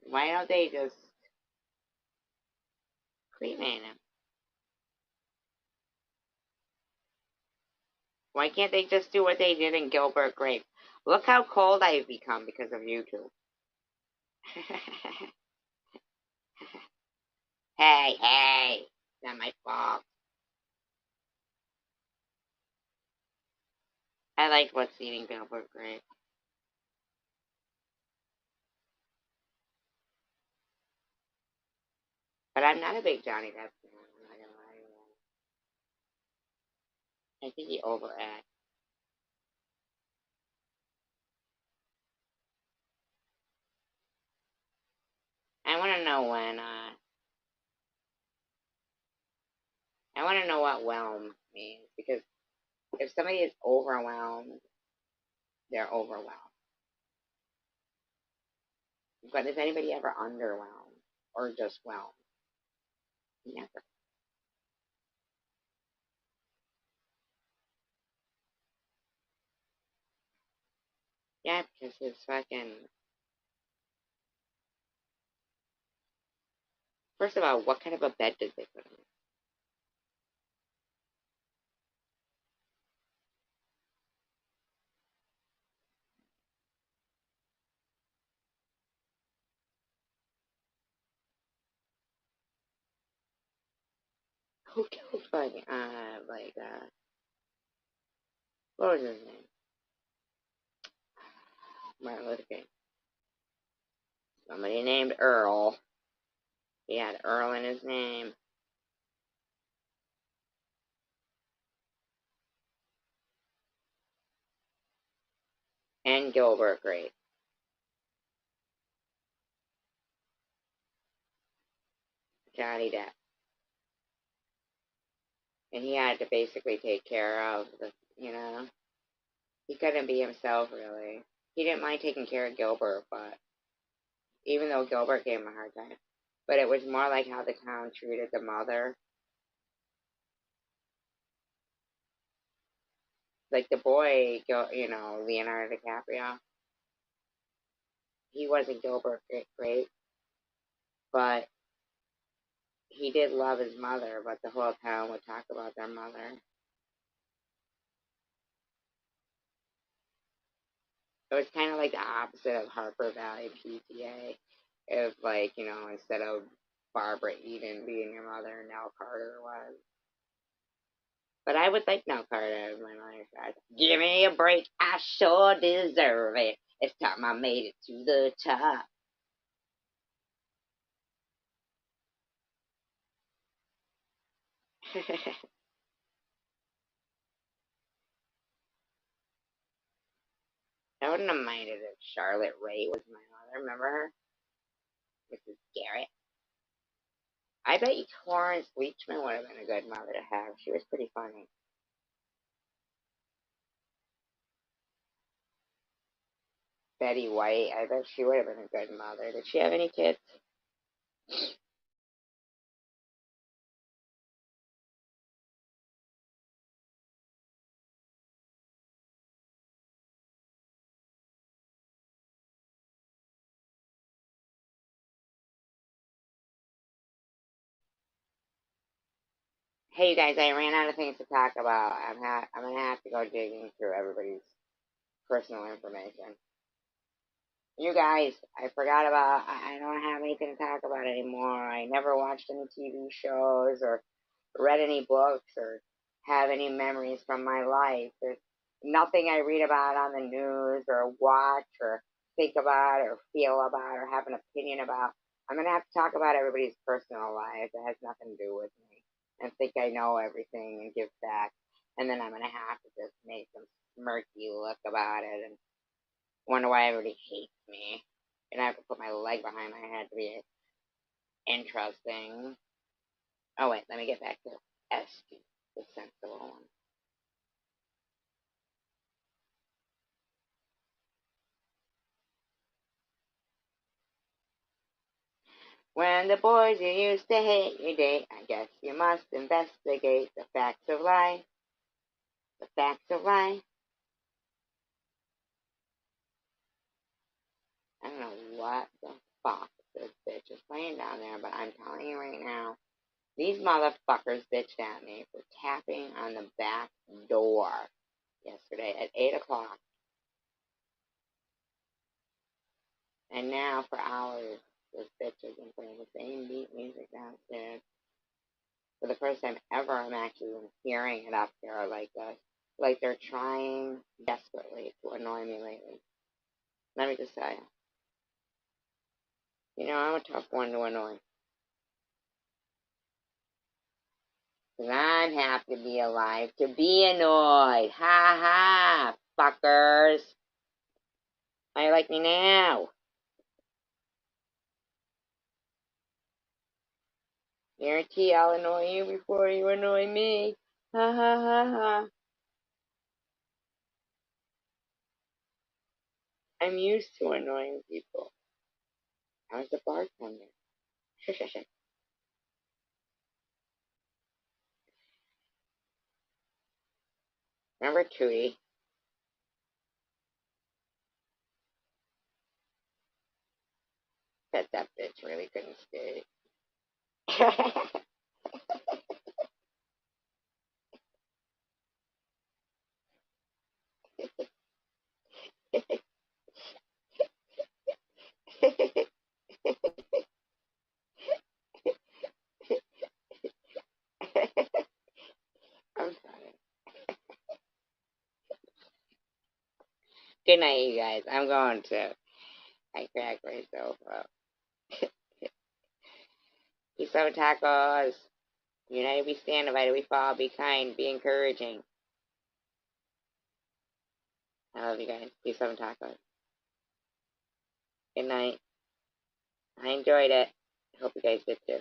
S1: Why don't they just cremate him? Why can't they just do what they did in Gilbert Grape? Look how cold I've become because of YouTube. Hey, it's not my fault. I liked what's eating Gilbert Grape. But I'm not a big Johnny Depp fan, I'm not gonna lie to you. I think he overacts. I wanna know when, I wanna know what whelm means, because if somebody is overwhelmed, they're overwhelmed. But is anybody ever underwhelmed? Or just whelmed? Never. Yeah, because it's fucking. First of all, what kind of a bed did they put him in? Who killed fucking, what was his name? Martin Luther King. Somebody named Earl. He had Earl in his name. And Gilbert Grape. Johnny Depp. And he had to basically take care of the. He couldn't be himself, really. He didn't mind taking care of Gilbert, but even though Gilbert gave him a hard time. But it was more like how the town treated the mother. Like the boy, Leonardo DiCaprio, he wasn't Gilbert Grape, but he did love his mother, but the whole town would talk about their mother. It was kind of like the opposite of Harper Valley PTA. If, instead of Barbara Eden being your mother, Nell Carter was. But I would like Nell Carter as my mother. Give me a break, I sure deserve it. It's time I made it to the top. I wouldn't have minded if Charlotte Ray was my mother. Remember her? Mrs. Garrett. I bet you Florence Leachman would have been a good mother to have. She was pretty funny. Betty White. I bet she would have been a good mother. Did she have any kids? Hey, you guys, I ran out of things to talk about. I'm gonna have to go digging through everybody's personal information. You guys, I forgot about. I don't have anything to talk about anymore. I never watched any TV shows or read any books or have any memories from my life. There's nothing I read about on the news or watch or think about or feel about or have an opinion about. I'm gonna have to talk about everybody's personal life that has nothing to do with me and think I know everything and give back. And then I'm gonna have to just make some smirky look about it and wonder why everybody hates me. And I have to put my leg behind my head to be interesting. Oh wait, let me get back to Esty, the sensible one. When the boys you used to hate you date, I guess you must investigate the facts of life. The facts of life. I don't know what the fuck this bitch is playing down there, but I'm telling you right now, these motherfuckers bitched at me for tapping on the back door yesterday at 8 o'clock. And now for hours, this bitch has been playing the same beat music downstairs. For the first time ever, I'm actually hearing it up here like this. Like they're trying desperately to annoy me lately. Let me just tell you. You know, I'm a tough one to annoy. Because I'm happy to be alive, to be annoyed. Ha ha, fuckers. How you like me now? Guarantee I'll annoy you before you annoy me. Ha ha ha ha. I'm used to annoying people. I was a bartender. Remember Tootie? Bet that bitch really couldn't skate. I'm sorry. Good night, you guys. I'm going to. I cracked myself up. Peace out, tacos. United we stand, divided we fall. Be kind, be encouraging. I love you guys. Peace out, tacos. Good night. I enjoyed it. I hope you guys did too.